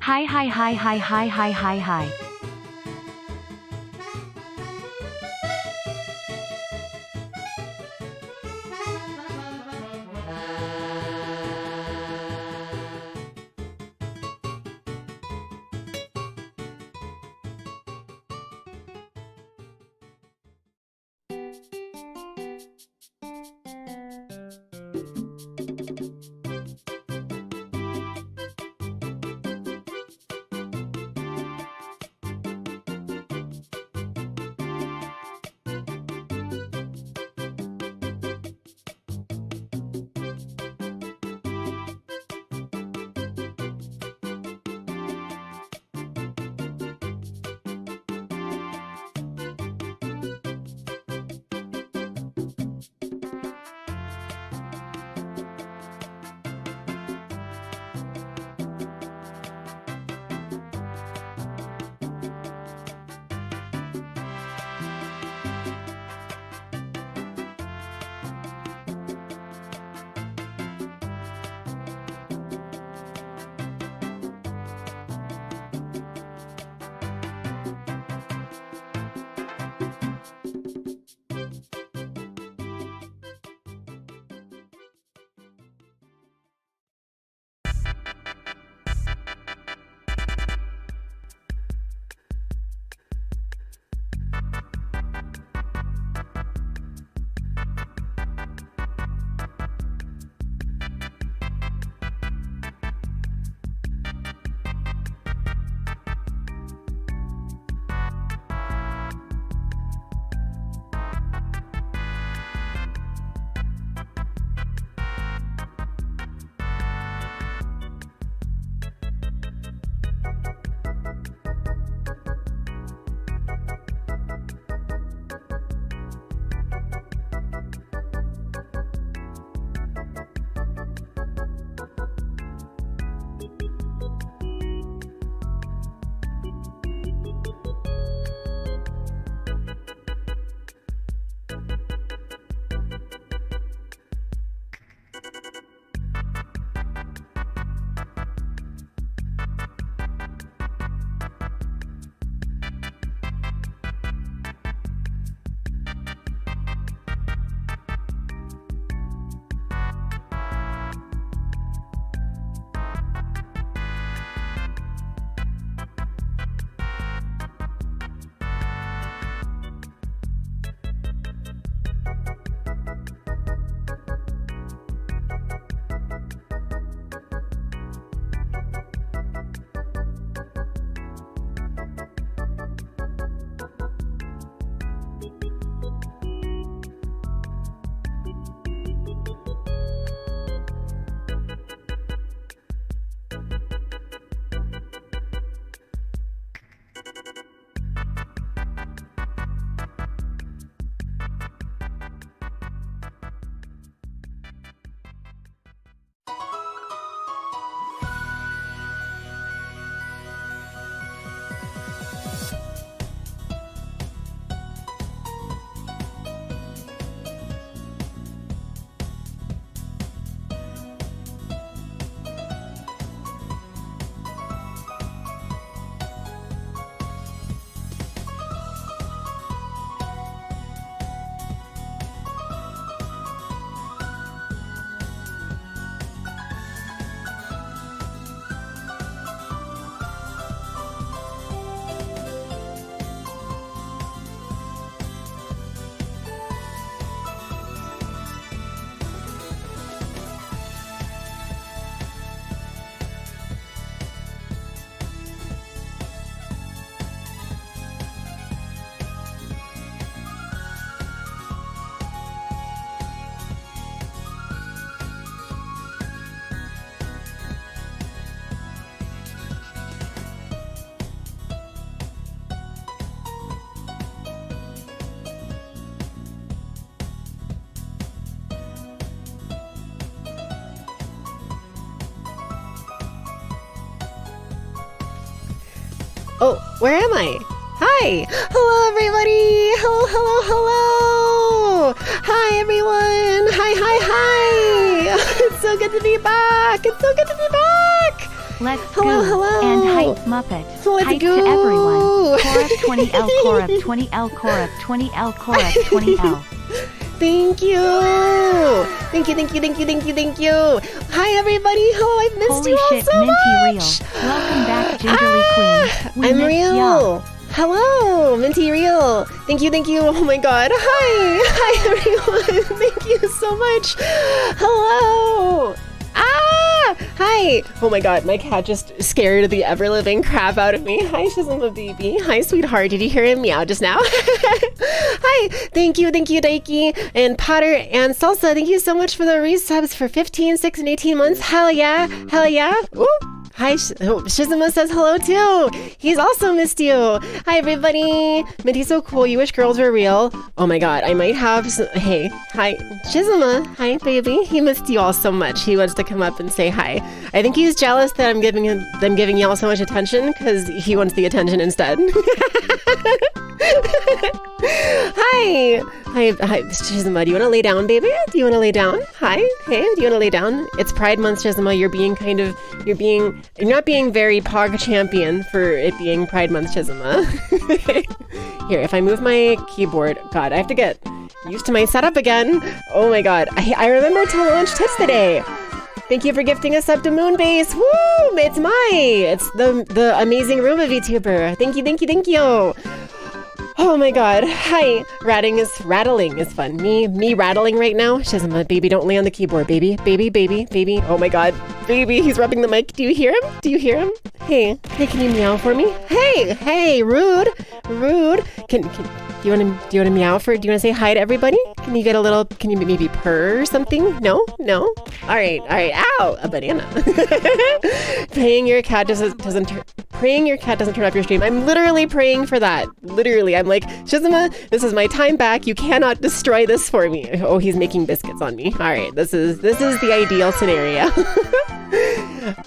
Hi, hi, hi, hi, hi, hi, hi, hi. Oh, where am I? Hi! Hello, everybody! Hello, hello, hello! Hi, everyone! Hi, hi, hi! It's so good to be back! It's so good to be back! Let's Hello, go. hello. And hype Muppet. Let's Hype go. to everyone. Corrupt 20L, Corrupt 20L, Corrupt 20L, Corrupt 20L. Thank you. Thank you, thank you, thank you, thank you, thank you. Hi, everybody. Oh, I've missed Holy you all shit, so Minty much. Real. Welcome back, Gingerly Queen. We I'm missed Real. ya. Hello, Minty Real. Thank you, thank you. Oh my God. Hi. Hi, everyone. Thank you so much. Hello. Hi. Oh my God, my cat just scared the ever-living crap out of me. Hi, Shizuma baby. Hi, sweetheart. Did you hear him meow just now? Hi. Thank you, Daiki. And Potter and Salsa, thank you so much for the resubs for 15, 6, and 18 months. Hell yeah. Hell yeah. Ooh. Hi, Shizuma says hello too. He's also missed you. Hi, everybody. Minty's so cool. You wish girls were real. Oh my God, I might have some. Hey, hi, Shizuma. Hi, baby. He missed you all so much. He wants to come up and say hi. I think he's jealous that I'm giving y'all so much attention because he wants the attention instead. Hi, Shizuma. Do you want to lay down, baby? Do you want to lay down? Hi, hey, do you want to lay down? It's Pride Month, Shizuma. You're not being very pog champion for it being Pride Month, Shizuma. Here, if I move my keyboard, God, I have to get used to my setup again. Oh my God, I remember to launch tits today. Thank you for gifting us up to Moonbase. Woo! It's the amazing Roomba VTuber. Thank you. Oh my God. Hi. Rattling is fun. Me rattling right now. Shizuma, baby, don't lay on the keyboard, baby. Baby. Oh my God. Baby, he's rubbing the mic. Do you hear him? Hey, can you meow for me? Hey, rude. Do you want to meow do you want to say hi to everybody? Can you maybe purr or something? No? All right. Ow, a banana. Praying your cat doesn't turn off your stream. I'm literally praying for that. Literally, I'm like, Shizuma, this is my time back. You cannot destroy this for me. Oh, he's making biscuits on me. All right, this is the ideal scenario.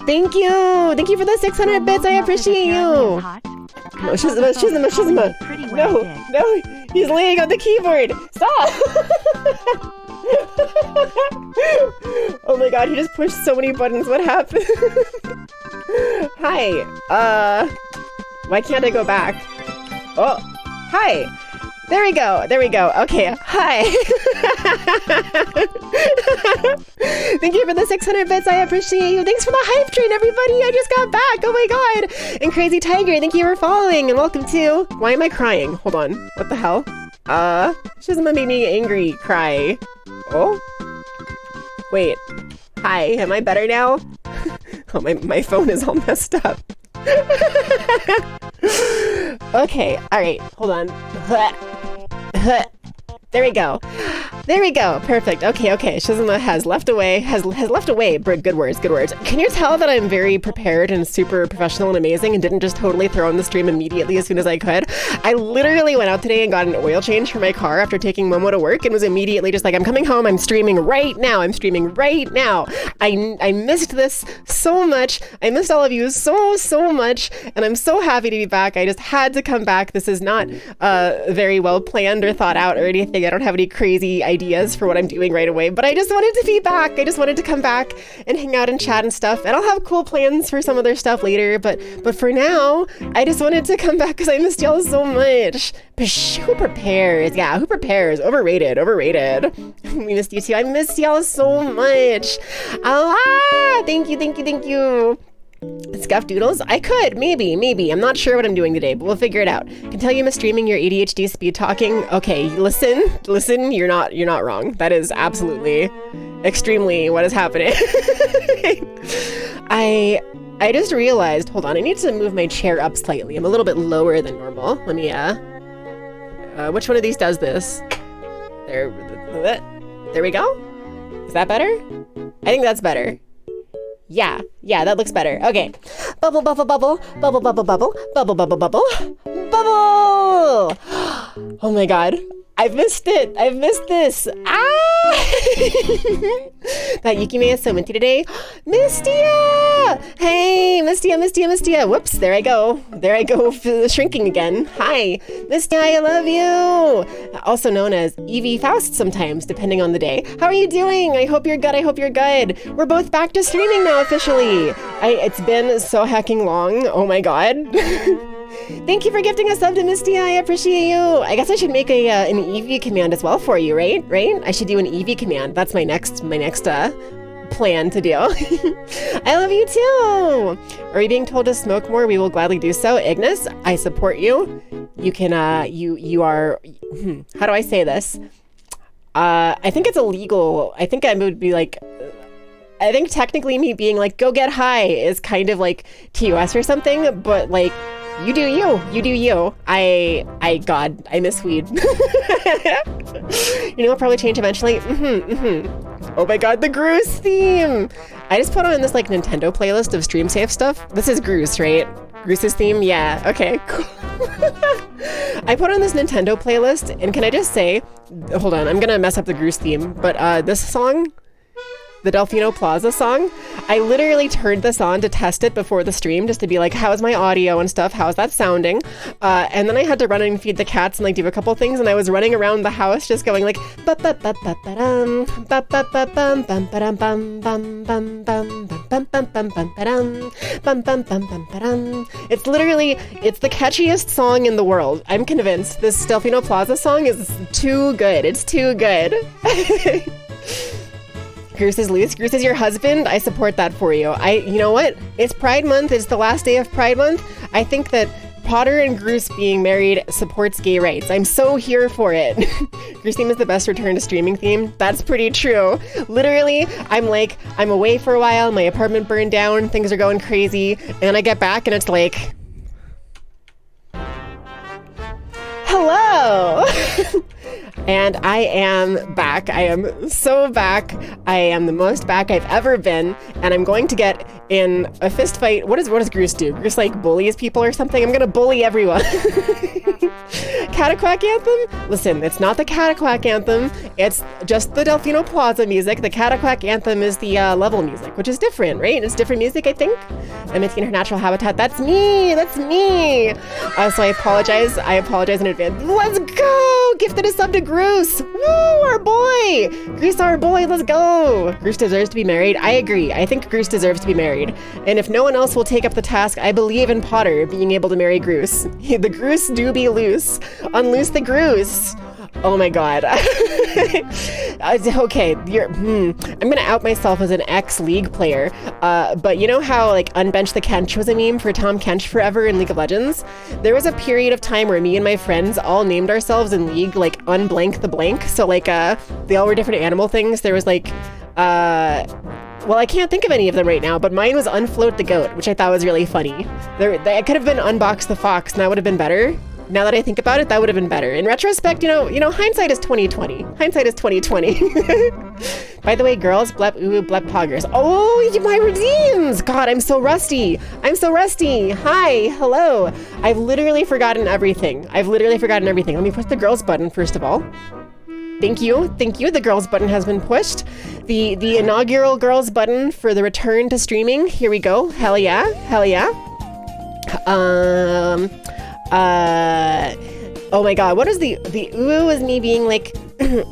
Thank you for the 600 bits. I appreciate you. No, Shizuma. No, he's laying on the keyboard. Stop. Oh my God, he just pushed so many buttons. What happened? Hi. Why can't I go back? Oh, hi. There we go. Okay, hi. Thank you for the 600 bits. I appreciate you. Thanks for the hype train, everybody. I just got back. Oh my God. And Crazy Tiger, thank you for following and welcome to... Why am I crying? Hold on. What the hell? Shizuma made me angry. Cry. Oh? Wait. Hi, am I better now? Oh, my phone is all messed up. Okay, alright, hold on. There we go. Perfect. Okay. Shizuma has left away. Good words. Can you tell that I'm very prepared and super professional and amazing and didn't just totally throw in the stream immediately as soon as I could? I literally went out today and got an oil change for my car after taking Momo to work and was immediately just like, I'm coming home. I'm streaming right now. I missed this so much. I missed all of you so much. And I'm so happy to be back. I just had to come back. This is not very well planned or thought out or anything. I don't have any crazy ideas for what I'm doing right away, but I just wanted to be back. I just wanted to come back and hang out and chat and stuff. And I'll have cool plans for some other stuff later, but for now, I just wanted to come back because I missed y'all so much. Who prepares? Yeah, who prepares? Overrated. We missed you too. I missed y'all so much. Thank you. Scuff doodles? I could, maybe. I'm not sure what I'm doing today, but we'll figure it out. Can tell you miss streaming your ADHD speed talking. Okay, listen, you're not wrong. That is absolutely, extremely what is happening. I just realized, hold on, I need to move my chair up slightly. I'm a little bit lower than normal. Let me, which one of these does this? There we go. Is that better? I think that's better. Yeah, that looks better. Okay. Bubble. Oh my God. I've missed it. I've missed this. That Yukime is so minty today. Missed ya! Hey, Mistia. Whoops, there I go. Shrinking again. Hi, Mistia, I love you. Also known as Evie Faust sometimes, depending on the day. How are you doing? I hope you're good. We're both back to streaming now officially. It's been so hecking long. Oh my god. Thank you for gifting a sub to Misty. I appreciate you. I guess I should make an Eevee command as well for you, right? I should do an Eevee command. That's my next plan to do. I love you too. Are you being told to smoke more? We will gladly do so. Ignis, I support you. You can, you are, how do I say this? I think it's illegal. I think I would be like, I think technically me being like, go get high is kind of like TOS or something, but like, you do you. God, I miss weed. I'll probably change eventually. Oh my god, the Groose theme! I just put on this like Nintendo playlist of stream safe stuff. This is Groose, right? Groose's theme? Yeah, okay, cool. I put on this Nintendo playlist, and can I just say, hold on, I'm gonna mess up the Groose theme, but this song, the Delfino Plaza song, I literally turned this on to test it before the stream just to be like, how's my audio and stuff? How's that sounding? And then I had to run and feed the cats and like do a couple things, and I was running around the house just going like it's the catchiest song in the world. I'm convinced this Delfino Plaza song is too good. It's too good. Groose is loose. Groose is your husband. I support that for you. You know what? It's Pride Month. It's the last day of Pride Month. I think that Potter and Groose being married supports gay rights. I'm so here for it. Groose theme is the best return to streaming theme. That's pretty true. Literally, I'm away for a while. My apartment burned down. Things are going crazy. And I get back and it's like, hello. And I am back. I am so back. I am the most back I've ever been, and I'm going to get in a fist fight. What does Groose do? Groose like bullies people or something? I'm gonna bully everyone. Cataquack anthem? Listen, it's not the Cataquack anthem. It's just the Delfino Plaza music. The Cataquack anthem is the level music, which is different, right? It's different music, I think. Mimicking her natural habitat. That's me. So I apologize. in advance. Let's go! Gifted a sub to Groose. Woo, our boy! Groose, our boy, let's go! Groose deserves to be married. I agree. I think Groose deserves to be married. And if no one else will take up the task, I believe in Potter being able to marry Groose. The Groose do be loose. Unloose the Groose. Oh my god. Okay, I'm gonna out myself as an ex-League player, but you know how like Unbench the Kench was a meme for Tom Kench forever in League of Legends? There was a period of time where me and my friends all named ourselves in League like Unblank the Blank, so like they all were different animal things. There was like well, I can't think of any of them right now, but mine was Unfloat the Goat, which I thought was really funny. It could have been Unbox the Fox, and that would have been better. Now that I think about it, that would have been better. In retrospect, you know, hindsight is 2020. By the way, girls, blep ooh, blep poggers. Oh, my redeems! God, I'm so rusty. Hi, hello. I've literally forgotten everything. Let me push the girls button first of all. Thank you. The girls button has been pushed. The inaugural girls button for the return to streaming. Here we go. Hell yeah. Oh my god, what is the ooh is me being like, the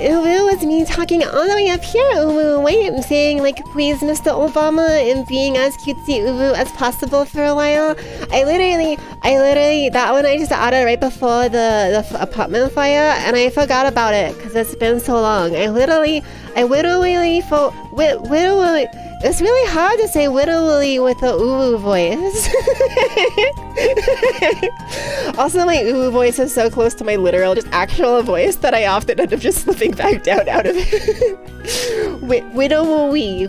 ooh is me talking all the way up here, ooh, wait, I'm saying like, please Mr. Obama, and being as cutesy ooh as possible for a while. I literally, that one I just added right before the apartment fire, and I forgot about it, because it's been so long. It's really hard to say wittily with a ooh voice. Also, my ooh voice is so close to my literal, just actual voice that I often end up just slipping back down out of it. Widow-wee.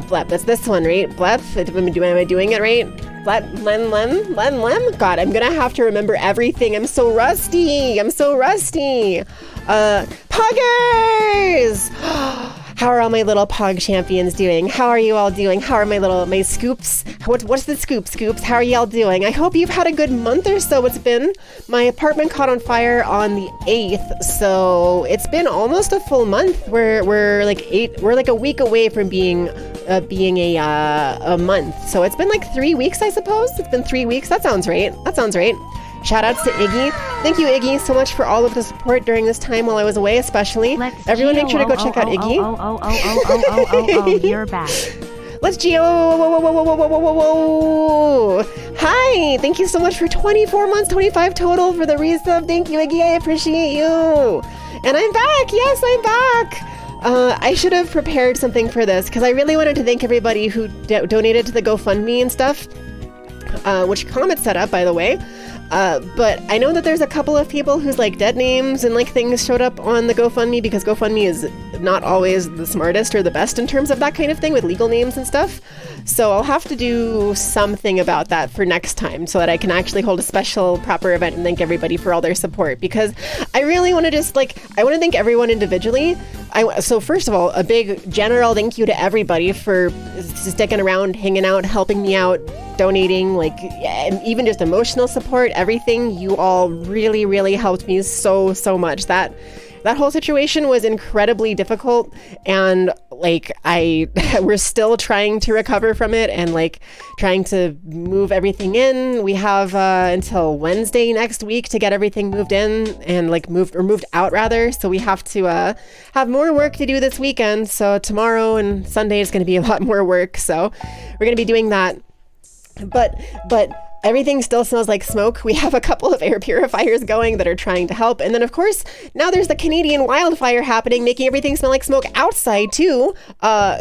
Blep, it's this one, right? Blep, am I doing it right? Blep, lem. God, I'm gonna have to remember everything. I'm so rusty. Poggers! How are all my little Pog champions doing? How are you all doing? How are my scoops? What's the scoops? How are y'all doing? I hope you've had a good month or so. It's been, my apartment caught on fire on the 8th, so it's been almost a full month. We're like a week away from being a month. So it's been like 3 weeks, I suppose. It's been 3 weeks. That sounds right. Shout outs to Iggy. Thank you, Iggy, so much for all of the support during this time while I was away, especially. Everyone make sure to go check out Iggy. You're back. Let's Geo. Hi. Thank you so much for 24 months, 25 total for the resub. Thank you, Iggy. I appreciate you. And I'm back. Yes, I'm back. I should have prepared something for this because I really wanted to thank everybody who donated to the GoFundMe and stuff, which Comet set up, by the way. But I know that there's a couple of people whose like dead names and like things showed up on the GoFundMe because GoFundMe is not always the smartest or the best in terms of that kind of thing with legal names and stuff. So I'll have to do something about that for next time so that I can actually hold a special proper event and thank everybody for all their support, because I really want to just I want to thank everyone individually. So first of all, a big general thank you to everybody for sticking around, hanging out, helping me out, donating, and even just emotional support, everything. You all really, really helped me so much. That whole situation was incredibly difficult, and we're still trying to recover from it and trying to move everything in. We have until Wednesday next week to get everything moved in and moved out rather. So we have to have more work to do this weekend. So tomorrow and Sunday is going to be a lot more work. So we're going to be doing that. But everything still smells like smoke. We have a couple of air purifiers going that are trying to help. And then, of course, now there's the Canadian wildfire happening, making everything smell like smoke outside, too.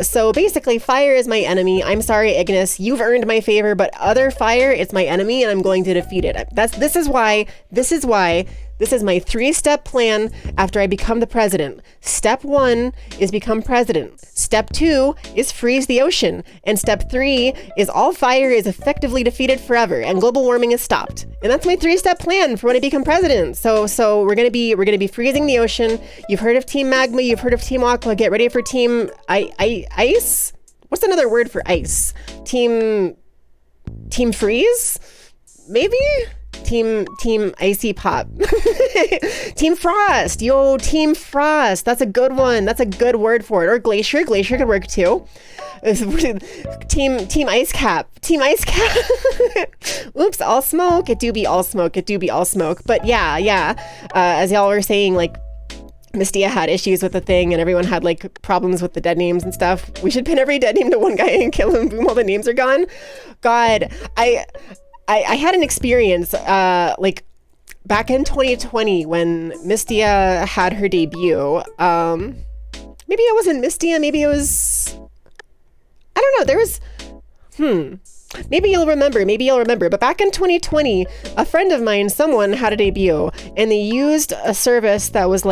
So basically, fire is my enemy. I'm sorry, Ignis. You've earned my favor, but other fire is my enemy, and I'm going to defeat it. This is why this is my 3-step plan after I become the president. Step 1 is become president. Step 2 is freeze the ocean. And step 3 is all fire is effectively defeated forever and global warming is stopped. And that's my 3-step plan for when I become president. So we're gonna be freezing the ocean. You've heard of Team Magma, you've heard of Team Aqua. Get ready for Team Ice? What's another word for ice? Team Freeze? Maybe? Team Icy Pop. Team Frost. Yo, Team Frost. That's a good one. That's a good word for it. Or Glacier. Glacier could work too. Team Ice Cap. Team Ice Cap. Oops, all smoke. It do be all smoke. But yeah. As y'all were saying, Mystia had issues with the thing and everyone had problems with the dead names and stuff. We should pin every dead name to one guy and kill him. Boom, all the names are gone. God, I had an experience back in 2020 when Mystia had her debut. Maybe it wasn't Mystia, maybe it was, I don't know, there was, maybe you'll remember, but back in 2020, a friend of mine, someone had a debut and they used a service that was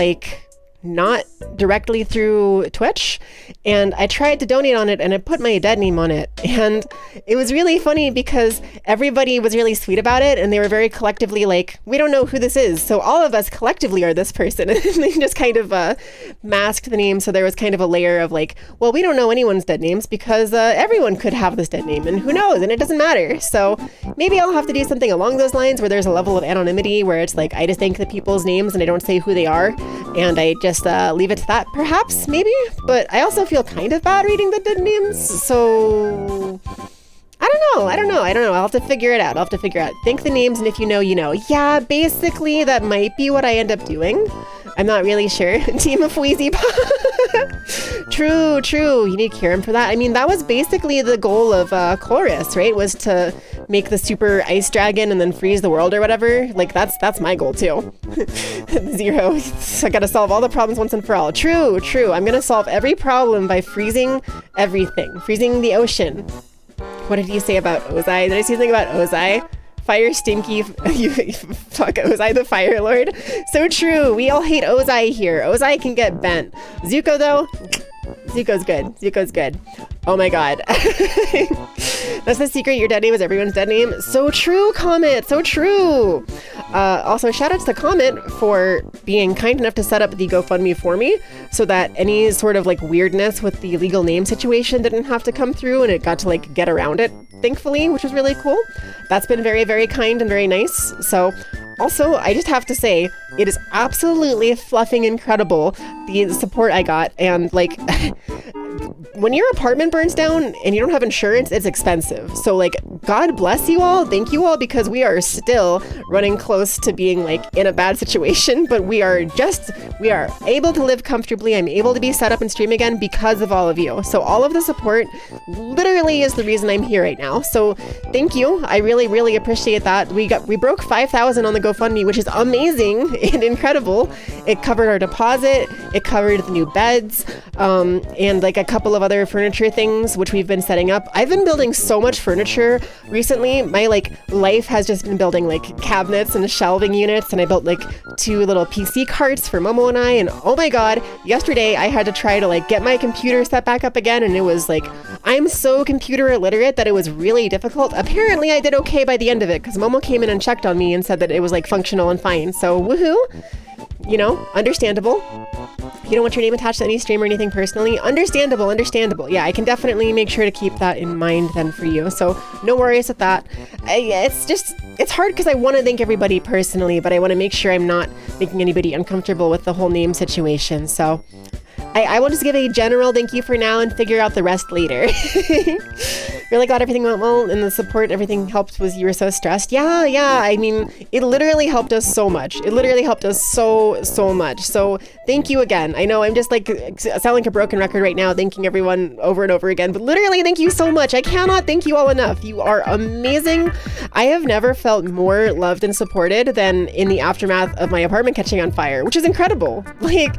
not directly through Twitch, and I tried to donate on it and I put my dead name on it, and it was really funny because everybody was really sweet about it and they were very collectively we don't know who this is, so all of us collectively are this person. And they just kind of masked the name, so there was kind of a layer of well, we don't know anyone's dead names because everyone could have this dead name and who knows, and it doesn't matter. So maybe I'll have to do something along those lines where there's a level of anonymity where it's I just think the people's names and I don't say who they are and I just leave it to that, perhaps, maybe. But I also feel kind of bad reading the dead names, so I don't know. I'll have to figure it out. Think the names, and if you know, you know. Yeah, basically, that might be what I end up doing. I'm not really sure. Team of Wheezy. True. You need Kieran for that. I mean, that was basically the goal of Chorus, right? Was to make the super ice dragon and then freeze the world or whatever. That's my goal too. 0. I gotta solve all the problems once and for all. True. I'm gonna solve every problem by freezing everything. Freezing the ocean. What did you say about Ozai? Did I see something about Ozai? Fire Stinky, fuck Ozai the Fire Lord. So true, we all hate Ozai here. Ozai can get bent. Zuko though, Zuko's good. Oh my god. That's the secret. Your dead name is everyone's dead name. So true, Comet. So true. Also, shout out to Comet for being kind enough to set up the GoFundMe for me so that any sort of like weirdness with the legal name situation didn't have to come through, and it got to like get around it, thankfully, which was really cool. That's been very, very kind and very nice. So also, I just have to say, it is absolutely fluffing incredible, the support I got. And like, when your apartment burns down and you don't have insurance, it's expensive. So like, God bless you all. Thank you all, because we are still running close to being like in a bad situation, but we are able to live comfortably. I'm able to be set up and stream again because of all of you. So all of the support literally is the reason I'm here right now. So thank you. I really, really appreciate that. We broke 5,000 on the GoFundMe, which is amazing and incredible. It covered our deposit. It covered the new beds, and like a couple of other furniture things, which we've been setting up. I've been building so much furniture recently. My like life has just been building like cabinets and shelving units, and I built like 2 little PC carts for Momo and I, and oh my God, yesterday I had to try to like get my computer set back up again, and it was like, I'm so computer illiterate that it was really difficult. Apparently I did okay by the end of it, because Momo came in and checked on me and said that it was like functional and fine. So woohoo, you know, understandable. You don't want your name attached to any stream or anything personally. Understandable. Yeah, I can definitely make sure to keep that in mind then for you. So no worries with that. It's hard because I want to thank everybody personally, but I want to make sure I'm not making anybody uncomfortable with the whole name situation. So I will just give a general thank you for now and figure out the rest later. Really glad everything went well, and the support, everything helped. Was you were so stressed. Yeah. I mean, it literally helped us so much. It literally helped us so much. So thank you again. I know I'm just like sound like a broken record right now, thanking everyone over and over again, but literally thank you so much. I cannot thank you all enough. You are amazing. I have never felt more loved and supported than in the aftermath of my apartment catching on fire, which is incredible. Like,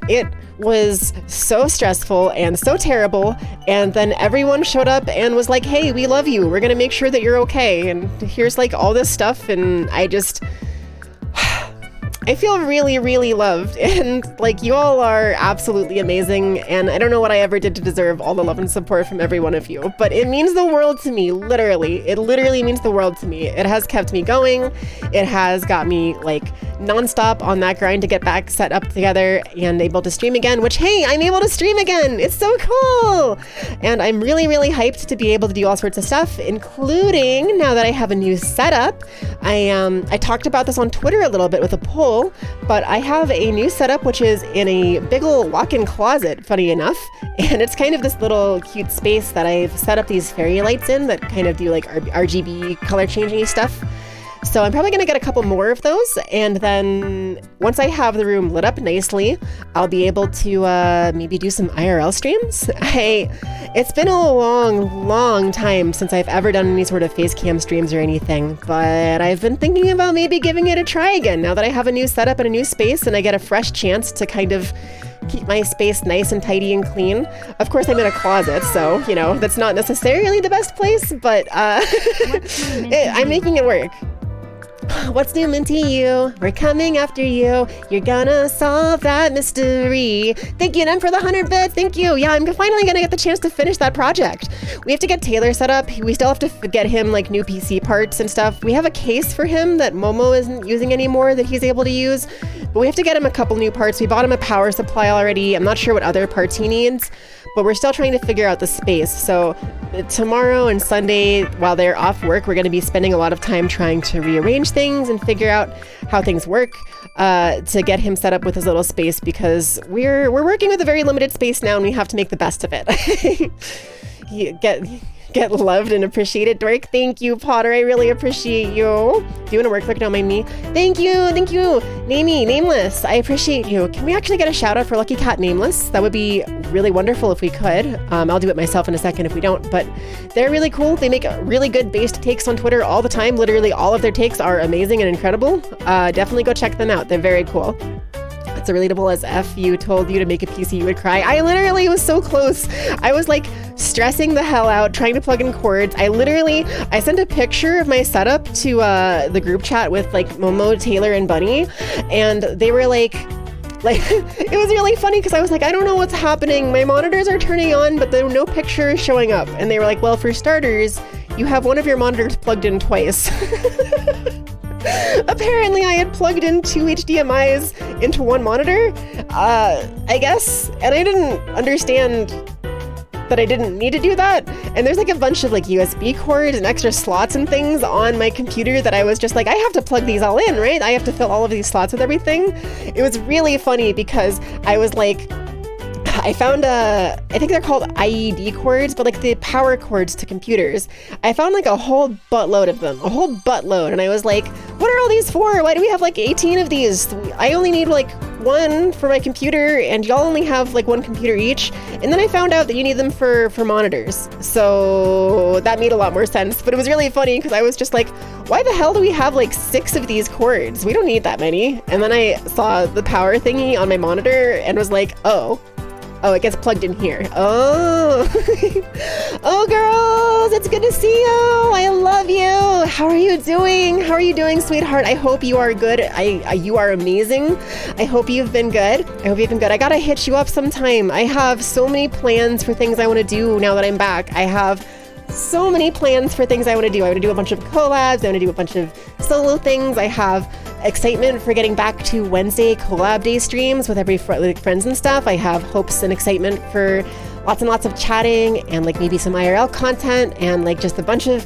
it was so stressful and so terrible, and then everyone showed up and was like, hey, we love you, we're gonna make sure that you're okay, and here's like all this stuff, and I feel really, really loved, and like, you all are absolutely amazing, and I don't know what I ever did to deserve all the love and support from every one of you, but it means the world to me. Literally, it literally means the world to me. It has kept me going. It has got me like nonstop on that grind to get back set up together and able to stream again, which, hey, I'm able to stream again. It's so cool. And I'm really, really hyped to be able to do all sorts of stuff, including now that I have a new setup. I talked about this on Twitter a little bit with a poll, but I have a new setup, which is in a big ol' walk-in closet, funny enough. And it's kind of this little cute space that I've set up these fairy lights in that kind of do like RGB color changing stuff. So I'm probably gonna get a couple more of those, and then once I have the room lit up nicely, I'll be able to maybe do some IRL streams. It's been a long time since I've ever done any sort of face cam streams or anything, but I've been thinking about maybe giving it a try again now that I have a new setup and a new space, and I get a fresh chance to kind of keep my space nice and tidy and clean. Of course, I'm in a closet, so, you know, that's not necessarily the best place, but I'm making it work. What's new, Minty? You? We're coming after you. You're gonna solve that mystery. Thank you, Nem, for the 100 bits. Thank you. Yeah, I'm finally gonna get the chance to finish that project. We have to get Taylor set up. We still have to get him like new PC parts and stuff. We have a case for him that Momo isn't using anymore that he's able to use, but we have to get him a couple new parts. We bought him a power supply already. I'm not sure what other parts he needs, but we're still trying to figure out the space. So tomorrow and Sunday, while they're off work, we're going to be spending a lot of time trying to rearrange things and figure out how things work to get him set up with his little space, because we're working with a very limited space now, and we have to make the best of it. Get loved and appreciated, Dork. Thank you, Potter. I really appreciate you. Doing a workbook, don't mind me. Thank you. Nameless. I appreciate you. Can we actually get a shout out for Lucky Cat Nameless? That would be really wonderful if we could. I'll do it myself in a second if we don't, but they're really cool. They make really good based takes on Twitter all the time. Literally all of their takes are amazing and incredible. Definitely go check them out. They're very cool. It's relatable as F. You told you to make a PC, you would cry. I literally was so close. I was like stressing the hell out, trying to plug in cords. I sent a picture of my setup to the group chat with like Momo, Taylor, and Bunny, and they were like, it was really funny because I was like, I don't know what's happening. My monitors are turning on, but no picture is showing up. And they were like, well, for starters, you have one of your monitors plugged in twice. Apparently I had plugged in 2 HDMIs into one monitor, I guess, and I didn't understand that I didn't need to do that. And there's like a bunch of like USB cords and extra slots and things on my computer that I was just like, I have to plug these all in, right? I have to fill all of these slots with everything. It was really funny because I was like, I found I think they're called IED cords, but like the power cords to computers. I found like a whole buttload of them, a whole buttload. And I was like, what are all these for? Why do we have like 18 of these? I only need like one for my computer and y'all only have like one computer each. And then I found out that you need them for monitors. So that made a lot more sense, but it was really funny because I was just like, why the hell do we have like 6 of these cords? We don't need that many. And then I saw the power thingy on my monitor and was like, oh, it gets plugged in here. Oh, oh, girls, it's good to see you. I love you. How are you doing? How are you doing, sweetheart? I hope you are good. You are amazing. I hope you've been good. I gotta hit you up sometime. I have so many plans for things I want to do now that I'm back. I have so many plans for things I want to do. I want to do a bunch of collabs. I want to do a bunch of solo things. I have excitement for getting back to Wednesday collab day streams with like friends and stuff. I have hopes and excitement for lots and lots of chatting and like maybe some IRL content and like just a bunch of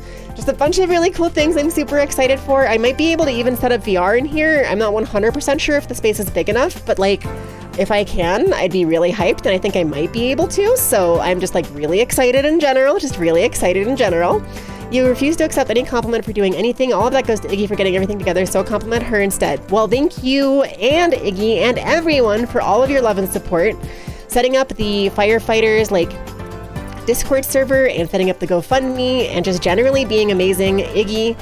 really cool things I'm super excited for. I might be able to even set up VR in here. I'm not 100% sure if the space is big enough, but like if I can, I'd be really hyped and I think I might be able to. So I'm just like really excited in general, You refuse to accept any compliment for doing anything. All of that goes to Iggy for getting everything together, so compliment her instead. Well, thank you and Iggy and everyone for all of your love and support. Setting up the firefighters like Discord server and setting up the GoFundMe and just generally being amazing. Iggy.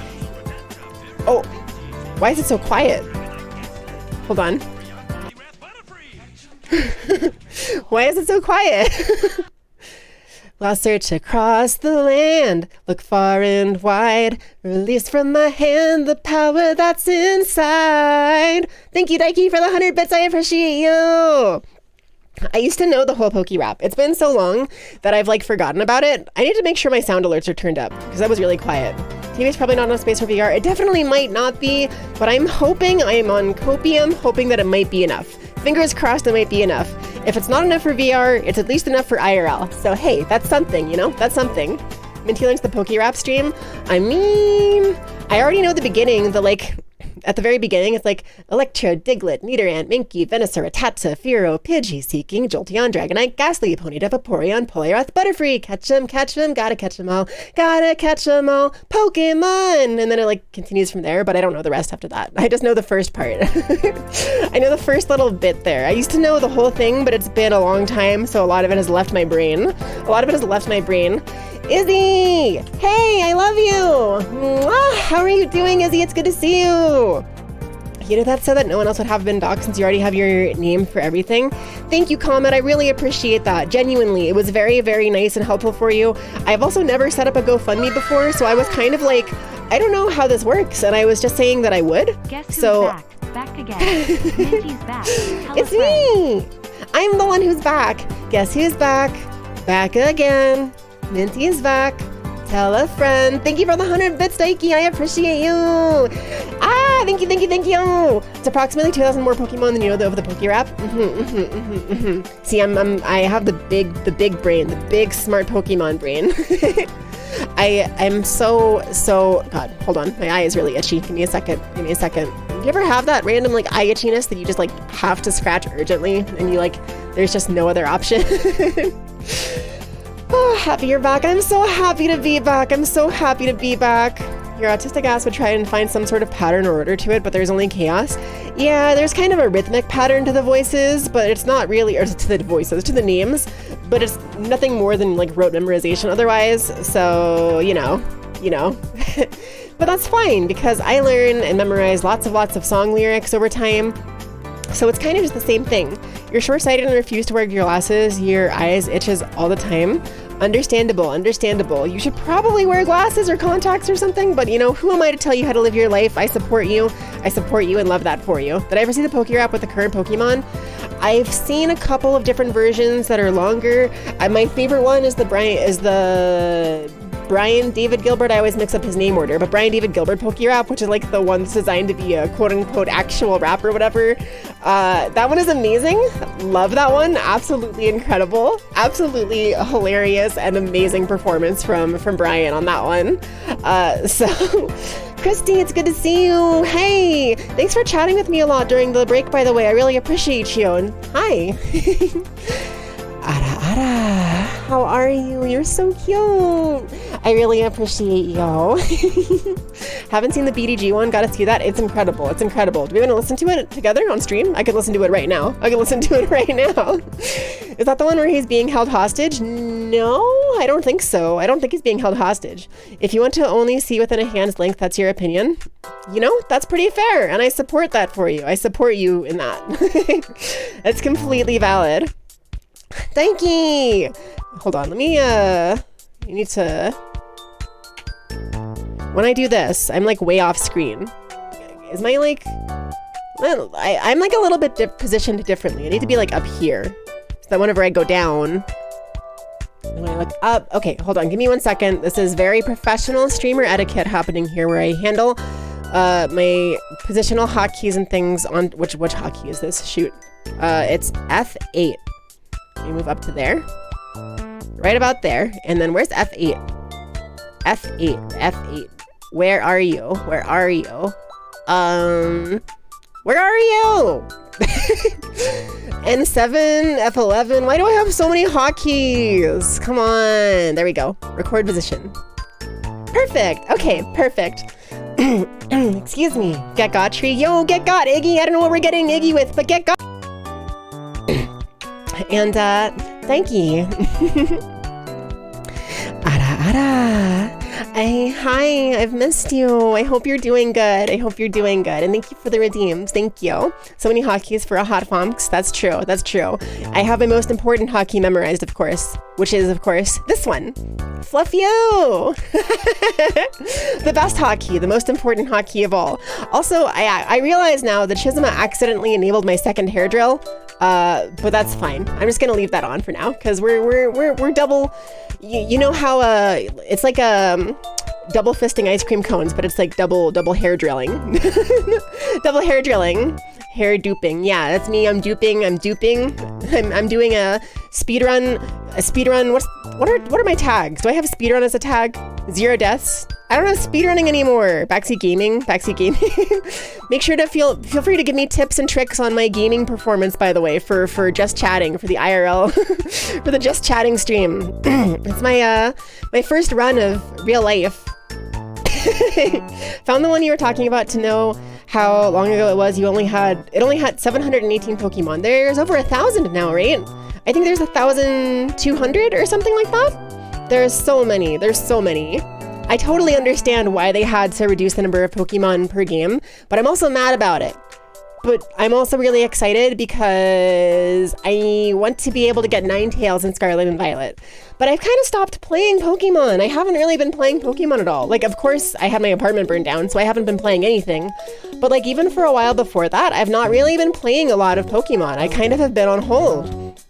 Oh, why is it so quiet? Hold on. Why is it so quiet? Lost search across the land, look far and wide, release from my hand the power that's inside. Thank you, Daiki, for the 100 bits. I appreciate you. I used to know the whole Poke Rap. It's been so long that I've like forgotten about it. I need to make sure my sound alerts are turned up because that was really quiet. TV's probably not enough space for VR. It definitely might not be, but I'm on Copium, hoping that it might be enough. Fingers crossed it might be enough. If it's not enough for VR, it's at least enough for IRL. So hey, that's something, That's something. Minty learns the Poke Rap stream. I mean, I already know the beginning, at the very beginning, it's like Electro, Diglett, Nidoran, Minky, Venusaur, Rattata, Fearow, Pidgey, Seeking, Jolteon, Dragonite, Ghastly, Ponyta, Vaporeon, Poliwrath, Butterfree, catch 'em, gotta catch 'em all, Pokemon! And then it like continues from there, but I don't know the rest after that. I just know the first part. I know the first little bit there. I used to know the whole thing, but it's been a long time, so a lot of it has left my brain. Izzy! Hey, I love you! Mwah! How are you doing, Izzy? It's good to see you! That said that no one else would have been docked since you already have your name for everything. Thank you, Comet. I really appreciate that. Genuinely, it was very, very nice and helpful for you. I've also never set up a GoFundMe before, so I was kind of like, I don't know how this works, and I was just saying that I would. Guess who's back? Back again. Minty's back. It's me! I'm the one who's back. Guess who's back? Back again. Minty is back. Tell a friend. Thank you for the 100 bits, Daiki. I appreciate you. Thank you. It's approximately 2,000 more Pokemon than you know of the Poke Rap. See, I have the big brain, the big smart Pokemon brain. I'm so God, hold on. My eye is really itchy. Give me a second. Do you ever have that random like eye itchiness that you just like have to scratch urgently and you like there's just no other option? Oh, happy you're back. I'm so happy to be back. Your autistic ass would try and find some sort of pattern or order to it, but there's only chaos. Yeah, there's kind of a rhythmic pattern to the voices, but it's not really, or to the voices, to the names, but it's nothing more than like rote memorization otherwise. So, you know. But that's fine because I learn and memorize lots of song lyrics over time. So it's kind of just the same thing. You're short-sighted and refuse to wear your glasses. Your eyes itches all the time. Understandable. You should probably wear glasses or contacts or something, but who am I to tell you how to live your life? I support you and love that for you. Did I ever see the Poke Rap with the current Pokemon? I've seen a couple of different versions that are longer. My favorite one is the Brian David Gilbert. I always mix up his name order, but Brian David Gilbert Poke-Rap, which is like the one that's designed to be a quote-unquote actual rap or whatever. That one is amazing. Love that one. Absolutely incredible. Absolutely hilarious and amazing performance from Brian on that one. So, Christy, it's good to see you. Hey, thanks for chatting with me a lot during the break, by the way. I really appreciate you. And hi. Ara, how are you? You're so cute. I really appreciate you. Haven't seen the BDG one. Gotta see that. It's incredible. It's incredible. Do we want to listen to it together on stream? I could listen to it right now. I could listen to it right now. Is that the one where he's being held hostage? No, I don't think so. I don't think he's being held hostage. If you want to only see within a hand's length, that's your opinion. You know, that's pretty fair. And I support that for you. I support you in that. That's completely valid. Thank you. Hold on, let me, you need to, when I do this, I'm like way off screen. Is my like, I'm like a little bit positioned differently. I need to be like up here, so that whenever I go down, when I look up, okay, hold on, give me 1 second. This is very professional streamer etiquette happening here, where I handle my positional hotkeys and things on, which hotkey is this? Shoot. It's F8. You move up to there, right about there, and then where's F8? F8. Where are you? Where are you? Where are you? N7, F11. Why do I have so many hotkeys? Come on. There we go. Record position. Perfect. Okay, perfect. Excuse me. Get got tree. Yo, get got Iggy. I don't know what we're getting Iggy with, but get got. And thank you. Hi, I've missed you. I hope you're doing good. And thank you for the redeems. Thank you. So many hotkeys for a hot fonks. That's true. I have my most important hotkey memorized, of course, which is, of course, this one. Fluff you. The best hotkey, the most important hotkey of all. Also, I realize now that Shizuma accidentally enabled my second hair drill. But that's fine. I'm just gonna leave that on for now, because we're double. You know how it's like double fisting ice cream cones, but it's like double hair drilling. Double hair drilling. Hair duping. Yeah, that's me. I'm duping. I'm doing a speed run. What are my tags? Do I have speed run as a tag? 0 deaths. I don't have speedrunning anymore. Backseat gaming. Make sure to feel free to give me tips and tricks on my gaming performance, by the way, for just chatting, for the IRL, for the just chatting stream. It's my first run of real life. Found the one you were talking about to know how long ago it was. It only had 718 Pokemon. There's over 1,000 now, right? I think there's 1,200 or something like that. There's so many. I totally understand why they had to reduce the number of Pokemon per game, but I'm also mad about it. But I'm also really excited because I want to be able to get Ninetales in Scarlet and Violet. But I've kind of stopped playing Pokemon. I haven't really been playing Pokemon at all. Like, of course, I had my apartment burned down, so I haven't been playing anything. But like, even for a while before that, I've not really been playing a lot of Pokemon. I kind of have been on hold.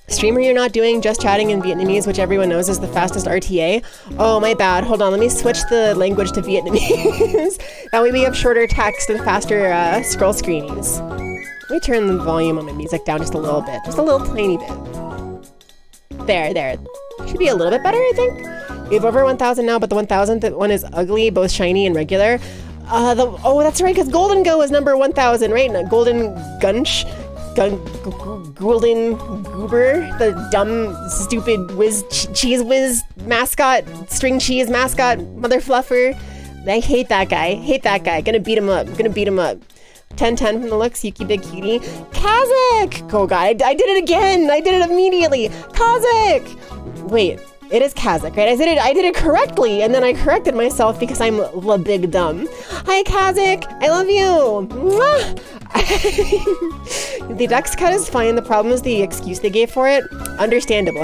Streamer you're not doing, just chatting in Vietnamese, which everyone knows is the fastest RTA. Oh, my bad. Hold on, let me switch the language to Vietnamese. That way we have shorter text and faster scroll screenies. Let me turn the volume on my music down just a little bit. Just a little tiny bit. There. Should be a little bit better, I think. We have over 1,000 now, but the 1,000th one is ugly, both shiny and regular. That's right, because Golden Go is number 1,000, right? Golden Gunch. Golden Goober, the dumb, stupid cheese whiz mascot, string cheese mascot, mother fluffer. I hate that guy. Gonna beat him up. 10-10 from the looks, Yuki Big Cutie. Kazakh! Oh god, I did it again! I did it immediately! Kazakh! Wait, it is Kazakh, right? I did it correctly, and then I corrected myself because I'm the big dumb. Hi, Kazakh! I love you! Mwah! The Dex cut is fine. The problem is the excuse they gave for it. Understandable.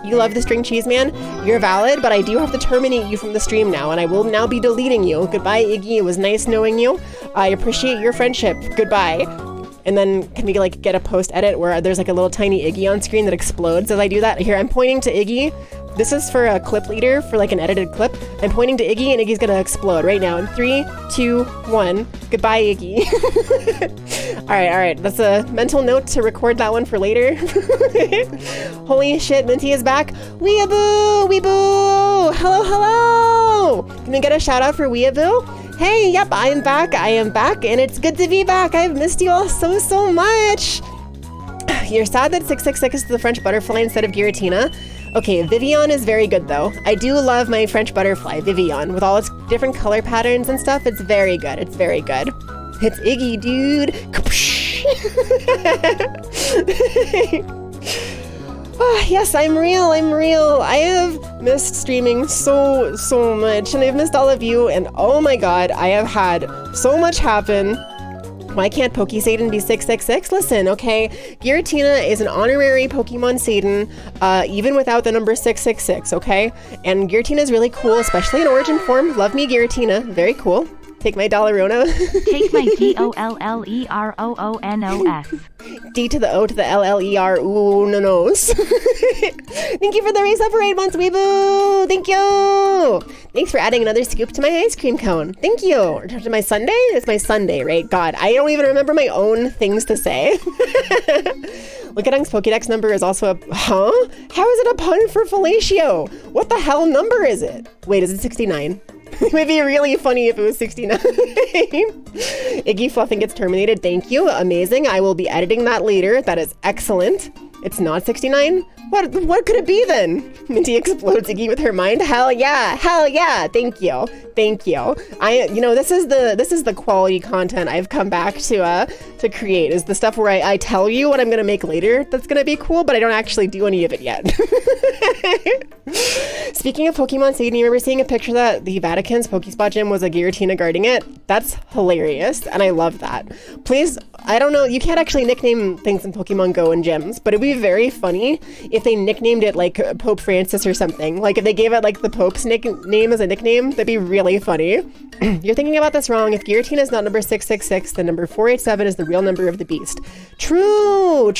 You love the string cheese man. You're valid, but I do have to terminate you from the stream now, and I will now be deleting you. Goodbye, Iggy. It was nice knowing you. I appreciate your friendship. Goodbye. And then can we like get a post edit where there's like a little tiny Iggy on screen that explodes as I do that? Here, I'm pointing to Iggy This is for a clip leader for like an edited clip. I'm pointing to Iggy and Iggy's gonna explode right now in 3, 2, 1. Goodbye, Iggy. All right. That's a mental note to record that one for later. Holy shit, Minty is back. Weeaboo, weeboo. Hello. Can we get a shout out for Weeaboo? Hey, yep, I am back, and it's good to be back. I've missed you all so much. You're sad that 666 is the French butterfly instead of Giratina. Okay, Vivian is very good though. I do love my French butterfly, Vivian, with all its different color patterns and stuff. It's very good. It's Iggy, dude. Yes, I'm real. I have missed streaming so much, and I've missed all of you, and oh my god, I have had so much happen. Why can't Poke-Satan be 666? Listen, okay, Giratina is an honorary Pokemon Satan, even without the number 666, okay? And Giratina is really cool, especially in Origin form. Love me, Giratina. Very cool. Take my Dollarona. Take my DOLLEROONOS. D to the O to the LLER-ooh-no-nos. Thank you for the resub for 8 months, Weeboo! Thank you! Thanks for adding another scoop to my ice cream cone. Thank you! Or to my sundae? It's my Sunday, right? God, I don't even remember my own things to say. Lickidunk's Pokédex number is also a... Huh? How is it a pun for fellatio? What the hell number is it? Wait, is it 69? It would be really funny if it was 69. Iggy Fluffing gets terminated. Thank you. Amazing. I will be editing that later. That is excellent. It's not 69? What could it be then? Minty explodes Iggy with her mind. Hell yeah. Thank you. This is the quality content I've come back to create, is the stuff where I tell you what I'm gonna make later that's gonna be cool, but I don't actually do any of it yet. Speaking of Pokemon Satan, you remember seeing a picture that the Vatican's Pokespot gym was a Giratina guarding it? That's hilarious, and I love that. Please, I don't know, you can't actually nickname things in Pokemon Go and gyms, but it'd be very funny if they nicknamed it like Pope Francis or something. Like if they gave it like the Pope's name as a nickname, that'd be really funny. You're thinking about this wrong. If Giratina is not number 666, then number 487 is the real number of the beast. True.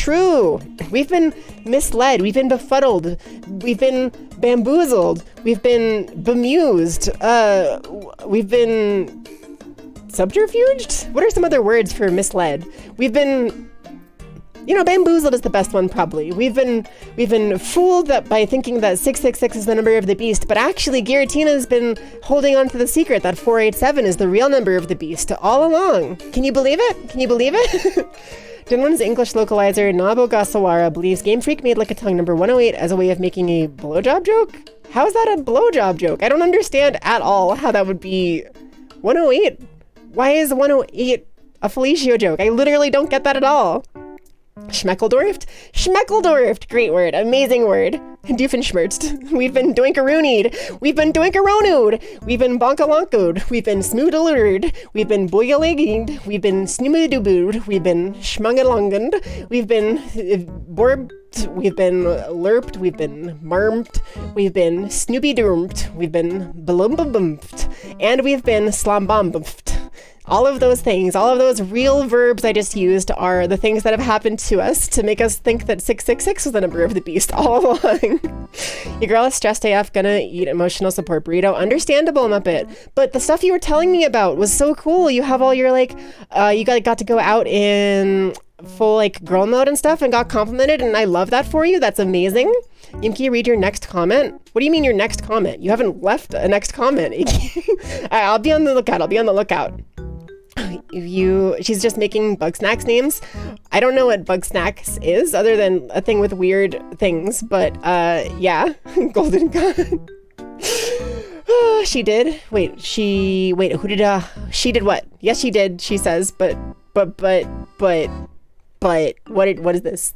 We've been misled. We've been befuddled. We've been bamboozled. We've been bemused. We've been subterfuged? What are some other words for misled? We've been... bamboozled is the best one, probably. We've been fooled by thinking that 666 is the number of the beast, but actually Giratina's been holding on to the secret that 487 is the real number of the beast all along. Can you believe it? Dinwin's English localizer, Nabo Gasawara, believes Game Freak made Lickitung number 108 as a way of making a blowjob joke? How is that a blowjob joke? I don't understand at all how that would be 108. Why is 108 a fellatio joke? I literally don't get that at all. Schmeckeldorfed, great word, amazing word. Doofenshmirtzt, we've been doinkaroonied, we've been doinkaronued, we've been bonkalonkoed, we've been smoodalurd, we've been boyalegged, we've been snoomadoobood, we've been schmungalongand, we've been borbed, we've been lerped, we've been marmped, we've been snoopy-doomped, we've been balumbabumped, and we've been slambombumped. All of those things, all of those real verbs I just used are the things that have happened to us to make us think that 666 was the number of the beast all along. Your girl is stressed AF, gonna eat emotional support burrito. Understandable, Muppet. But the stuff you were telling me about was so cool. You have all your you got to go out in full girl mode and stuff and got complimented, and I love that for you. That's amazing. Yimki, read your next comment. What do you mean your next comment? You haven't left a next comment. I'll be on the lookout. She's just making Bug Snacks names. I don't know what Bug Snacks is other than a thing with weird things, but yeah. Golden Gun. She did. She did what? Yes, she did, she says, but what is this?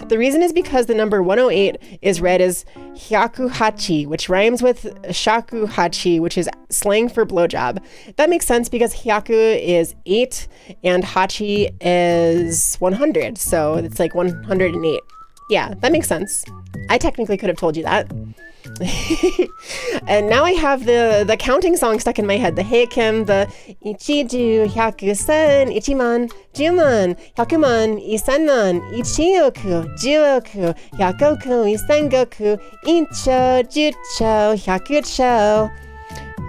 The reason is because the number 108 is read as hyakuhachi, which rhymes with shakuhachi, which is slang for blowjob. That makes sense because hyaku is 8 and hachi is 100, so it's 108. Yeah, that makes sense. I technically could have told you that. And now I have the counting song stuck in my head. The Heikim, the Ichiju, Hyaku-sen, Ichiman, Juman, Hyakuman, Isenman, Ichioku, Juoku, Hyakoku, Isengoku, Incho, Jucho, Hyakucho.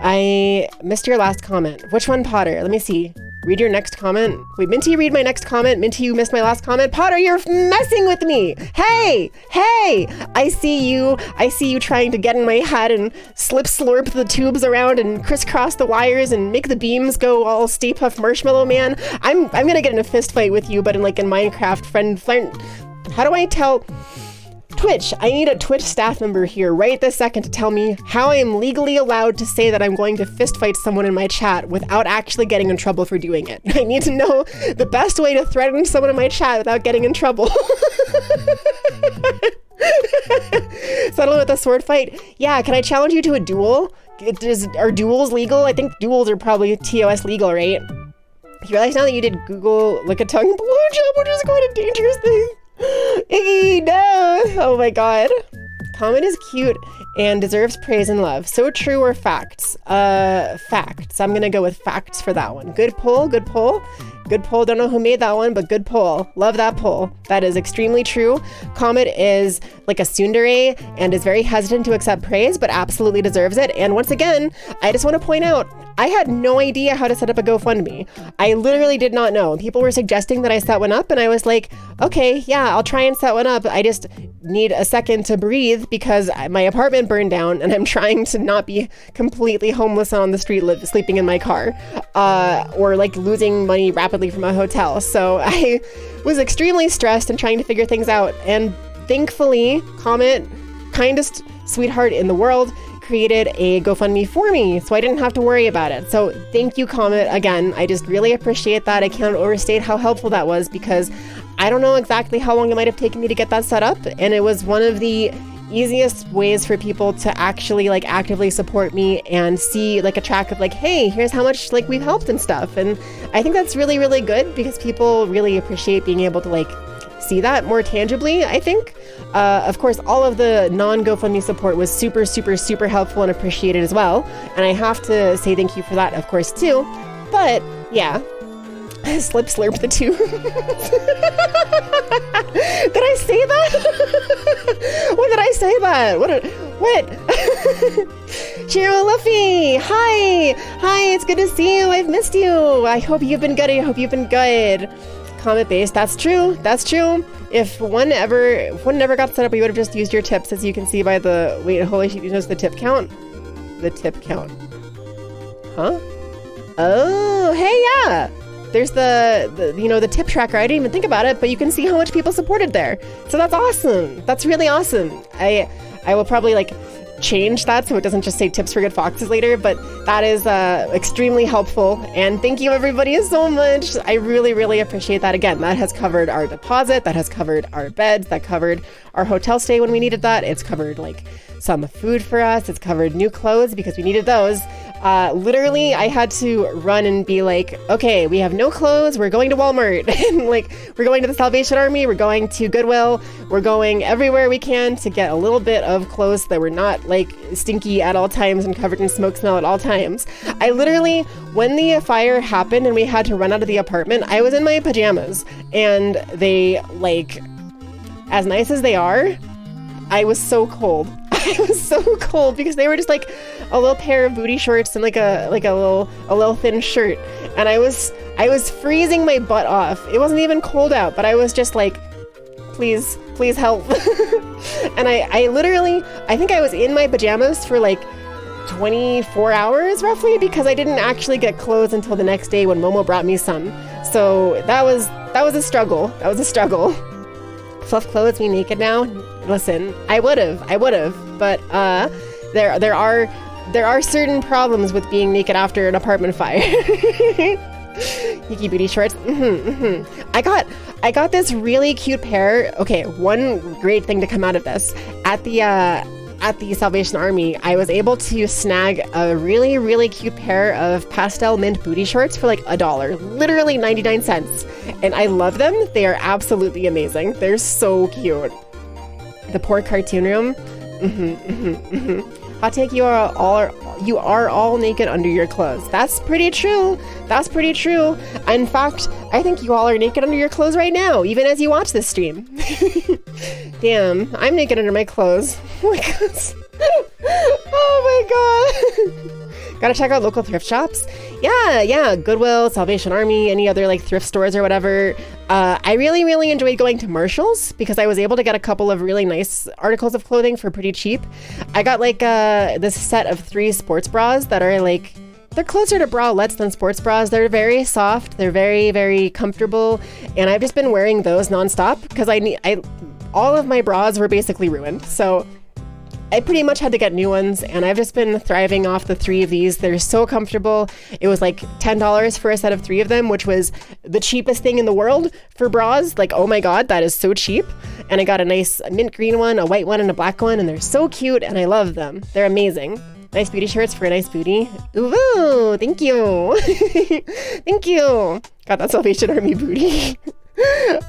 I missed your last comment. Which one, Potter? Let me see. Read your next comment. Wait, Minty, read my next comment. Minty, you missed my last comment. Potter, you're messing with me. Hey, I see you trying to get in my head and slurp the tubes around and crisscross the wires and make the beams go all Stay Puft Marshmallow Man. I'm gonna get in a fist fight with you, but in Minecraft friend. How do I tell? Twitch, I need a Twitch staff member here right this second to tell me how I am legally allowed to say that I'm going to fist fight someone in my chat without actually getting in trouble for doing it. I need to know the best way to threaten someone in my chat without getting in trouble. Settle with a sword fight? Yeah, can I challenge you to a duel? Are duels legal? I think duels are probably TOS legal, right? You realize now that you did Google lick a tongue blowjob, which is quite a dangerous thing. Iggy, no! Oh my god. Comet is cute and deserves praise and love. So true or facts? Facts. I'm gonna go with facts for that one. Good poll, good poll. Good poll. Don't know who made that one, but good poll. Love that poll. That is extremely true. Comet is like a tsundere and is very hesitant to accept praise, but absolutely deserves it. And once again, I just want to point out, I had no idea how to set up a GoFundMe. I literally did not know. People were suggesting that I set one up and I was like, okay, yeah, I'll try and set one up. I just need a second to breathe because my apartment burned down and I'm trying to not be completely homeless on the street, sleeping in my car, or like losing money rapidly from a hotel. So I was extremely stressed and trying to figure things out. And thankfully, Comet, kindest sweetheart in the world, created a GoFundMe for me, so I didn't have to worry about it. So thank you, Comet, again. I just really appreciate that. I can't overstate how helpful that was because I don't know exactly how long it might have taken me to get that set up, and it was one of the easiest ways for people to actually like actively support me and see like a track of like, hey, here's how much like we've helped and stuff. And I think that's really, really good because people really appreciate being able to like see that more tangibly, I think. Of course, all of the non-GoFundMe support was super, super, super helpful and appreciated as well. And I have to say thank you for that, of course, too. But yeah, slurp the tube. Did I say that? When did I say that? What? Cheryl Luffy, hi, it's good to see you. I've missed you. I hope you've been good. Comet based. That's true. If one never got set up, we would have just used your tips, as you can see by the holy shit, you notice the tip count? The tip count. Huh? Oh, hey, yeah. There's the tip tracker. I didn't even think about it, but you can see how much people supported there. So that's awesome. That's really awesome. I will probably like change that so it doesn't just say tips for good foxes later, but that is extremely helpful. And thank you everybody so much. I really, really appreciate that. Again, that has covered our deposit, that has covered our beds, that covered our hotel stay when we needed that. It's covered like some food for us. It's covered new clothes because we needed those. Literally, I had to run and be like, okay, we have no clothes. We're going to Walmart and like, we're going to the Salvation Army. We're going to Goodwill. We're going everywhere we can to get a little bit of clothes that were not like stinky at all times and covered in smoke smell at all times. I literally, when the fire happened and we had to run out of the apartment, I was in my pajamas and they like, as nice as they are, I was so cold. I was so cold because they were just like a little pair of booty shorts and like a little thin shirt, and I was freezing my butt off. It wasn't even cold out, but I was just like, please help. And I literally, I think I was in my pajamas for like 24 hours roughly because I didn't actually get clothes until the next day when Momo brought me some. So that was a struggle. Fluff clothes, me naked now? Listen, I would have, but there are certain problems with being naked after an apartment fire. Yuki booty shorts. I got this really cute pair. Okay, one great thing to come out of this. At the Salvation Army, I was able to snag a really, really cute pair of pastel mint booty shorts for like $1, literally 99 cents. And I love them. They are absolutely amazing. They're so cute. The poor cartoon room. Hot take, you are all naked under your clothes. That's pretty true. That's pretty true. In fact, I think you all are naked under your clothes right now, even as you watch this stream. Damn, I'm naked under my clothes. Oh my god. Oh my god. Gotta check out local thrift shops. Yeah, Goodwill, Salvation Army, any other like thrift stores or whatever. I really enjoyed going to Marshall's because I was able to get a couple of really nice articles of clothing for pretty cheap. I got like this set of 3 sports bras that are like, they're closer to bralettes than sports bras. They're very soft, they're very comfortable, and I've just been wearing those nonstop because all of my bras were basically ruined. So I pretty much had to get new ones, and I've just been thriving off the 3 of these. They're so comfortable. It was like $10 for a set of 3 of them, which was the cheapest thing in the world for bras. Like, oh my god, that is so cheap. And I got a nice mint green one, a white one, and a black one, and they're so cute, and I love them. They're amazing. Nice booty shirts for a nice booty. Ooh, thank you. Thank you. Got that Salvation Army booty.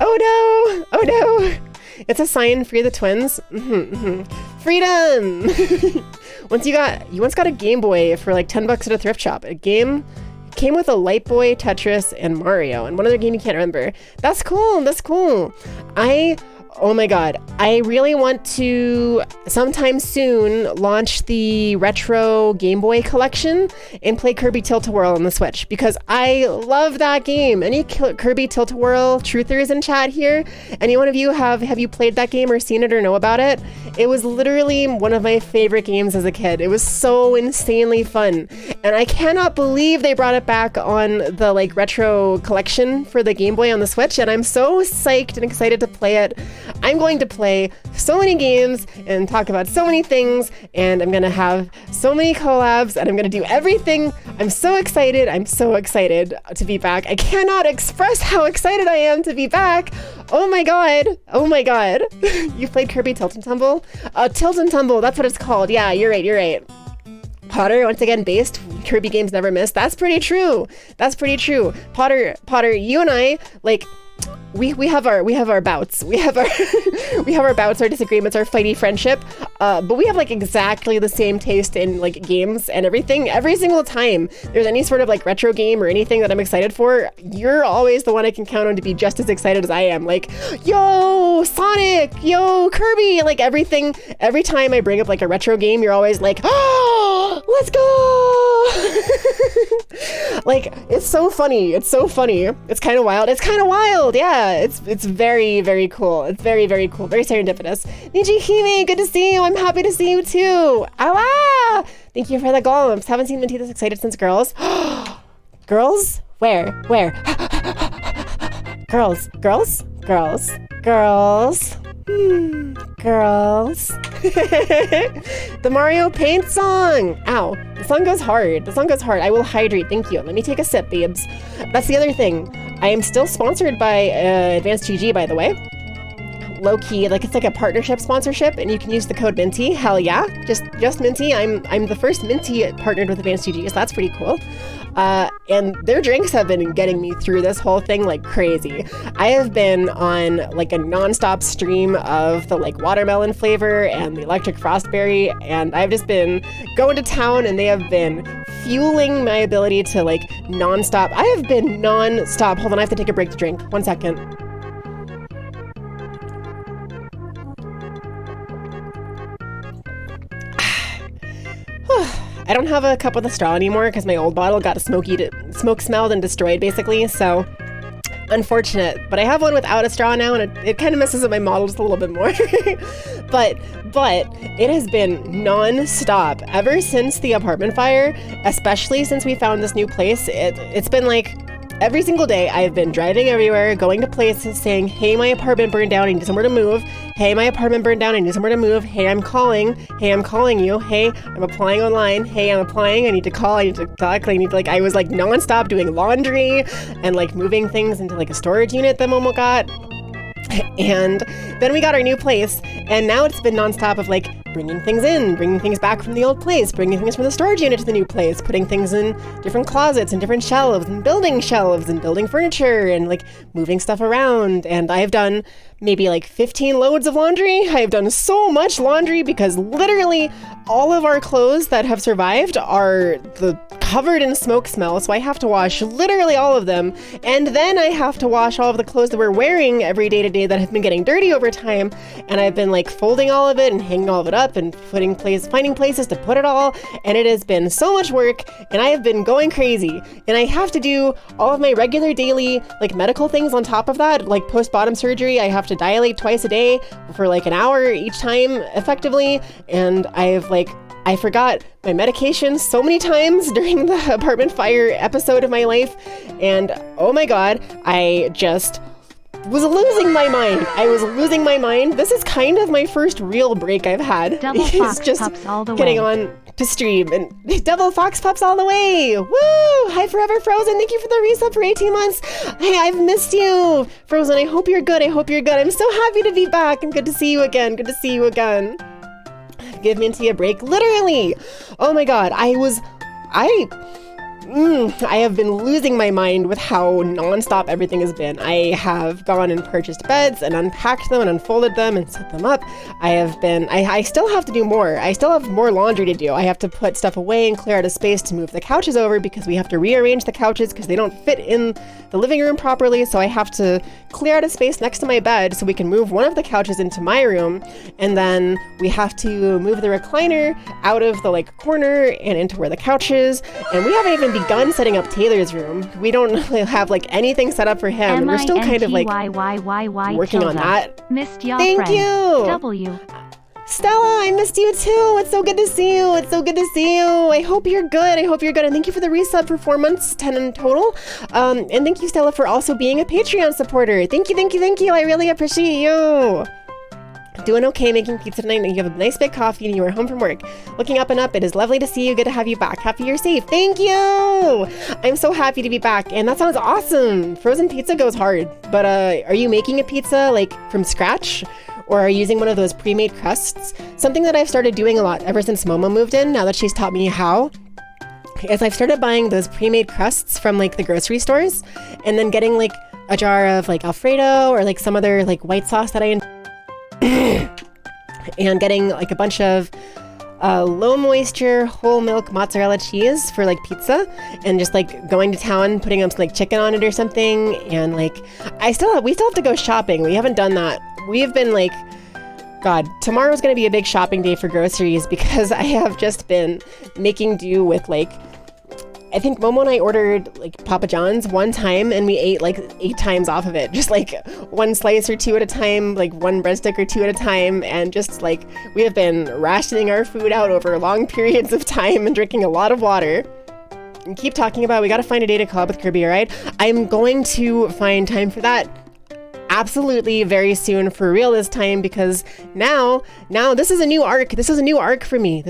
Oh no. It's a sign, free the twins. Freedom! You once got a Game Boy for like $10 at a thrift shop. A game came with a Light Boy, Tetris, and Mario, and one other game you can't remember. That's cool. Oh my god, I really want to sometime soon launch the retro Game Boy collection and play Kirby Tilt-A-Whirl on the Switch because I love that game. Any Kirby Tilt-A-Whirl truthers in chat here? Any one of you have you played that game or seen it or know about it? It was literally one of my favorite games as a kid. It was so insanely fun, and I cannot believe they brought it back on the like retro collection for the Game Boy on the Switch, and I'm so psyched and excited to play it. I'm going to play so many games and talk about so many things, and I'm going to have so many collabs, and I'm going to do everything. I'm so excited to be back. I cannot express how excited I am to be back. Oh my god. You played Kirby Tilt and Tumble? Tilt and Tumble, that's what it's called. Yeah, you're right. Potter, once again, based. Kirby games never miss. That's pretty true. Potter, you and I, like, we have our bouts. We have our bouts, our disagreements, our fighty friendship. But we have like exactly the same taste in like games and everything. Every single time there's any sort of like retro game or anything that I'm excited for, you're always the one I can count on to be just as excited as I am. Like, yo, Sonic, yo, Kirby, like everything. Every time I bring up like a retro game, you're always like, oh, let's go. Like, it's so funny. It's kind of wild. Yeah. It's very cool. It's very cool. Very serendipitous. Niji Hime, good to see you. I'm happy to see you too. Ah! Thank you for the golems. Haven't seen Minty this excited since Girls. Girls? Where? Girls. Girls. The Mario Paint song. Ow. The song goes hard. I will hydrate. Thank you. Let me take a sip, babes. That's the other thing. I am still sponsored by Advanced GG, by the way. Low key, like it's like a partnership sponsorship, and you can use the code Minty. Hell yeah, just Minty. I'm the first Minty partnered with Advanced GG, so that's pretty cool. And their drinks have been getting me through this whole thing like crazy. I have been on like a nonstop stream of the like watermelon flavor and the electric frostberry, and I've just been going to town, and they have been fueling my ability to like nonstop. I have been nonstop. Hold on, I have to take a break to drink. 1 second. I don't have a cup with a straw anymore because my old bottle got smoke smelled and destroyed basically, so unfortunate. But I have one without a straw now, and it kind of messes up my model just a little bit more. but it has been non-stop ever since the apartment fire, especially since we found this new place. It's been like every single day I've been driving everywhere, going to places saying, hey, my apartment burned down, I need somewhere to move. Hey, my apartment burned down, I need somewhere to move. Hey, I'm calling. Hey, I'm calling you. Hey, I'm applying online. Hey, I'm applying. I need to call. I need to talk. I was like nonstop doing laundry and like moving things into like a storage unit that Momo got. And then we got our new place, and now it's been nonstop of like bringing things in, bringing things back from the old place, bringing things from the storage unit to the new place, putting things in different closets and different shelves and building furniture and like moving stuff around. And I've done maybe like 15 loads of laundry. I've done so much laundry because literally all of our clothes that have survived are covered in smoke smell, so I have to wash literally all of them, and then I have to wash all of the clothes that we're wearing every day to day that have been getting dirty over time, and I've been like folding all of it and hanging all of it up and finding places to put it all, and it has been so much work, and I have been going crazy, and I have to do all of my regular daily like medical things on top of that, like post-bottom surgery. I have to dilate twice a day for like an hour each time effectively, and I forgot my medication so many times during the apartment fire episode of my life, and oh my god, I just was losing my mind. I was losing my mind. This is kind of my first real break I've had. Double fox just pups all the getting way. on to stream, and double fox pups all the way. Woo! Hi, Forever Frozen. Thank you for the resub for 18 months. Hey, I've missed you, Frozen. I hope you're good. I'm so happy to be back, and good to see you again. Give Minty a break. Literally. Oh my god. I have been losing my mind with how nonstop everything has been. I have gone and purchased beds and unpacked them and unfolded them and set them up. I still have to do more. I still have more laundry to do. I have to put stuff away and clear out a space to move the couches over because we have to rearrange the couches because they don't fit in the living room properly. So I have to clear out a space next to my bed so we can move one of the couches into my room. And then we have to move the recliner out of the like corner and into where the couch is. And we haven't even begun setting up Taylor's room. We don't have like anything set up for him, and we're still kind of like working on that. Missed y'all. Thank friend. you. W. Stella, I missed you too. It's so good to see you. I hope you're good. And thank you for the resub for 4 months, 10 in total. And thank you, Stella, for also being a Patreon supporter. Thank you. I really appreciate you. Doing okay, making pizza tonight, and you have a nice big coffee, and you are home from work. Looking up and up, it is lovely to see you. Good to have you back. Happy you're safe. Thank you! I'm so happy to be back, and that sounds awesome. Frozen pizza goes hard, but are you making a pizza, like, from scratch? Or are you using one of those pre-made crusts? Something that I've started doing a lot ever since Momo moved in, now that she's taught me how, is I've started buying those pre-made crusts from, like, the grocery stores, and then getting, like, a jar of, like, Alfredo or, like, some other, like, white sauce that I and getting like a bunch of low moisture whole milk mozzarella cheese for like pizza, and just like going to town, putting up like chicken on it or something. And like we still have to go shopping. We haven't done that. We've been like, God, tomorrow's gonna be a big shopping day for groceries because I have just been making do with like, I think Momo and I ordered like Papa John's one time, and we ate like 8 times off of it. Just like 1 slice or 2 at a time, like 1 breadstick or 2 at a time. And just like, we have been rationing our food out over long periods of time and drinking a lot of water. And keep talking about, we got to find a day to collab with Kirby, all right? I'm going to find time for that absolutely very soon, for real this time, because now this is a new arc. This is a new arc for me.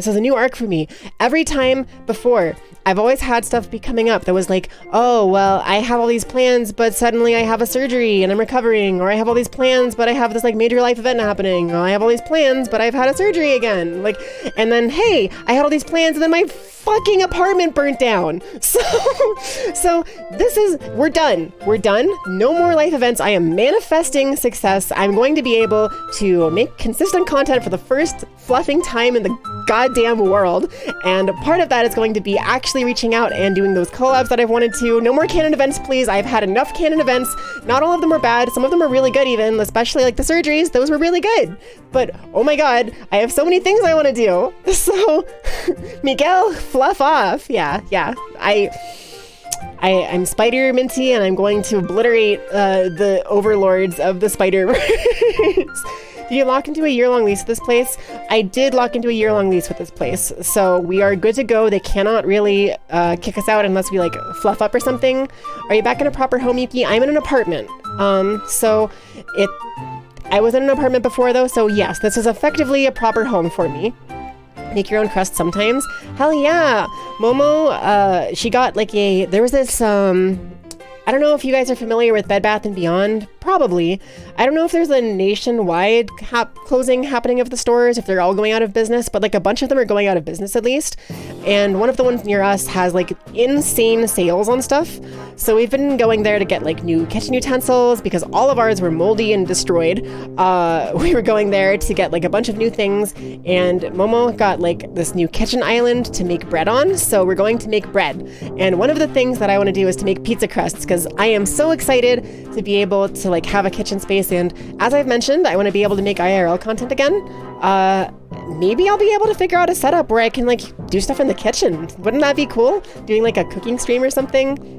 Every time before, I've always had stuff be coming up that was like, oh, well, I have all these plans, but suddenly I have a surgery and I'm recovering, or I have all these plans, but I have this like major life event happening, or I have all these plans, but I've had a surgery again. Like, and then, hey, I had all these plans, and then my fucking apartment burnt down. So we're done. No more life events. I am manifesting success. I'm going to be able to make consistent content for the first fluffing time in the goddamn world. And part of that is going to be actually reaching out and doing those collabs that I've wanted to. No more canon events, please. I've had enough canon events. Not all of them are bad. Some of them are really good even, especially like the surgeries. Those were really good. But oh my God, I have so many things I want to do. So Miguel, fluff off. Yeah. I'm Spider Minty, and I'm going to obliterate the overlords of the Spider-Verse. Did you lock into a year-long lease with this place? I did lock into a year-long lease with this place, so we are good to go. They cannot really kick us out unless we like fluff up or something. Are you back in a proper home, Yuki? I'm in an apartment. I was in an apartment before though, so yes, this is effectively a proper home for me. Make your own crust sometimes? Hell yeah! Momo, she got like there was this, I don't know if you guys are familiar with Bed Bath & Beyond, Probably. I don't know if there's a nationwide closing happening of the stores, if they're all going out of business, but like a bunch of them are going out of business at least. And one of the ones near us has like insane sales on stuff. So we've been going there to get like new kitchen utensils because all of ours were moldy and destroyed. We were going there to get like a bunch of new things, and Momo got like this new kitchen island to make bread on. So we're going to make bread. And one of the things that I want to do is to make pizza crusts because I am so excited to be able to like have a kitchen space. And as I've mentioned, I want to be able to make IRL content again. Maybe I'll be able to figure out a setup where I can like do stuff in the kitchen. Wouldn't that be cool? Doing like a cooking stream or something.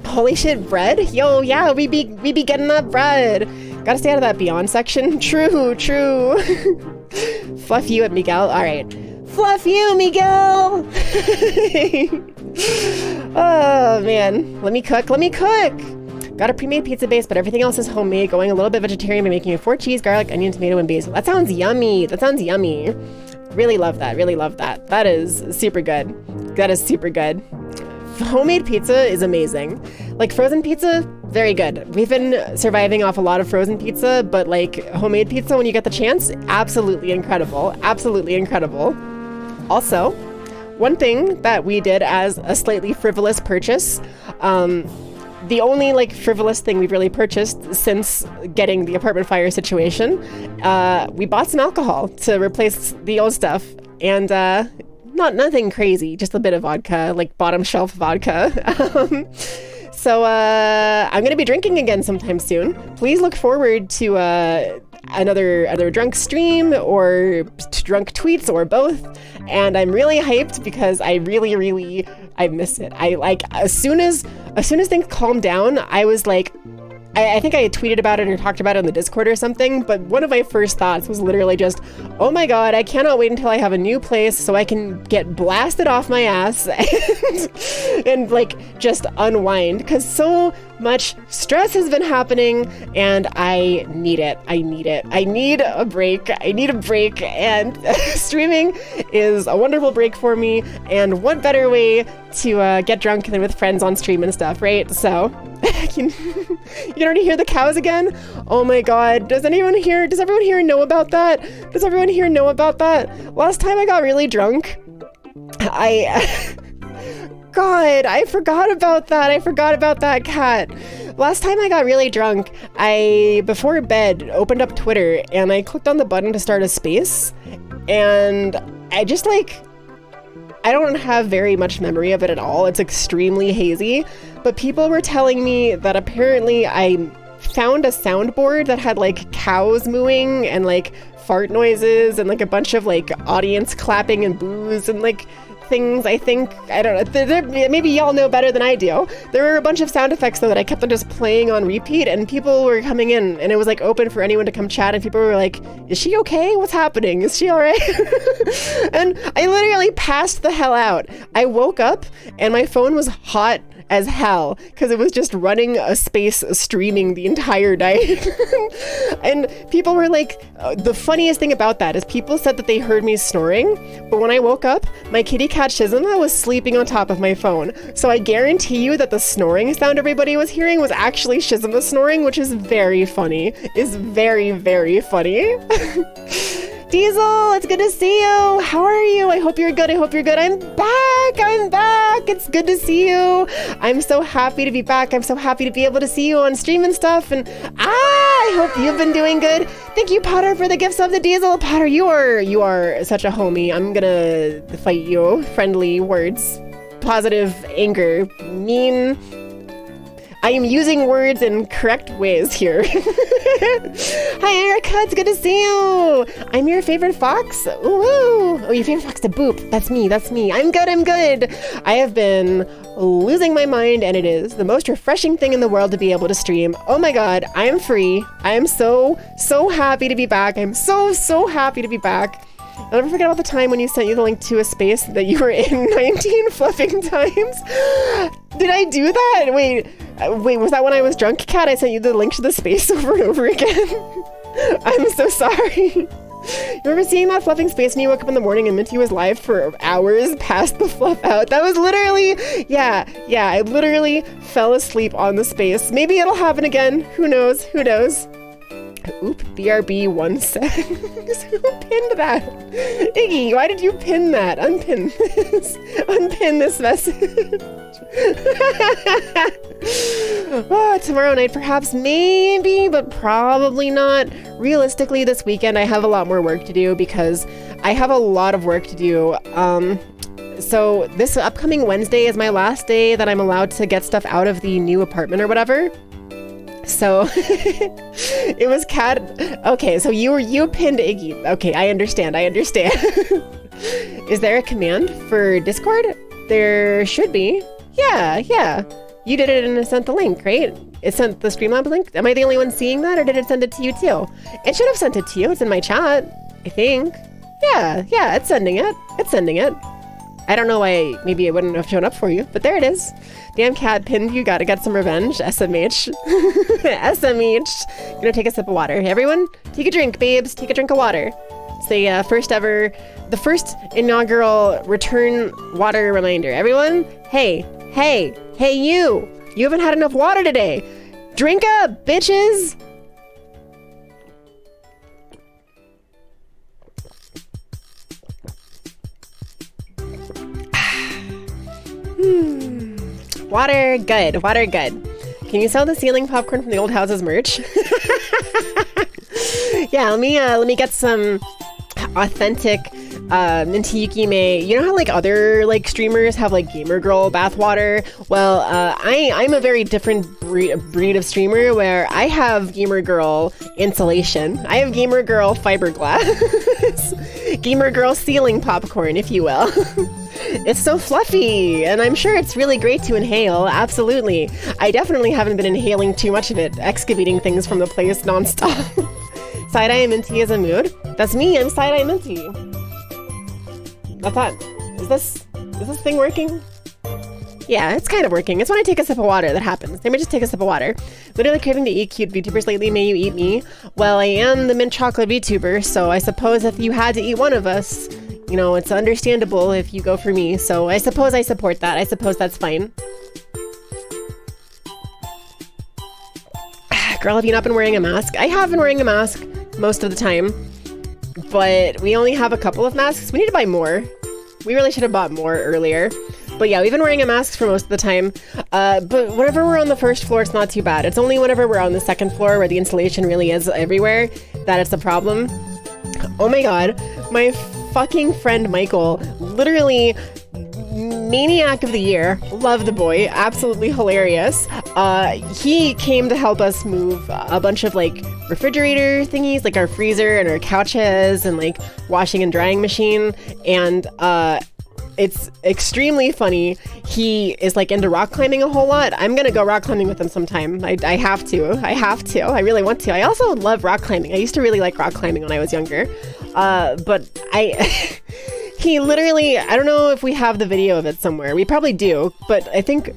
Holy shit, bread? Yo, yeah, we be getting that bread. Gotta stay out of that Beyond section. True. Fluff you at Miguel. All right. Fluff you, Miguel. Oh, man. Let me cook. Got a pre-made pizza base, but everything else is homemade. Going a little bit vegetarian by making a 4 cheese, garlic, onion, tomato, and basil. That sounds yummy. Really love that. That is super good. Homemade pizza is amazing. Like frozen pizza, very good. We've been surviving off a lot of frozen pizza, but like homemade pizza when you get the chance, absolutely incredible. Also, one thing that we did as a slightly frivolous purchase, the only like frivolous thing we've really purchased since getting the apartment fire situation, we bought some alcohol to replace the old stuff, and nothing crazy, just a bit of vodka, like bottom shelf vodka. So I'm gonna be drinking again sometime soon. Please look forward to another drunk stream or drunk tweets or both. And I'm really hyped because I really miss it. I like as soon as things calmed down, I was like, I think I had tweeted about it or talked about it on the Discord or something, but one of my first thoughts was literally just, oh my god, I cannot wait until I have a new place so I can get blasted off my ass and like just unwind, because so much stress has been happening and I need it. I need a break, and streaming is a wonderful break for me, and what better way to get drunk than with friends on stream and stuff, right? So you can already hear the cows again. Oh my god, does everyone here know about that? Last time I got really drunk, God, I forgot about that cat. Last time I got really drunk, I, before bed, opened up Twitter and I clicked on the button to start a space, and I just like, I don't have very much memory of it at all. It's extremely hazy, but people were telling me that apparently I found a soundboard that had like cows mooing and like fart noises and like a bunch of like audience clapping and boos and like things. I think, I don't know, maybe y'all know better than I do. There were a bunch of sound effects though that I kept on just playing on repeat, and people were coming in and it was like open for anyone to come chat, and people were like, is she okay? What's happening? Is she all right? And I literally passed the hell out. I woke up and my phone was hot as hell because it was just running a space streaming the entire night. And people were like, the funniest thing about that is people said that they heard me snoring, but when I woke up, my kitty cat Shizuma was sleeping on top of my phone. So I guarantee you that the snoring sound everybody was hearing was actually Shizuma snoring, which is very funny. Is very, very funny. Diesel, it's good to see you. How are you? I hope you're good. I'm back. It's good to see you. I'm so happy to be back. I'm so happy to be able to see you on stream and stuff. And I hope you've been doing good. Thank you, Potter, for the gifts of the Diesel. Potter, you are such a homie. I'm gonna fight you. Friendly words, positive anger, mean. I am using words in correct ways here. Hi, Erica. It's good to see you. I'm your favorite fox. Ooh. Oh, your favorite fox to boop. That's me. I'm good. I have been losing my mind, and it is the most refreshing thing in the world to be able to stream. Oh my god, I am free. I am so happy to be back. I'm so happy to be back. I'll never forget about the time when you sent you the link to a space that you were in 19 flipping times. Did I do that? Wait, was that when I was drunk, Kat? I sent you the link to the space over and over again. I'm so sorry. You remember seeing that fluffing space when you woke up in the morning and Minty was live for hours past the fluff out? That was literally, yeah, I literally fell asleep on the space. Maybe it'll happen again. Who knows? Who knows? Oop, BRB17. Who pinned that? Iggy, why did you pin that? Unpin this. Unpin this message. Oh, tomorrow night, perhaps, maybe, but probably not. Realistically, this weekend, I have a lot more work to do because I have a lot of work to do. So this upcoming Wednesday is my last day that I'm allowed to get stuff out of the new apartment or whatever. So it was Cat. Okay, so you pinned Iggy. Okay, I understand. Is there a command for Discord? There should be. Yeah. You did it and sent the link, right? It sent the Streamlabs link? Am I the only one seeing that, or did it send it to you too? It should have sent it to you. It's in my chat, I think. Yeah, it's sending it. I don't know why maybe it wouldn't have shown up for you, but there it is. Damn Cat pinned you, gotta get some revenge. SMH. SMH. Gonna take a sip of water. Everyone, take a drink, babes. Take a drink of water. It's the first inaugural return water reminder. Everyone, hey, you haven't had enough water today. Drink up, bitches. Water good. Can you sell the ceiling popcorn from the old houses merch? Yeah, let me get some authentic Minty Yukime. You know how like other like streamers have like gamer girl bathwater? Well, I'm a very different breed of streamer where I have gamer girl insulation. I have gamer girl fiberglass. Gamer girl ceiling popcorn, if you will. It's so fluffy, and I'm sure it's really great to inhale, absolutely. I definitely haven't been inhaling too much of it, excavating things from the place nonstop. Side-eye Minty is a mood? That's me, I'm Side-eye Minty. I thought, is this thing working? Yeah, it's kind of working. It's when I take a sip of water that happens. Let me just take a sip of water. Literally craving to eat cute VTubers lately, may you eat me? Well, I am the mint chocolate VTuber, so I suppose if you had to eat one of us, you know, it's understandable if you go for me, so I suppose I support that. I suppose that's fine. Girl, have you not been wearing a mask? I have been wearing a mask most of the time, but we only have a couple of masks. We need to buy more. We really should have bought more earlier. But yeah, we've been wearing a mask for most of the time. But whenever we're on the first floor, it's not too bad. It's only whenever we're on the second floor where the insulation really is everywhere that it's a problem. Oh my god, my fucking friend Michael, literally maniac of the year. Love the boy, absolutely hilarious. He came to help us move a bunch of like refrigerator thingies, like our freezer and our couches and like washing and drying machine, and it's extremely funny. He is like into rock climbing a whole lot. I'm gonna go rock climbing with him sometime. I have to. I really want to. I also love rock climbing. I used to really like rock climbing when I was younger. But he literally, I don't know if we have the video of it somewhere. We probably do, but I think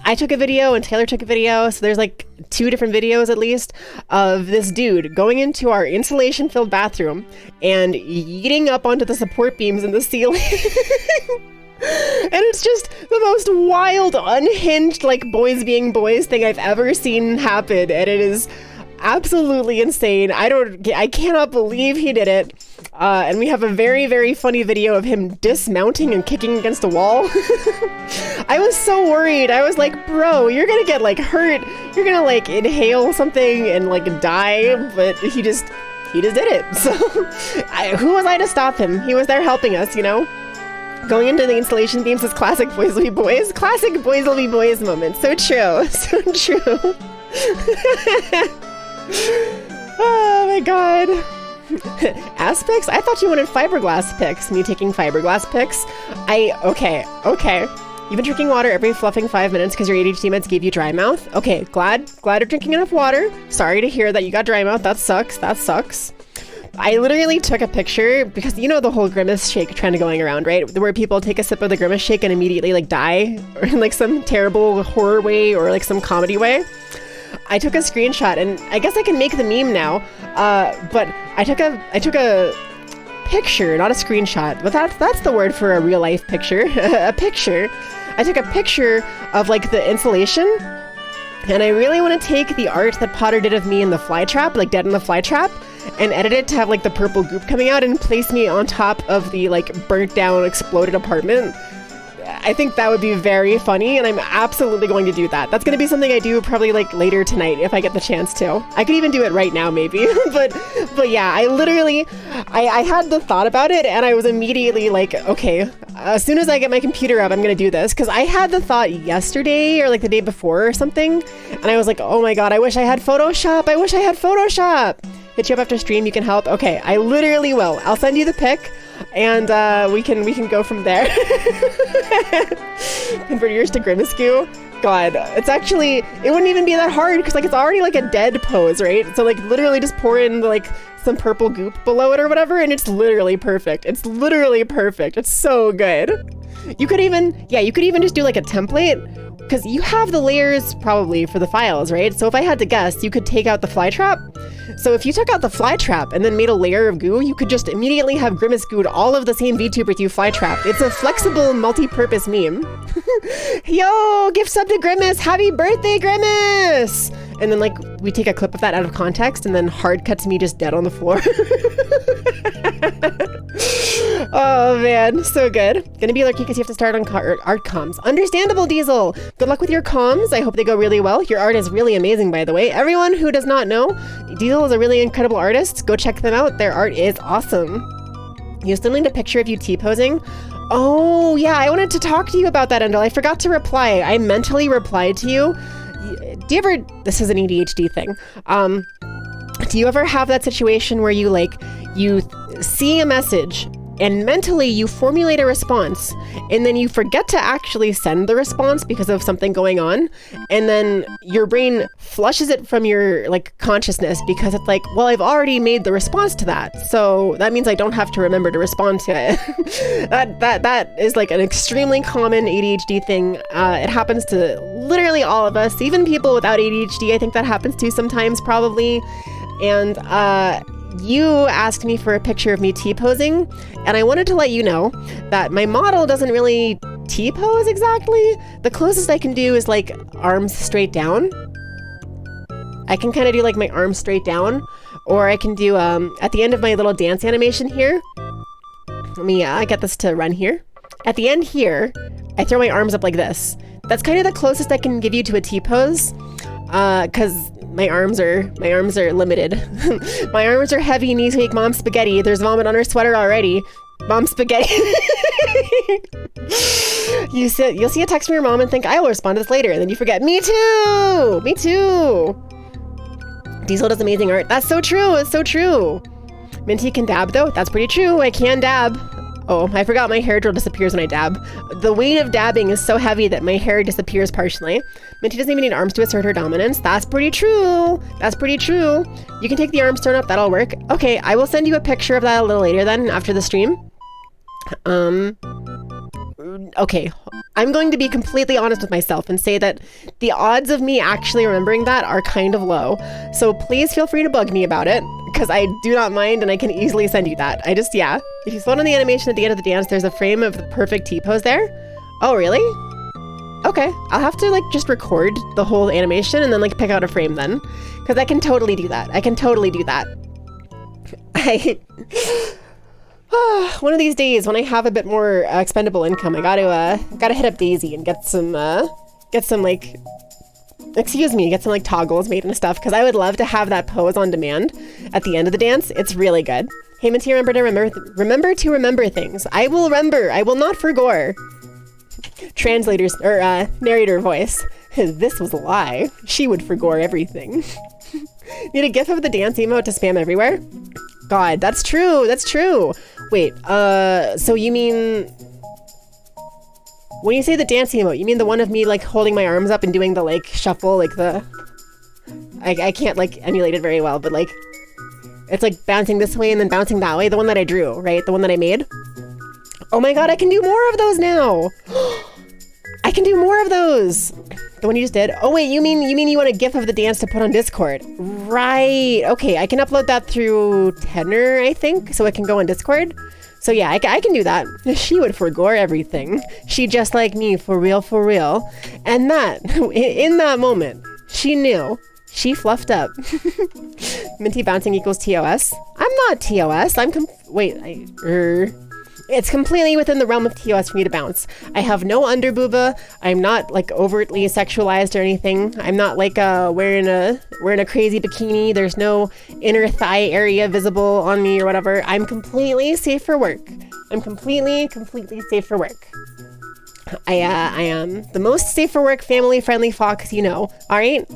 I took a video and Taylor took a video. So there's like 2 different videos at least of this dude going into our insulation filled bathroom and yeeting up onto the support beams in the ceiling. And it's just the most wild, unhinged, like boys being boys thing I've ever seen happen. And it is absolutely insane. I cannot believe he did it. And we have a very, very funny video of him dismounting and kicking against a wall. I was so worried. I was like, bro, you're gonna get like hurt. You're gonna like inhale something and like die. But he just did it. So who was I to stop him? He was there helping us, you know? Going into the installation beams is classic boys will be boys. Classic boys will be boys moment. So true. So true. Oh my god. Ass pics? I thought you wanted fiberglass pics. Me taking fiberglass pics? Okay. You've been drinking water every fluffing 5 minutes because your ADHD meds gave you dry mouth? Okay, glad you're drinking enough water. Sorry to hear that you got dry mouth. That sucks. I literally took a picture because you know the whole grimace shake trend going around, right? Where people take a sip of the grimace shake and immediately like die, or in like some terrible horror way or like some comedy way. I took a screenshot, and I guess I can make the meme now. But I took a picture, not a screenshot, but that's the word for a real life picture. A picture. I took a picture of like the insulation, and I really want to take the art that Potter did of me in the fly trap, like dead in the fly trap, and edit it to have like the purple goop coming out and place me on top of the like burnt down, exploded apartment. I think that would be very funny, and I'm absolutely going to do that. That's going to be something I do probably like later tonight if I get the chance to. I could even do it right now maybe, but yeah, I had the thought about it, and I was immediately like, okay, as soon as I get my computer up, I'm going to do this, because I had the thought yesterday or like the day before or something, and I was like, oh my god, I wish I had Photoshop. I wish I had Photoshop. Hit you up after stream, you can help. Okay, I literally will. I'll send you the pic. And we can go from there. Convert yours to Grimace Goo. God, it wouldn't even be that hard, because like it's already like a dead pose, right? So like literally just pour in like some purple goop below it or whatever, and it's literally perfect. It's literally perfect. It's so good. You could even just do like a template, because you have the layers probably for the files, right? So if I had to guess, you could take out the fly trap. So if you took out the fly trap and then made a layer of goo, you could just immediately have Grimace gooed all of the same VTuber to fly trap. It's a flexible, multi-purpose meme. Yo, gift sub to Grimace! Happy birthday, Grimace! And then like we take a clip of that out of context and then hard cuts me just dead on the floor. Oh man, so good. Gonna be lucky because you have to start on art comms. Understandable, Diesel. Good luck with your comms. I hope they go really well. Your art is really amazing, by the way. Everyone who does not know, Diesel is a really incredible artist. Go check them out. Their art is awesome. You still need a picture of you T-posing? Oh yeah, I wanted to talk to you about that, Endel. I forgot to reply. I mentally replied to you. Do you ever, this is an ADHD thing. Do you ever have that situation where you see a message and mentally you formulate a response, and then you forget to actually send the response because of something going on, and then your brain flushes it from your like consciousness because it's like, well, I've already made the response to that, so that means I don't have to remember to respond to it. that is like an extremely common ADHD thing. It happens to literally all of us, even people without ADHD. I think that happens to sometimes, probably. And you asked me for a picture of me T-posing, and I wanted to let you know that my model doesn't really T-pose exactly. The closest I can do is like arms straight down. I can kind of do like my arms straight down, or I can do at the end of my little dance animation here. Let me get this to run here. At the end here, I throw my arms up like this. That's kind of the closest I can give you to a T-pose, because my arms are limited. My arms are heavy, knees weak, mom spaghetti. There's vomit on her sweater already. Mom spaghetti. You'll see a text from your mom and think, I will respond to this later, and then you forget. Me too! Me too! Diesel does amazing art. That's so true! It's so true! Minty can dab though? That's pretty true. I can dab. Oh, I forgot my hair drill disappears when I dab. The weight of dabbing is so heavy that my hair disappears partially. Minty doesn't even need arms to assert her dominance. That's pretty true. That's pretty true. You can take the arms thrown up. That'll work. Okay, I will send you a picture of that a little later then, after the stream. Okay, I'm going to be completely honest with myself and say that the odds of me actually remembering that are kind of low. So please feel free to bug me about it, because I do not mind and I can easily send you that. Yeah. If you slow down the animation at the end of the dance, there's a frame of the perfect T-pose there. Oh, really? Okay, I'll have to like just record the whole animation and then like pick out a frame then, because I can totally do that. I can totally do that. One of these days when I have a bit more expendable income, I gotta hit up Daisy and get some like toggles made and stuff, because I would love to have that pose on demand at the end of the dance. It's really good. Hey, Minty, remember to remember things. I will remember. I will not forgore. Translators or narrator voice. This was a lie. She would forgore everything. Need a gif of the dance emote to spam everywhere? God, that's true. That's true. Wait, so you mean, when you say the dance emote, you mean the one of me like holding my arms up and doing the like shuffle, like the, I can't like emulate it very well, but like, it's like bouncing this way and then bouncing that way, the one that I drew, right? The one that I made. Oh my god, I can do more of those now! I can do more of those! The one you just did? Oh wait, you mean you want a GIF of the dance to put on Discord? Right. Okay, I can upload that through Tenor, I think, so it can go on Discord. So yeah, I can do that. She would forgo everything. She just like me, for real, for real. And that, in that moment, she knew. She fluffed up. Minty bouncing equals TOS. I'm not TOS. It's completely within the realm of TOS for me to bounce. I have no underbooba. I'm not like overtly sexualized or anything. I'm not like wearing a crazy bikini. There's no inner thigh area visible on me or whatever. I'm completely safe for work. I'm completely safe for work. I am the most safe for work, family-friendly fox you know. All right?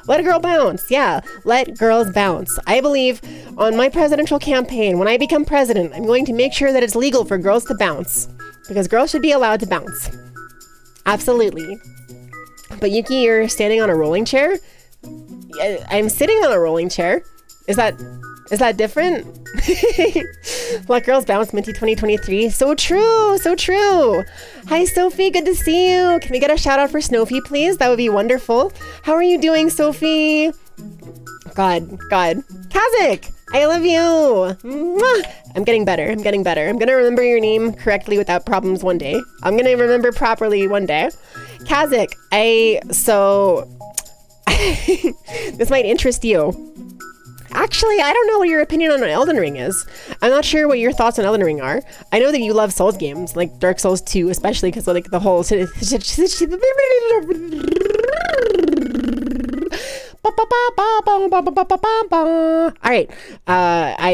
Let a girl bounce. Yeah, let girls bounce. I believe on my presidential campaign, when I become president, I'm going to make sure that it's legal for girls to bounce. Because girls should be allowed to bounce. Absolutely. But Yuki, you're standing on a rolling chair? I'm sitting on a rolling chair. Is that different? Let girls bounce, Minty 2023. So true, so true. Hi, Sophie. Good to see you. Can we get a shout out for Snowfie, please? That would be wonderful. How are you doing, Sophie? God. Kazik, I love you. Mwah. I'm getting better. I'm going to remember your name correctly without problems one day. I'm going to remember properly one day. Kazik, this might interest you. Actually, I don't know what your opinion on Elden Ring is. I'm not sure what your thoughts on Elden Ring are. I know that you love Souls games, like Dark Souls 2, especially because like the whole... Alright, I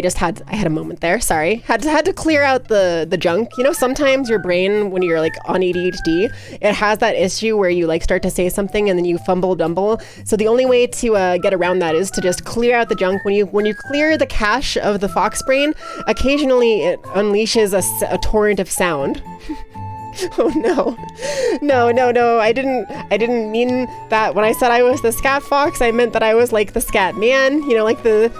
had a moment there, sorry. Had to clear out the junk. You know, sometimes your brain, when you're like on ADHD, it has that issue where you like start to say something and then you fumble dumble. So the only way to get around that is to just clear out the junk. When you clear the cache of the fox brain, occasionally it unleashes a torrent of sound. Oh no. I didn't mean that. When I said I was the scat fox, I meant that I was like the scat man, you know, like the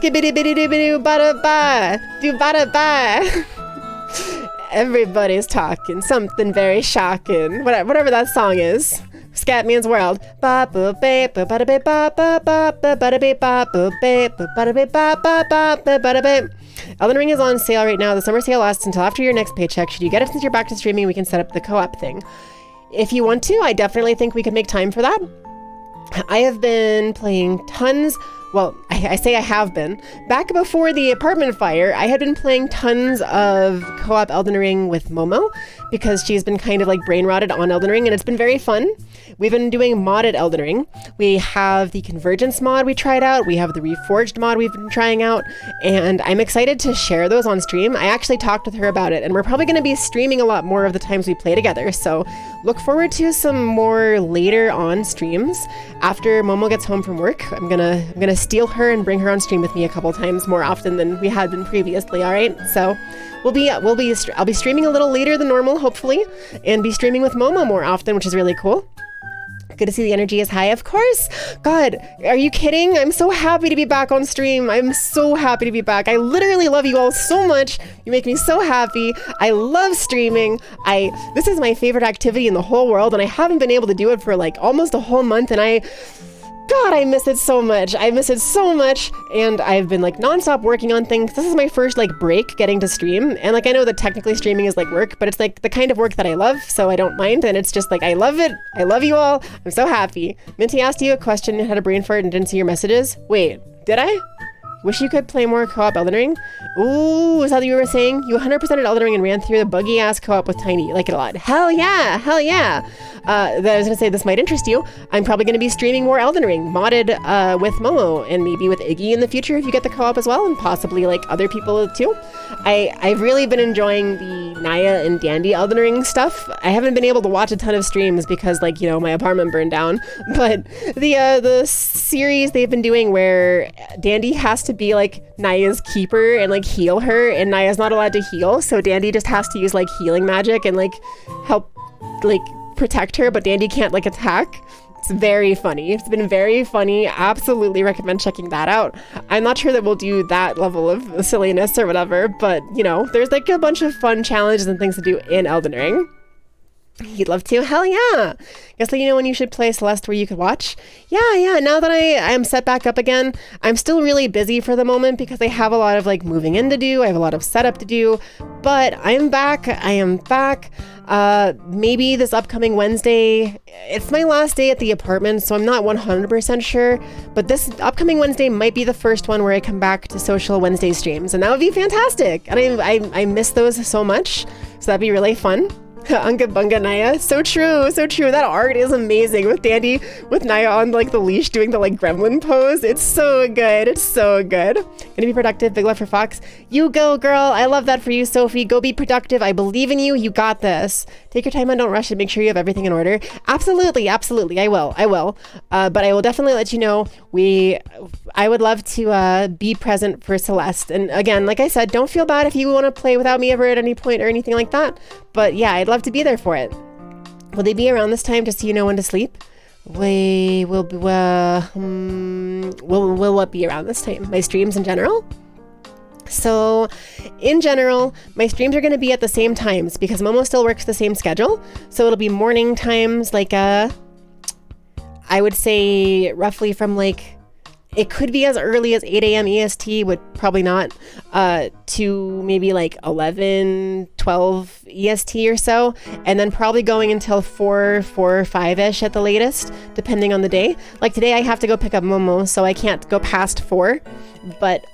skibbity bitty doo bada ba do bada ba. Everybody's talking something very shocking. Whatever that song is. Scatman's World. Ba ba ba ba ba ba ba ba ba ba ba ba ba ba ba ba ba ba ba. Elden Ring is on sale right now. The summer sale lasts until after your next paycheck. Should you get it since you're back to streaming, we can set up the co-op thing. If you want to, I definitely think we could make time for that. I have been playing tons. Well, I say I have been. Back before the apartment fire, I had been playing tons of co-op Elden Ring with Momo because she's been kind of like brain rotted on Elden Ring and it's been very fun. We've been doing modded Elden Ring. We have the Convergence mod we tried out. We have the Reforged mod we've been trying out. And I'm excited to share those on stream. I actually talked with her about it and we're probably going to be streaming a lot more of the times we play together. So look forward to some more later on streams. After Momo gets home from work, I'm gonna steal her and bring her on stream with me a couple times more often than we had been previously, all right? So I'll be streaming a little later than normal, hopefully, and be streaming with Momo more often, which is really cool. Good to see the energy is high, of course. God, are you kidding? I'm so happy to be back on stream. I'm so happy to be back. I literally love you all so much. You make me so happy. I love streaming. This is my favorite activity in the whole world, and I haven't been able to do it for like almost a whole month, and God, I miss it so much. And I've been like nonstop working on things. This is my first like break getting to stream. And like, I know that technically streaming is like work, but it's like the kind of work that I love. So I don't mind. And it's just like, I love it. I love you all. I'm so happy. Minty asked you a question, had a brain fart and didn't see your messages. Wait, did I? Wish you could play more co-op Elden Ring. Ooh, is that what you were saying? You 100%ed Elden Ring and ran through the buggy ass co-op with Tiny. Like it a lot. Hell yeah. I was gonna say this might interest you. I'm probably gonna be streaming more Elden Ring modded with Momo and maybe with Iggy in the future if you get the co-op as well, and possibly like other people too. I've really been enjoying the Naya and Dandy Elden Ring stuff. I haven't been able to watch a ton of streams because like, you know, my apartment burned down. But the series they've been doing where Dandy has to be like Naya's keeper and like heal her, and Naya's not allowed to heal, so Dandy just has to use like healing magic and like help like protect her, but Dandy can't like attack. It's very funny. It's been very funny. Absolutely recommend checking that out. I'm not sure that we'll do that level of silliness or whatever, but you know, there's like a bunch of fun challenges and things to do in Elden Ring. You'd love to? Hell yeah. Guess let you know when you should play Celeste where you could watch. Yeah. Now that I'm set back up again, I'm still really busy for the moment because I have a lot of like moving in to do. I have a lot of setup to do, but I'm back. I am back. Maybe this upcoming Wednesday, it's my last day at the apartment, so I'm not 100% sure, but this upcoming Wednesday might be the first one where I come back to social Wednesday streams, and that would be fantastic. And I miss those so much, so that'd be really fun. Unga Bunga Naya. So true. That art is amazing with Dandy, with Naya on like the leash doing the like gremlin pose. It's so good. Gonna be productive. Big love for Fox. You go, girl. I love that for you, Sophie. Go be productive. I believe in you. You got this. Take your time and don't rush and make sure you have everything in order. Absolutely. I will. But I will definitely let you know. I would love to be present for Celeste. And again, like I said, don't feel bad if you want to play without me ever at any point or anything like that. But yeah, I'd love to be there for it. Will they be around this time just so you know when to sleep? Will what be around this time? My streams in general? So in general, my streams are going to be at the same times because Momo still works the same schedule. So it'll be morning times, like I would say roughly from like, it could be as early as 8 a.m. EST, but probably not, to maybe like 11, 12 EST or so. And then probably going until 4 or 5-ish at the latest, depending on the day. Like today I have to go pick up Momo, so I can't go past 4. But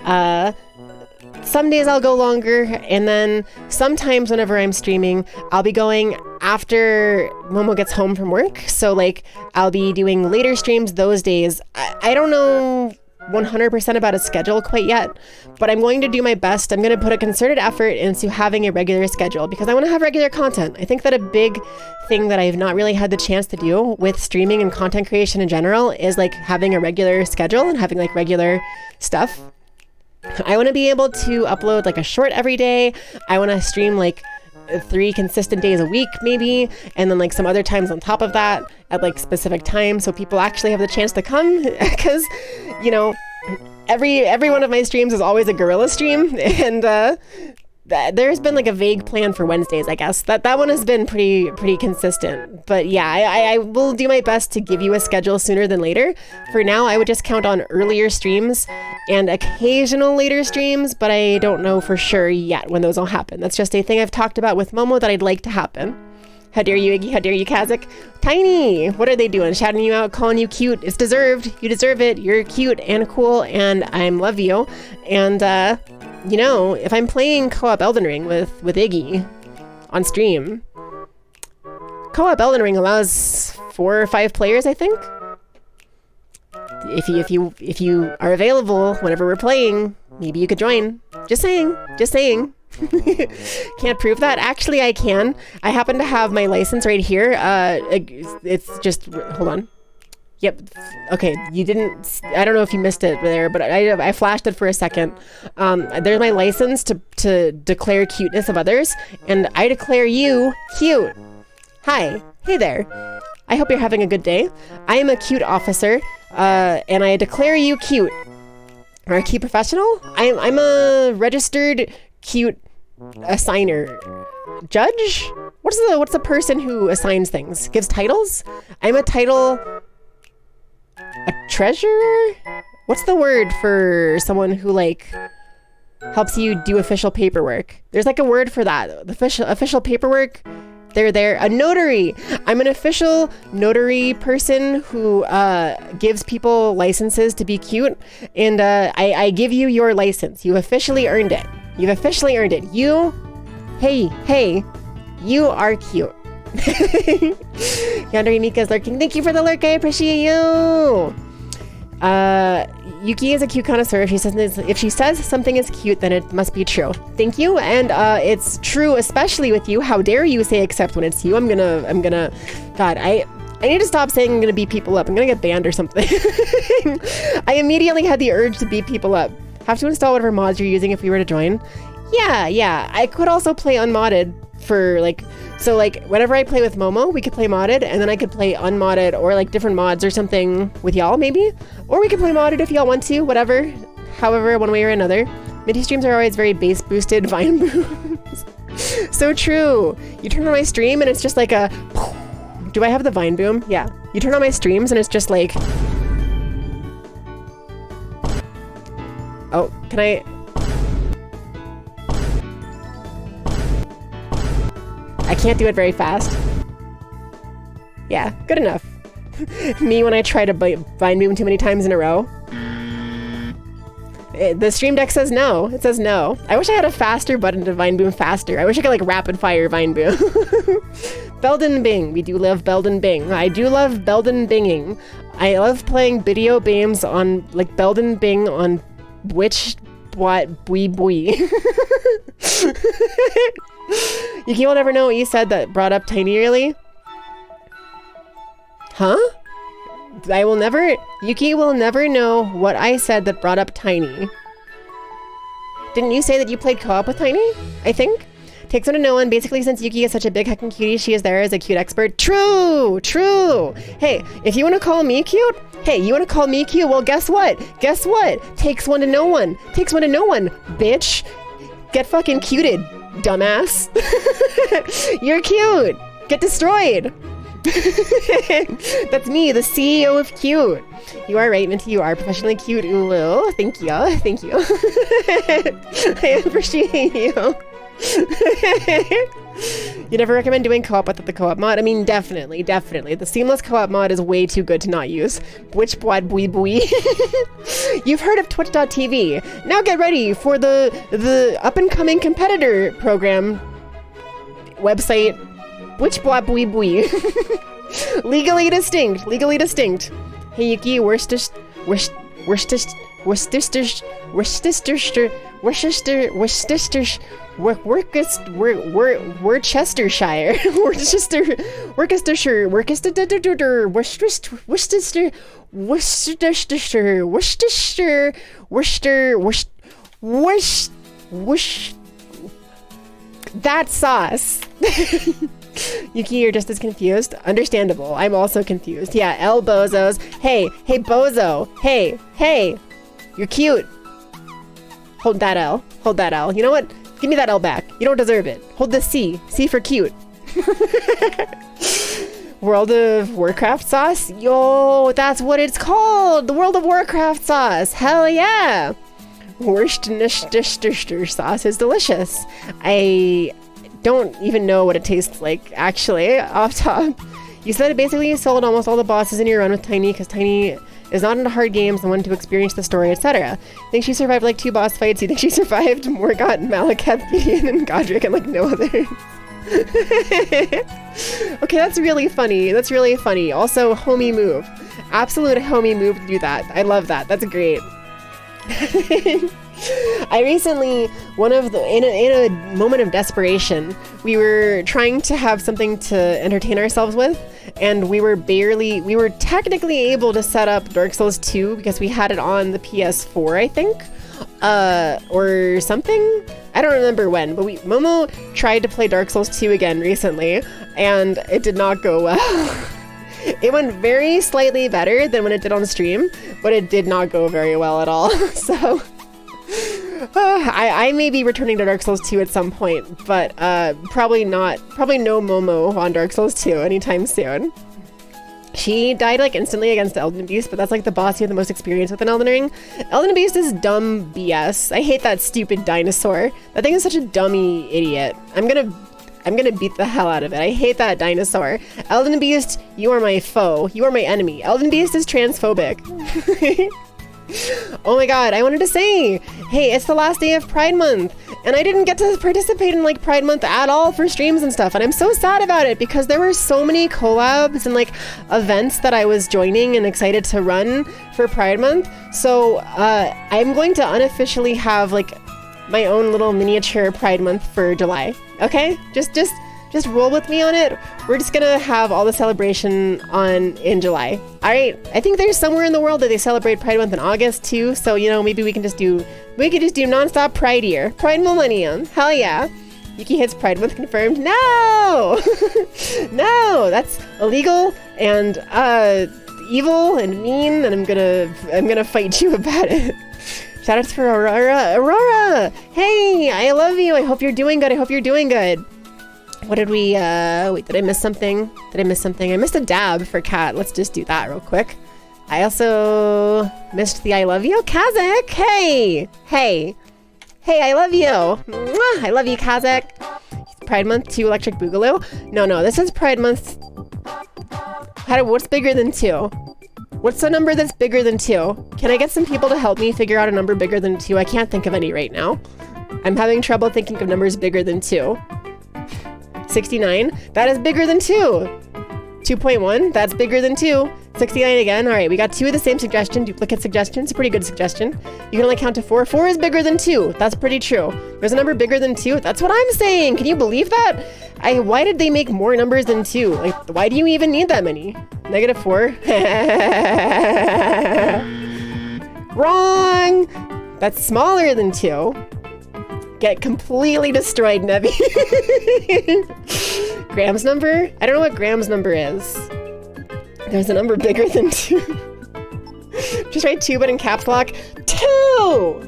some days I'll go longer. And then sometimes whenever I'm streaming, I'll be going after Momo gets home from work. So like I'll be doing later streams those days. I don't know 100% about a schedule quite yet, but I'm going to do my best. I'm going to put a concerted effort into having a regular schedule because I want to have regular content. I think that a big thing that I've not really had the chance to do with streaming and content creation in general is like having a regular schedule and having like regular stuff. I want to be able to upload like a short every day. I want to stream like 3 consistent days a week maybe, and then like some other times on top of that at like specific times so people actually have the chance to come because you know every one of my streams is always a gorilla stream, and there's been like a vague plan for Wednesdays. I guess that one has been pretty consistent, but yeah, I will do my best to give you a schedule sooner than later. For now, I would just count on earlier streams and occasional later streams, but I don't know for sure yet when those will happen. That's just a thing I've talked about with Momo that I'd like to happen. How dare you, Iggy? How dare you, Kazakh? Tiny! What are they doing? Shouting you out, calling you cute. It's deserved. You deserve it. You're cute and cool, and I love you. And, you know, if I'm playing co-op Elden Ring with Iggy on stream, co-op Elden Ring allows 4 or 5 players, I think. If you are available whenever we're playing, maybe you could join. Just saying. Can't prove that. Actually, I can. I happen to have my license right here. It's just, hold on. Yep. Okay. You didn't, I don't know if you missed it there, but I flashed it for a second. There's my license to declare cuteness of others, and I declare you cute. Hi. Hey there. I hope you're having a good day. I am a cute officer, and I declare you cute. Or a cute professional? I'm a registered cute assigner. Judge? What's the person who assigns things? Gives titles? I'm a title... A treasurer? What's the word for someone who like helps you do official paperwork? There's like a word for that. The official paperwork. They're a notary. I'm an official notary person who gives people licenses to be cute, and I give you your license. You've officially earned it. You, hey, you are cute. Yandere Mika's lurking. Thank you for the lurk. I appreciate you. Yuki is a cute connoisseur. If she says something is cute, then it must be true. Thank you. And it's true, especially with you. How dare you say except when it's you? I'm gonna. God, I need to stop saying I'm gonna beat people up. I'm gonna get banned or something. I immediately had the urge to beat people up. Have to install whatever mods you're using if we were to join. Yeah. I could also play unmodded for like. So like whenever I play with Momo, we could play modded, and then I could play unmodded or like different mods or something with y'all maybe. Or we could play modded if y'all want to, whatever. However, one way or another. MIDI streams are always very bass boosted Vine booms. So true. You turn on my stream and it's just like a... Do I have the Vine Boom? Yeah. You turn on my streams and it's just like... Oh, can I... I can't do it very fast. Yeah, good enough. Me when I try to Vine Boom too many times in a row. The Stream Deck says no. It says no. I wish I had a faster button to Vine Boom faster. I wish I could like rapid fire Vine Boom. Belden Bing. We do love Belden Bing. I do love Belden Binging. I love playing video games on like Belden Bing on which what bui bui. Yuki will never know what you said that brought up Tiny early. Huh? Yuki will never know what I said that brought up Tiny. Didn't you say that you played co-op with Tiny? I think? Takes one to know one. Basically, since Yuki is such a big heckin' cutie, she is there as a cute expert. True! True! Hey, if you want to call me cute, well, guess what? Guess what? Takes one to know one. Takes one to know one, bitch. Get fucking cuted, dumbass. You're cute. Get destroyed. That's me, the CEO of cute. You are right, Minty. You are professionally cute, Ulu. Thank you. Thank you. I appreciate you. You never recommend doing co-op without the co-op mod? I mean, definitely. The seamless co-op mod is way too good to not use. Which boad bui bui. You've heard of Twitch.tv. Now get ready for the up-and-coming competitor program website. Which boad bui bui. Legally distinct. Hey Yuki, Worcestershire. That sauce. Yuki, you're just as confused? Understandable. I'm also confused. Yeah, L bozos. Hey, bozo. Hey. You're cute. Hold that L. You know what? Give me that L back. You don't deserve it. Hold the C. C for cute. World of Warcraft sauce? Yo, that's what it's called. The World of Warcraft sauce. Hell yeah. Worcestershire sauce is delicious. I don't even know what it tastes like, actually, off top. You said it basically sold almost all the bosses in your run with Tiny because Tiny is not into hard games and wanted to experience the story, etc. Think she survived like 2 boss fights? You think she survived Morgott, Malekith, Gideon, and Godric and like no others? Okay, that's really funny. Also, homie move. Absolute homie move to do that. I love that. That's great. I recently, in a moment of desperation, we were trying to have something to entertain ourselves with, and we were technically able to set up Dark Souls 2 because we had it on the PS4, I think, or something. I don't remember when, but Momo tried to play Dark Souls 2 again recently, and it did not go well. It went very slightly better than when it did on stream, but it did not go very well at all. So I may be returning to Dark Souls 2 at some point, but probably no Momo on Dark Souls 2 anytime soon. She died like instantly against the Elden Beast, but that's like the boss you have the most experience with in Elden Ring. Elden Beast is dumb BS. I hate that stupid dinosaur. That thing is such a dummy idiot. I'm gonna beat the hell out of it. I hate that dinosaur. Elden Beast, you are my foe. You are my enemy. Elden Beast is transphobic. Oh my god, I wanted to say, hey, it's the last day of Pride Month, and I didn't get to participate in like Pride Month at all for streams and stuff, and I'm so sad about it because there were so many collabs and like events that I was joining and excited to run for Pride Month. So I'm going to unofficially have like my own little miniature Pride Month for July. Okay? Just roll with me on it. We're just gonna have all the celebration in July. All right. I think there's somewhere in the world that they celebrate Pride Month in August too. So you know, maybe we could just do nonstop Pride year, Pride Millennium. Hell yeah. Yuki hits Pride Month confirmed. No, no, that's illegal and evil and mean, and I'm gonna fight you about it. Shout outs for Aurora. Aurora! Hey, I love you. I hope you're doing good. I hope you're doing good. What did we, wait, did I miss something? I missed a dab for Kat. Let's just do that real quick. I also missed the I love you. Kazakh, hey! Hey, I love you. Mwah, I love you, Kazakh. Pride Month 2 Electric Boogaloo. No, this is Pride Month. What's bigger than 2? What's the number that's bigger than 2? Can I get some people to help me figure out a number bigger than 2? I can't think of any right now. I'm having trouble thinking of numbers bigger than 2. 69, that is bigger than 2. 2.1, that's bigger than 2. 69 again. All right, we got 2 of the same suggestion, duplicate suggestion. It's a pretty good suggestion. You can only count to 4. 4 is bigger than 2. That's pretty true. There's a number bigger than 2. That's what I'm saying. Can you believe that? Why did they make more numbers than 2? Like, why do you even need that many? -4. Wrong. That's smaller than 2. Get completely destroyed, Nevi. Graham's number? I don't know what Graham's number is. There's a number bigger than 2. Just write 2, but in caps lock. 2!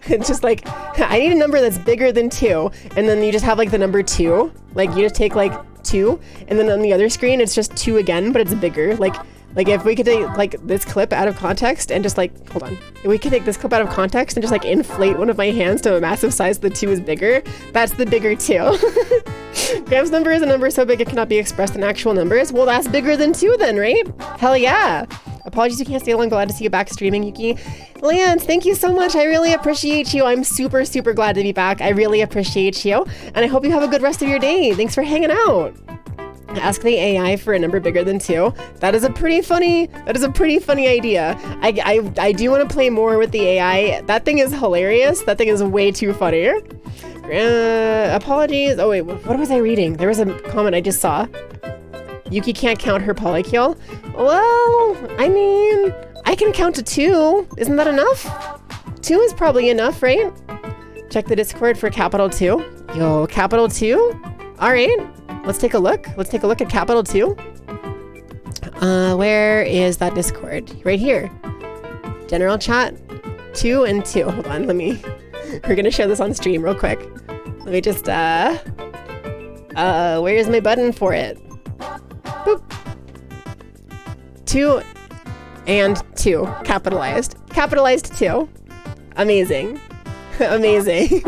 It's just like, I need a number that's bigger than 2. And then you just have like the number 2. Like you just take like 2. And then on the other screen, it's just 2 again, but it's bigger. Like if we could take like this clip out of context and just like, hold on. If we could take this clip out of context and just like inflate one of my hands to a massive size, the 2 is bigger. That's the bigger 2. Graham's number is a number so big it cannot be expressed in actual numbers. Well, that's bigger than 2 then, right? Hell yeah. Apologies you can't stay long. Glad to see you back streaming, Yuki. Lance, thank you so much. I really appreciate you. I'm super, super glad to be back. I really appreciate you. And I hope you have a good rest of your day. Thanks for hanging out. Ask the AI for a number bigger than 2. That is a pretty funny idea. I do want to play more with the AI. That thing is hilarious. That thing is way too funny. Apologies. Oh wait, what was I reading? There was a comment I just saw. Yuki can't count her polycule. Well, I mean, I can count to 2. Isn't that enough? 2 is probably enough, right? Check the Discord for capital 2. Yo, capital 2? All right. Let's take a look. Let's take a look at capital 2. Where is that Discord? Right here. General chat. 2 and 2. Hold on, we're gonna share this on stream real quick. Let me just, where's my button for it? Boop. 2 and 2. Capitalized. Capitalized 2. Amazing. Amazing.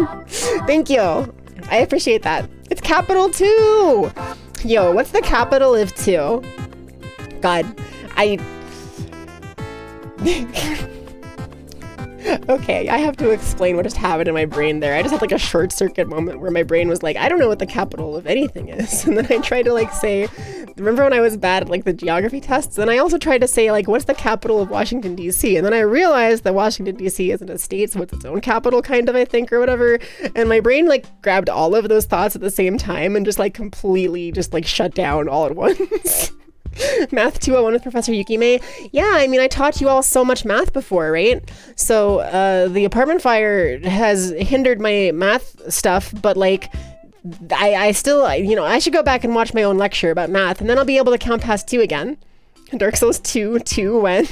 Thank you. I appreciate that. It's capital 2! Yo, what's the capital of 2? God, Okay, I have to explain what just happened in my brain there. I just had like a short circuit moment where my brain was like, I don't know what the capital of anything is. And then I tried to like say, remember when I was bad at like the geography tests? Then I also tried to say like, what's the capital of Washington, D.C.? And then I realized that Washington, D.C. isn't a state, so it's its own capital kind of, I think, or whatever. And my brain like grabbed all of those thoughts at the same time and just like completely just like shut down all at once. Math 201 with Professor Yuki May. Yeah, I mean, I taught you all so much math before, right? So the apartment fire has hindered my math stuff, but like, I still, you know, I should go back and watch my own lecture about math, and then I'll be able to count past 2 again. Dark Souls 2, when?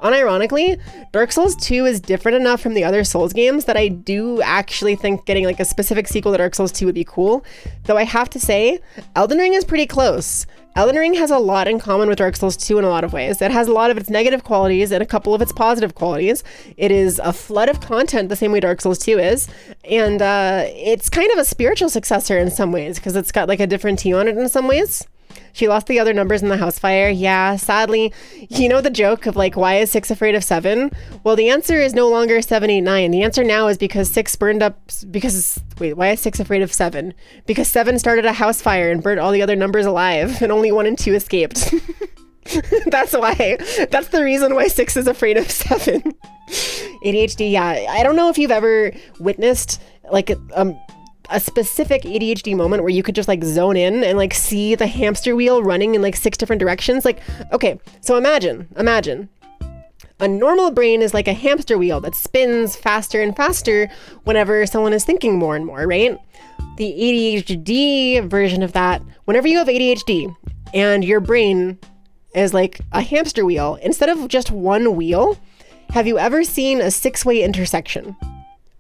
Unironically, Dark Souls 2 is different enough from the other Souls games that I do actually think getting like a specific sequel to Dark Souls 2 would be cool. Though I have to say, Elden Ring is pretty close. Elden Ring has a lot in common with Dark Souls 2 in a lot of ways. It has a lot of its negative qualities and a couple of its positive qualities. It is a flood of content the same way Dark Souls 2 is. And it's kind of a spiritual successor in some ways because it's got like a different team on it in some ways. She lost the other numbers in the house fire. Yeah, sadly. You know the joke of like, why is 6 afraid of 7? Well, the answer is no longer 7, 8, 9. The answer now is because 6 burned up, why is 6 afraid of 7? Because 7 started a house fire and burnt all the other numbers alive and only 1 and 2 escaped. That's why. That's the reason why 6 is afraid of 7. ADHD, yeah. I don't know if you've ever witnessed like a specific ADHD moment where you could just like zone in and like see the hamster wheel running in like 6 different directions. Like, okay, so imagine a normal brain is like a hamster wheel that spins faster and faster whenever someone is thinking more and more, right? The ADHD version of that, whenever you have ADHD and your brain is like a hamster wheel, instead of just one wheel, have you ever seen a six-way intersection?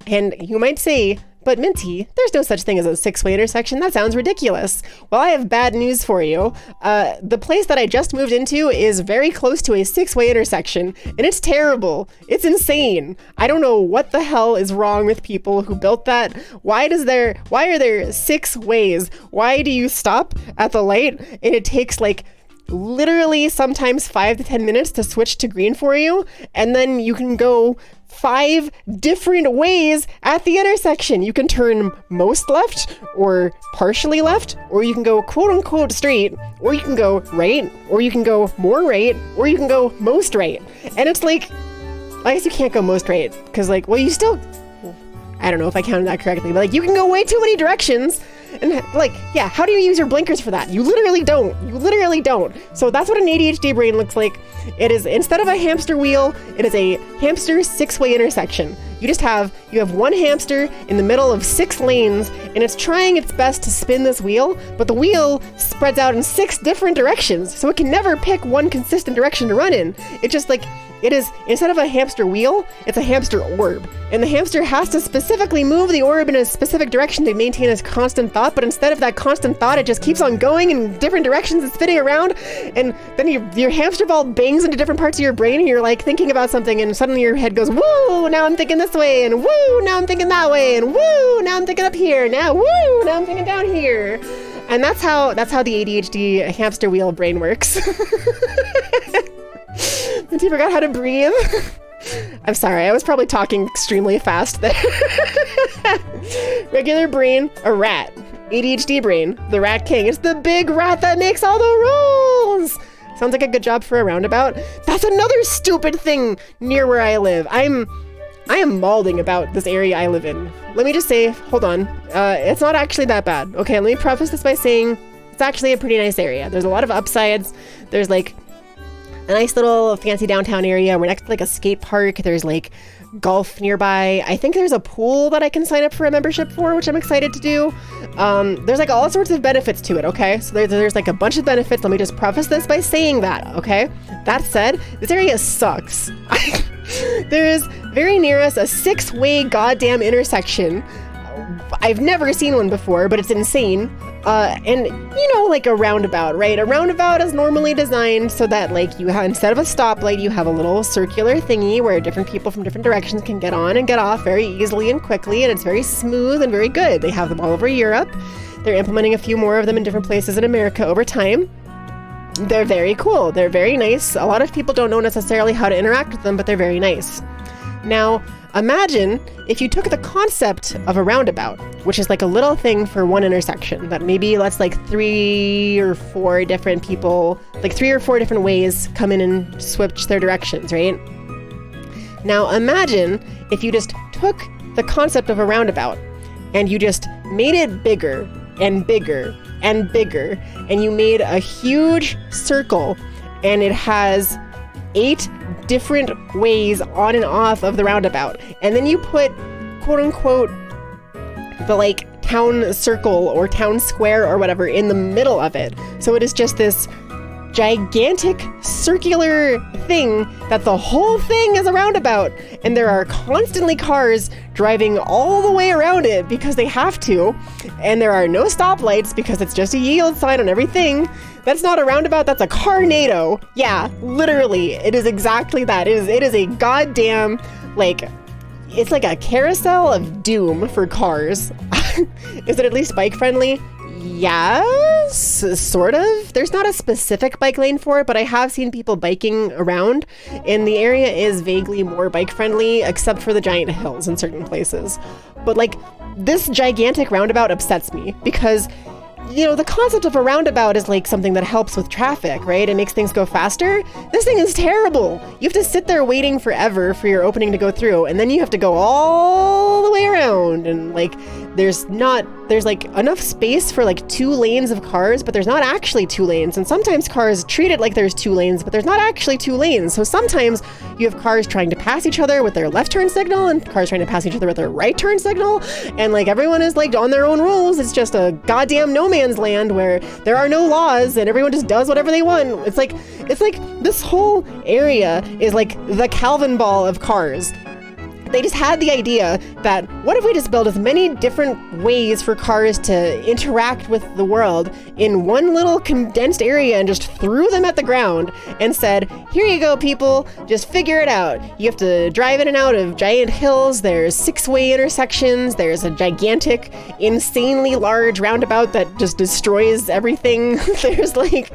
And you might say, but Minty, there's no such thing as a six-way intersection. That sounds ridiculous. Well, I have bad news for you. The place that I just moved into is very close to a six-way intersection, and it's terrible. It's insane. I don't know what the hell is wrong with people who built that. Why are there six ways? Why do you stop at the light and it takes like literally sometimes 5 to 10 minutes to switch to green for you, and then you can go 5 different ways at the intersection? You can turn most left or partially left, or you can go quote unquote straight, or you can go right, or you can go more right, or you can go most right. And it's like, I guess you can't go most right because like, well, you still, I don't know if I counted that correctly, but like you can go way too many directions. And like, yeah, how do you use your blinkers for that? You literally don't. You literally don't. So that's what an ADHD brain looks like. It is, instead of a hamster wheel, it is a hamster six-way intersection. You have one hamster in the middle of 6 lanes, and it's trying its best to spin this wheel, but the wheel spreads out in 6 different directions, so it can never pick one consistent direction to run in. It's just like, it is, instead of a hamster wheel, it's a hamster orb. And the hamster has to specifically move the orb in a specific direction to maintain its constant thought, but instead of that constant thought, it just keeps on going in different directions and spinning around, and then your hamster ball bangs into different parts of your brain, and you're like thinking about something, and suddenly your head goes, woo, now I'm thinking this way, and woo, now I'm thinking that way, and woo, now I'm thinking up here, now woo, now I'm thinking down here. And that's how the ADHD hamster wheel brain works. And you forgot how to breathe. I'm sorry, I was probably talking extremely fast there. Regular brain, a rat. ADHD brain, the rat king. It's the big rat that makes all the rules. Sounds like a good job for a roundabout. That's another stupid thing near where I live. I am mauling about this area I live in. Let me just say, hold on. It's not actually that bad. Okay, let me preface this by saying it's actually a pretty nice area. There's a lot of upsides. There's like a nice little fancy downtown area. We're next to like a skate park. There's like golf nearby. I think there's a pool that I can sign up for a membership for, which I'm excited to do. There's like all sorts of benefits to it, okay? So there's like a bunch of benefits. Let me just preface this by saying that, okay? That said, this area sucks. There's very near us a 6-way goddamn intersection. I've never seen one before, but it's insane. And you know, like a roundabout, right? A roundabout is normally designed so that like you have, instead of a stoplight, you have a little circular thingy where different people from different directions can get on and get off very easily and quickly, and it's very smooth and very good. They have them all over Europe. They're implementing a few more of them in different places in America over time. They're very cool. They're very nice. A lot of people don't know necessarily how to interact with them, but they're very nice. Now, imagine if you took the concept of a roundabout, which is like a little thing for one intersection that maybe lets like 3 or 4 different people, like 3 or 4 different ways come in and switch their directions, right? Now imagine if you just took the concept of a roundabout and you just made it bigger and bigger and bigger, and you made a huge circle, and it has 8 different ways on and off of the roundabout, and then you put quote unquote the like town circle or town square or whatever in the middle of it. So it is just this gigantic circular thing that the whole thing is a roundabout, and there are constantly cars driving all the way around it because they have to, and there are no stoplights because it's just a yield sign on everything. That's not a roundabout, that's a carnado. Yeah, literally, it is exactly that. It is a goddamn, like, it's like a carousel of doom for cars. Is it at least bike friendly? Yes, sort of. There's not a specific bike lane for it, but I have seen people biking around, and the area is vaguely more bike friendly, except for the giant hills in certain places. But like, this gigantic roundabout upsets me because, you know, the concept of a roundabout is like something that helps with traffic, right? It makes things go faster. This thing is terrible. You have to sit there waiting forever for your opening to go through, and then you have to go all the way around, and like, there's like enough space for like 2 lanes of cars, but there's not actually 2 lanes. And sometimes cars treat it like there's 2 lanes, but there's not actually 2 lanes. So sometimes you have cars trying to pass each other with their left turn signal and cars trying to pass each other with their right turn signal. And like everyone is like on their own rules. It's just a goddamn no man's land where there are no laws and everyone just does whatever they want. It's like this whole area is like the Calvin ball of cars. They just had the idea that what if we just build as many different ways for cars to interact with the world in one little condensed area and just threw them at the ground and said, here you go, people, just figure it out. You have to drive in and out of giant hills. There's 6-way intersections. There's a gigantic, insanely large roundabout that just destroys everything. There's like,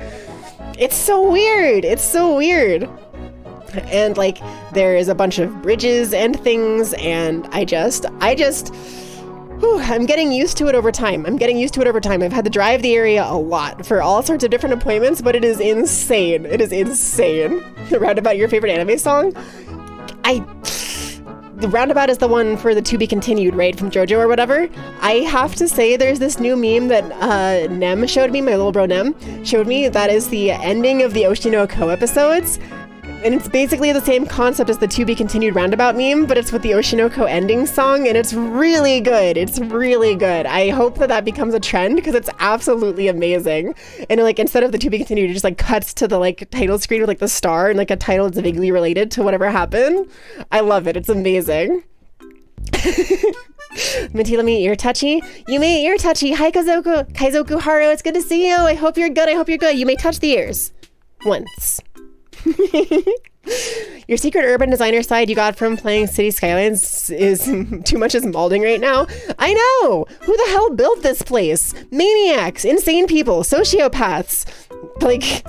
it's so weird. It's so weird. And like there is a bunch of bridges and things, and I'm getting used to it over time. I've had to drive the area a lot for all sorts of different appointments, but it is insane. The Roundabout, your favorite anime song? The Roundabout is the one for the To Be Continued, right? From JoJo or whatever. I have to say there's this new meme that Nem showed me, my little bro Nem, showed me, that is the ending of the Oshinoko episodes. And it's basically the same concept as the To Be Continued Roundabout meme, but it's with the Oshinoko ending song, and it's really good. I hope that becomes a trend because it's absolutely amazing. And like instead of the To Be Continued, it just like cuts to the like title screen with like the star and like a title that's vaguely related to whatever happened. I love it. It's amazing. Minty, let me ear touchy. You may ear touchy. Hi, Kaizoku Haru. It's good to see you. I hope you're good. You may touch the ears once. Your secret urban designer side you got from playing City Skylines is too much is molding right now. I know! Who the hell built this place? Maniacs, insane people, sociopaths. Like,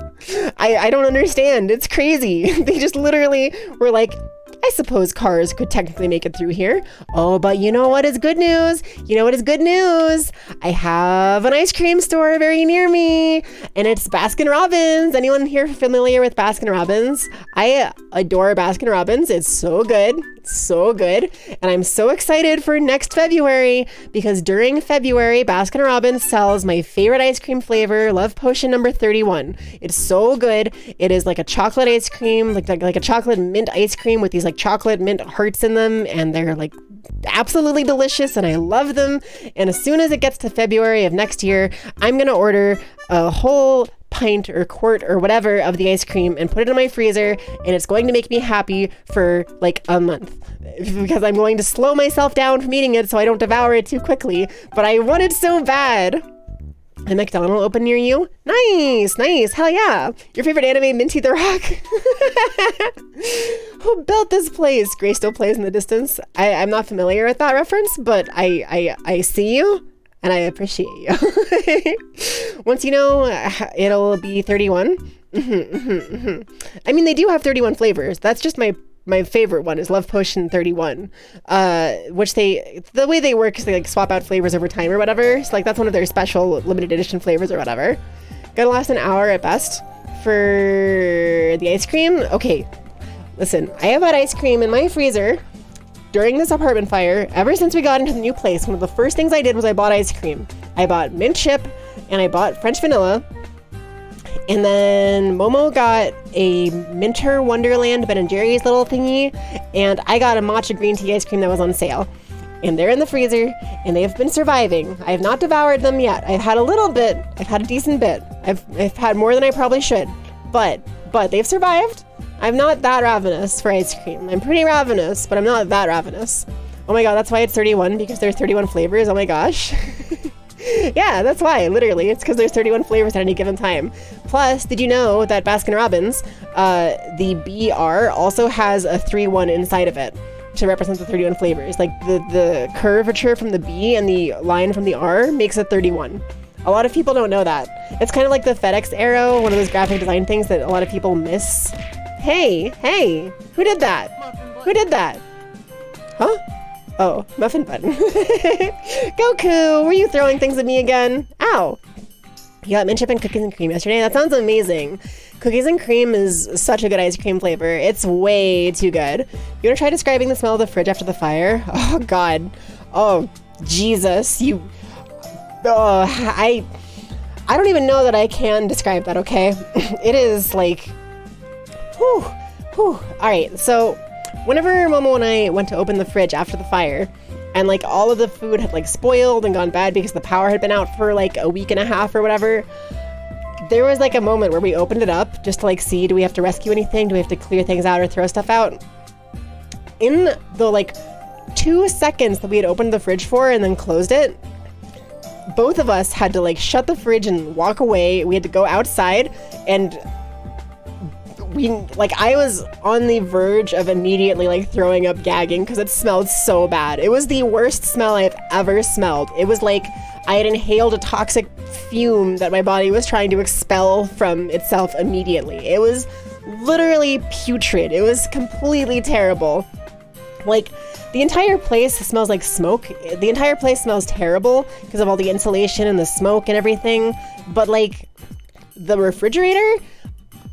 I don't understand. It's crazy. They just literally were like, I suppose cars could technically make it through here. Oh, but you know what is good news? I have an ice cream store very near me, and it's Baskin Robbins. Anyone here familiar with Baskin Robbins? I adore Baskin Robbins. It's so good. And I'm so excited for next February because during February, Baskin Robbins sells my favorite ice cream flavor, Love Potion number 31. It's so good. It is like a chocolate ice cream, like a chocolate mint ice cream with these like chocolate mint hearts in them, and they're like absolutely delicious, and I love them. And as soon as it gets to February of next year, I'm gonna order a whole pint or quart or whatever of the ice cream and put it in my freezer, and it's going to make me happy for like a month because I'm going to slow myself down from eating it so I don't devour it too quickly, but I want it so bad. A McDonald's open near you? Nice, hell yeah. Your favorite anime, Minty the Rock? Who built this place? Gray still plays in the distance. I'm not familiar with that reference, but I see you and I appreciate you. Once you know, it'll be 31. I mean, they do have 31 flavors. That's just my favorite one is Love Potion 31, which the way they work is they like swap out flavors over time or whatever. So like that's one of their special limited edition flavors or whatever. Gonna last an hour at best for the ice cream. Okay, listen, I have had ice cream in my freezer during this apartment fire ever since we got into the new place. One of the first things I did was I bought ice cream. I bought mint chip and I bought French vanilla. And then Momo got a Minter Wonderland Ben & Jerry's little thingy, and I got a matcha green tea ice cream that was on sale. And they're in the freezer, and they have been surviving. I have not devoured them yet. I've had a little bit. I've had a decent bit. I've had more than I probably should. But they've survived. I'm not that ravenous for ice cream. I'm pretty ravenous, but I'm not that ravenous. Oh my god, that's why it's 31, because there's 31 flavors. Oh my gosh. Yeah, that's why, literally. It's because there's 31 flavors at any given time. Plus, did you know that Baskin Robbins, the BR also has a 3-1 inside of it to represent the 31 flavors. Like the curvature from the B and the line from the R makes it 31. A lot of people don't know that. It's kind of like the FedEx arrow, one of those graphic design things that a lot of people miss. Hey, who did that? Huh? Oh, muffin button. Goku, were you throwing things at me again? Ow. You got mint chip and cookies and cream yesterday? That sounds amazing. Cookies and cream is such a good ice cream flavor. It's way too good. You want to try describing the smell of the fridge after the fire? Oh, God. Oh, Jesus, you... I don't even know that I can describe that, okay? It is like... Whew. Alright, so whenever Momo and I went to open the fridge after the fire, and like all of the food had like spoiled and gone bad because the power had been out for like a week and a half or whatever, there was like a moment where we opened it up just to like see, do we have to rescue anything? Do we have to clear things out or throw stuff out? In the like 2 seconds that we had opened the fridge for and then closed it, both of us had to like shut the fridge and walk away. We had to go outside, and I was on the verge of immediately like throwing up, gagging, because it smelled so bad. It was the worst smell I've ever smelled. It was like I had inhaled a toxic fume that my body was trying to expel from itself immediately. It was literally putrid. It was completely terrible. Like, the entire place smells like smoke. The entire place smells terrible because of all the insulation and the smoke and everything. But like, the refrigerator,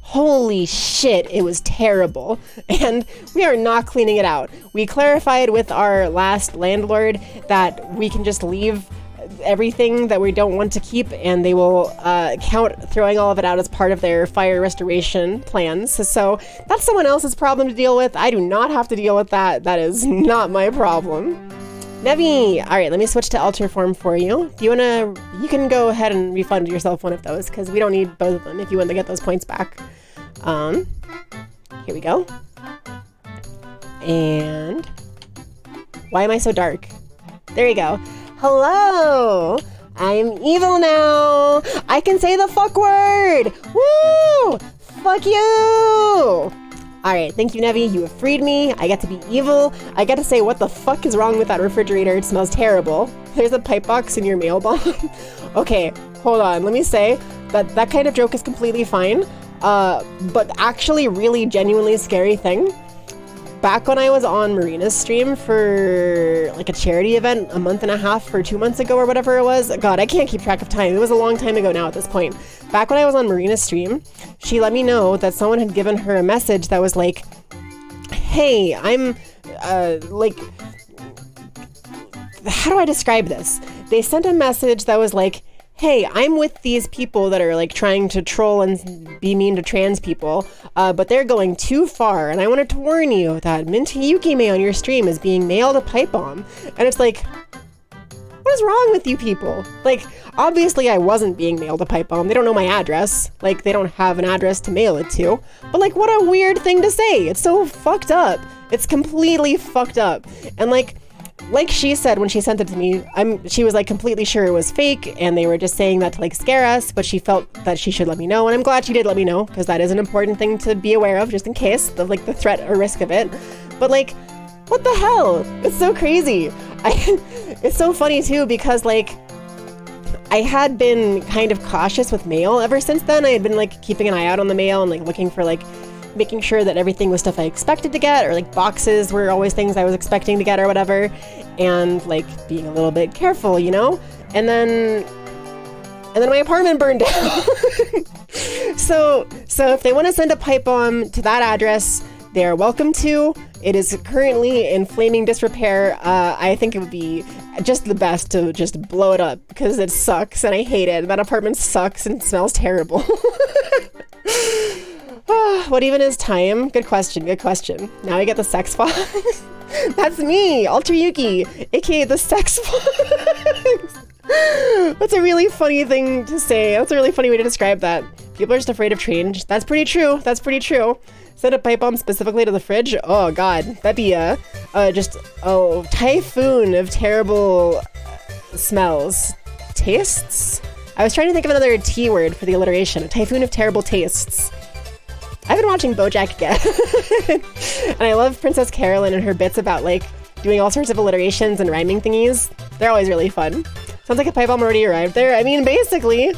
holy shit, it was terrible. And we are not cleaning it out. We clarified with our last landlord that we can just leave everything that we don't want to keep, and they will count throwing all of it out as part of their fire restoration plans. So that's someone else's problem to deal with. I do not have to deal with that. That is not my problem. Nevi, all right, let me switch to alter form for you. Do you wanna? You can go ahead and refund yourself one of those because we don't need both of them if you want to get those points back. Here we go. And why am I so dark? There you go. Hello! I'm evil now! I can say the fuck word! Woo! Fuck you! Alright, thank you, Nevi. You have freed me. I get to be evil. I get to say what the fuck is wrong with that refrigerator. It smells terrible. There's a pipe box in your mail bomb. Okay, hold on. Let me say that kind of joke is completely fine. But actually really genuinely scary thing. Back when I was on Marina's stream for like a charity event a month and a half or 2 months ago or whatever it was. God, I can't keep track of time. It was a long time ago now at this point. Back when I was on Marina's stream, she let me know that someone had given her a message that was like, hey, I'm like, how do I describe this? They sent a message that was like, hey, I'm with these people that are like trying to troll and be mean to trans people, but they're going too far. And I wanted to warn you that Minty Yukime on your stream is being mailed a pipe bomb. And it's like, what is wrong with you people? Like, obviously I wasn't being mailed a pipe bomb. They don't know my address. Like, they don't have an address to mail it to. But like, what a weird thing to say. It's so fucked up. It's completely fucked up. And like she said when she sent it to me, she was like completely sure it was fake and they were just saying that to like scare us, but she felt that she should let me know, and I'm glad she did let me know because that is an important thing to be aware of just in case of like the threat or risk of it. But like, what the hell? It's so crazy. It's so funny too because like I had been kind of cautious with mail ever since then. I had been like keeping an eye out on the mail and like looking for like making sure that everything was stuff I expected to get, or like boxes were always things I was expecting to get or whatever, and like being a little bit careful, you know? And then my apartment burned down. So if they want to send a pipe bomb to that address, they're welcome to. It is currently in flaming disrepair. I think it would be just the best to just blow it up because it sucks and I hate it. That apartment sucks and smells terrible. What even is time? Good question, good question. Now we get the sex fox. That's me, Alter Yuki, aka the sex fox. That's a really funny thing to say. That's a really funny way to describe that. People are just afraid of change. That's pretty true. That's pretty true. Send a pipe bomb specifically to the fridge? Oh god, that'd be just a typhoon of terrible smells. Tastes? I was trying to think of another T word for the alliteration. A typhoon of terrible tastes. I've been watching BoJack again, and I love Princess Carolyn and her bits about like doing all sorts of alliterations and rhyming thingies. They're always really fun. Sounds like a pipe bomb already arrived there. I mean, basically,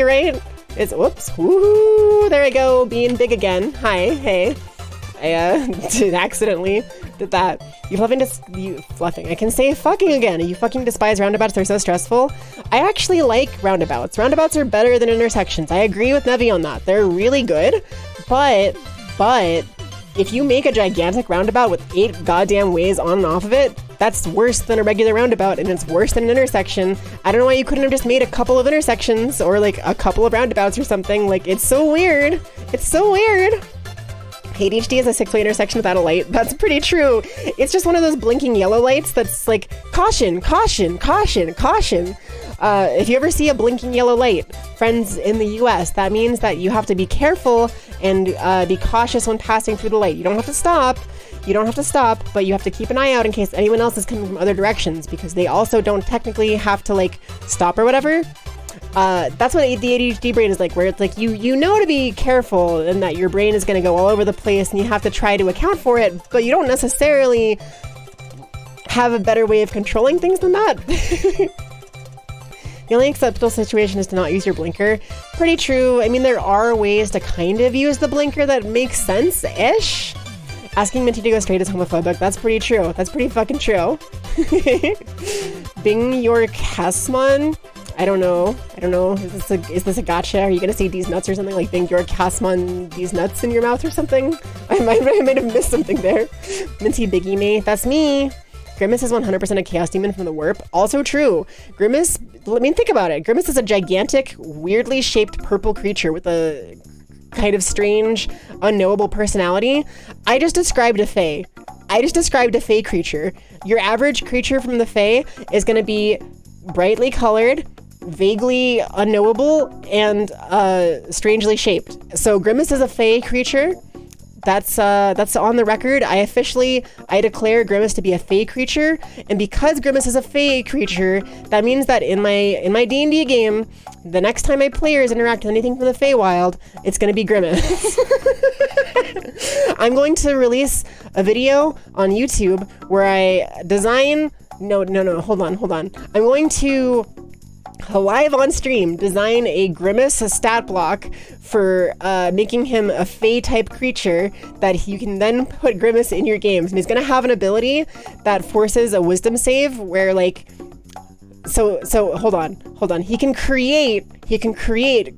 right? It's, whoops, woohoo, there I go, being big again. Hi, hey. I accidentally did that. Fluffing. I can say fucking again. You fucking despise roundabouts, they're so stressful. I actually like roundabouts. Roundabouts are better than intersections. I agree with Nevi on that. They're really good, but if you make a gigantic roundabout with 8 goddamn ways on and off of it, That's worse than a regular roundabout, and it's worse than an intersection. I don't know why you couldn't have just made a couple of intersections or like a couple of roundabouts or something. Like, it's so weird. It's so weird. ADHD is a 6-way intersection without a light. That's pretty true. It's just one of those blinking yellow lights that's like, caution, caution, caution, caution. If you ever see a blinking yellow light, friends in the US, that means that you have to be careful and be cautious when passing through the light. You don't have to stop. You don't have to stop, but you have to keep an eye out in case anyone else is coming from other directions, because they also don't technically have to like stop or whatever. That's what the ADHD brain is like, where it's like you know to be careful and that your brain is going to go all over the place and you have to try to account for it, but you don't necessarily have a better way of controlling things than that. The only acceptable situation is to not use your blinker. Pretty true. I mean, there are ways to kind of use the blinker that makes sense-ish. Asking Minty to go straight is homophobic. That's pretty true. That's pretty fucking true. Bing your Kasman? I don't know. Is this a gotcha? Are you gonna say these nuts or something like Bing your Kasman these nuts in your mouth or something? I might have missed something there. Minty Biggie me. That's me. Grimace is 100% a chaos demon from the warp. Also true. Grimace, I mean, think about it. Grimace is a gigantic, weirdly shaped purple creature with a kind of strange, unknowable personality. I just described a fae. Creature. Your average creature from the fae is going to be brightly colored, vaguely unknowable, and strangely shaped. So Grimace is a fae creature. That's on the record. I declare Grimace to be a fae creature, and because Grimace is a fae creature, that means that in my D&D game, the next time my players interact with anything from the Feywild, it's going to be Grimace. I'm going to release a video on YouTube where I design. No, hold on. I'm going to live on stream design a Grimace stat block for making him a Fey type creature that you can then put Grimace in your games, and he's gonna have an ability that forces a wisdom save where like so hold on, he can create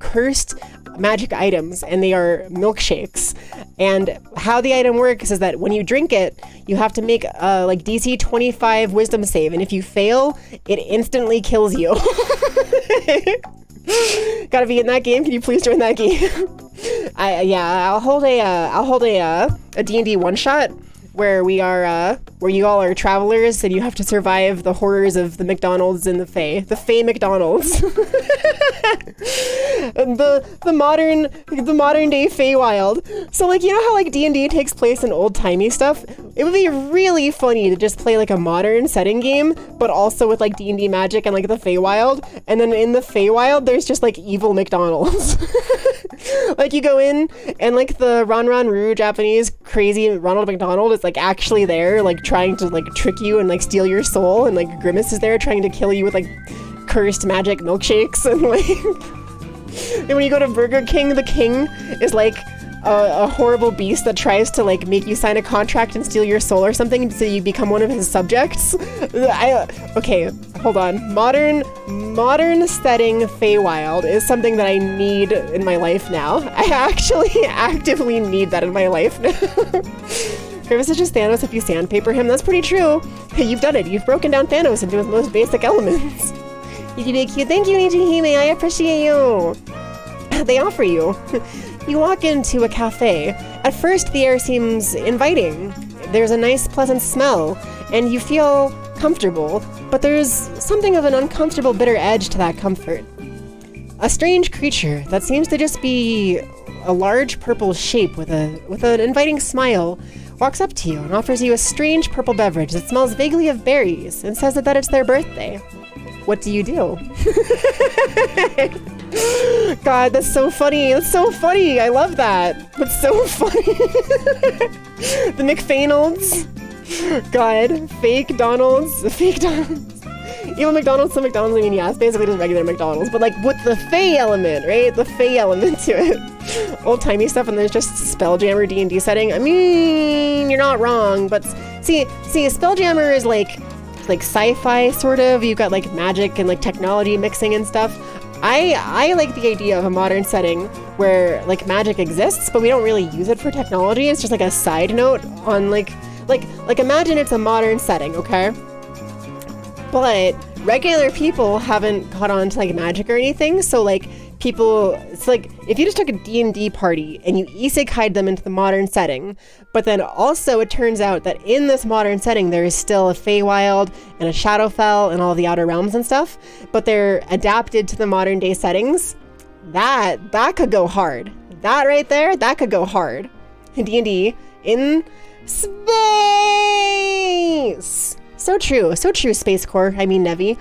cursed magic items, and they are milkshakes. And how the item works is that when you drink it, you have to make a like DC 25 wisdom save, and if you fail, it instantly kills you. Gotta be in that game. Can you please join that game? I'll hold a D&D one shot where where you all are travelers and you have to survive the horrors of the McDonald's and the Fey McDonald's. the modern day Feywild. So like, you know how like D&D takes place in old timey stuff? It would be really funny to just play like a modern setting game, but also with like D&D magic and like the Feywild. And then in the Feywild, there's just like evil McDonald's. Like you go in and like the Ron Roo Japanese crazy Ronald McDonald is like actually there, like trying to like trick you and like steal your soul, and like Grimace is there trying to kill you with like cursed magic milkshakes, and like and when you go to Burger King, the king is like a horrible beast that tries to like make you sign a contract and steal your soul or something so you become one of his subjects. Okay, hold on. Modern setting Feywild is something that I need in my life now. I actually actively need that in my life now. Grimace is just Thanos if you sandpaper him. That's pretty true. Hey, you've done it. You've broken down Thanos into his most basic elements. You did cute. Thank you, Nijihime. I appreciate you. They offer you. You walk into a cafe. At first, the air seems inviting. There's a nice, pleasant smell, and you feel comfortable, but there's something of an uncomfortable, bitter edge to that comfort. A strange creature that seems to just be a large purple shape with an inviting smile walks up to you and offers you a strange purple beverage that smells vaguely of berries and says that it's their birthday. What do you do? God, that's so funny. That's so funny. I love that. That's so funny. The McFainolds. God, fake Donalds. Even McDonald's to McDonald's, I mean, yeah, it's basically just regular McDonald's, but like with the Fey element, right? The Fey element to it. Old-timey stuff, and there's just Spelljammer D&D setting. I mean, you're not wrong, but see, Spelljammer is like sci-fi sort of. You've got like magic and like technology mixing and stuff. I like the idea of a modern setting where like magic exists, but we don't really use it for technology. It's just like a side note on like imagine it's a modern setting, okay? but regular people haven't caught on to like magic or anything. So like people, it's like if you just took a D&D party and you isekai'd them into the modern setting, but then also it turns out that in this modern setting there is still a Feywild and a Shadowfell and all the Outer Realms and stuff, but they're adapted to the modern day settings, that could go hard. That right there, that could go hard. D&D in space! So true, Space Corps. I mean, Nevi.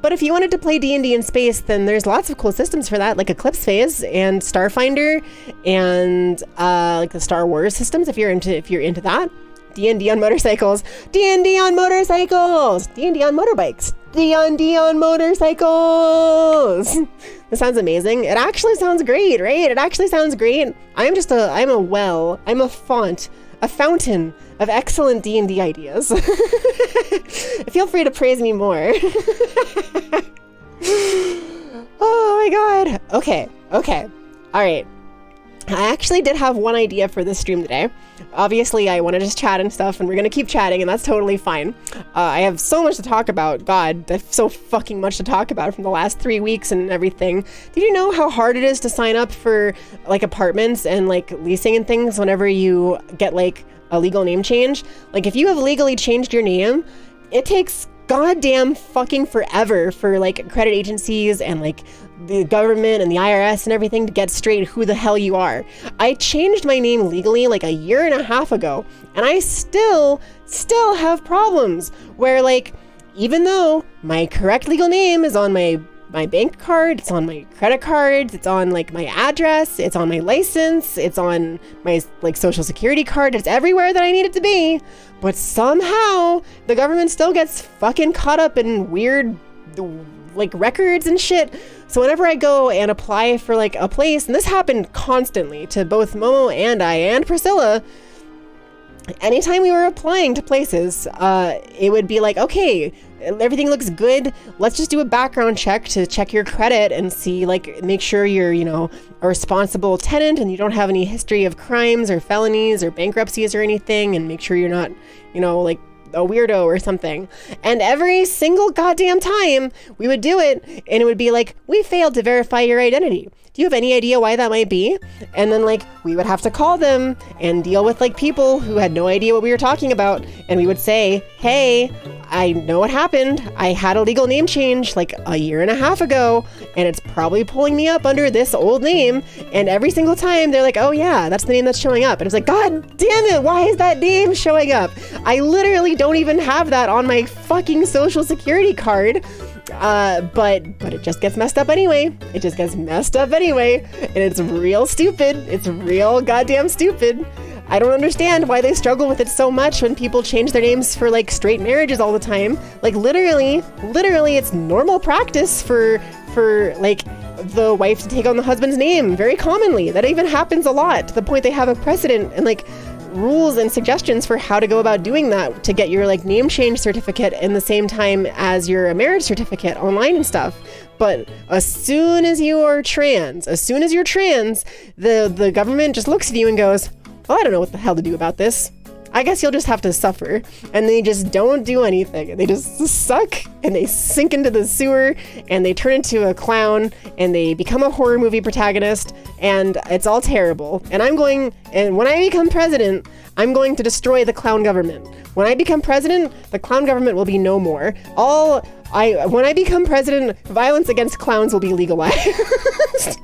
But if you wanted to play D&D in space, then there's lots of cool systems for that, like Eclipse Phase and Starfinder, and like the Star Wars systems. If you're into that, D&D on motorcycles, D&D on motorcycles, D&D on motorbikes, D&D on motorcycles. This sounds amazing. It actually sounds great, right? It actually sounds great. I'm a fountain of excellent D&D ideas. Feel free to praise me more. Oh my god. Okay. All right. I actually did have one idea for this stream today. Obviously, I want to just chat and stuff, and we're going to keep chatting, and that's totally fine. I have so much to talk about. God, I have so fucking much to talk about from the last 3 weeks and everything. Did you know how hard it is to sign up for, like, apartments and, like, leasing and things whenever you get, like, a legal name change? Like, if you have legally changed your name, it takes goddamn fucking forever for, like, credit agencies and, like, the government and the IRS and everything to get straight who the hell you are. I changed my name legally like a year and a half ago, and I still have problems where, like, even though my correct legal name is on my bank card, it's on my credit cards, it's on, like, my address, it's on my license, it's on my, like, social security card, it's everywhere that I need it to be, but somehow the government still gets fucking caught up in weird, like, records and shit. So whenever I go and apply for, like, a place, and this happened constantly to both Momo and I and Priscilla, anytime we were applying to places, it would be like, okay, everything looks good. Let's just do a background check to check your credit and see, like, make sure you're, you know, a responsible tenant and you don't have any history of crimes or felonies or bankruptcies or anything, and make sure you're not, you know, like, a weirdo or something. And every single goddamn time we would do it, and it would be like, we failed to verify your identity. Do you have any idea why that might be? And then, like, we would have to call them and deal with, like, people who had no idea what we were talking about. And we would say, hey, I know what happened. I had a legal name change like a year and a half ago, and it's probably pulling me up under this old name. And every single time they're like, oh yeah, that's the name that's showing up. And it's like, God damn it, why is that name showing up? I literally don't even have that on my fucking social security card. But it just gets messed up anyway. And it's real stupid. It's real goddamn stupid. I don't understand why they struggle with it so much when people change their names for, like, straight marriages all the time. Like, literally, it's normal practice for like, the wife to take on the husband's name very commonly. That even happens a lot, to the point they have a precedent and, like, rules and suggestions for how to go about doing that to get your, like, name change certificate in the same time as your marriage certificate online and stuff. But as soon as you're trans, the government just looks at you and goes, well, I don't know what the hell to do about this. I guess you'll just have to suffer. And they just don't do anything. They just suck, and they sink into the sewer, and they turn into a clown, and they become a horror movie protagonist, and it's all terrible. And when I become president, I'm going to destroy the clown government. When I become president, the clown government will be no more. When I become president, violence against clowns will be legalized.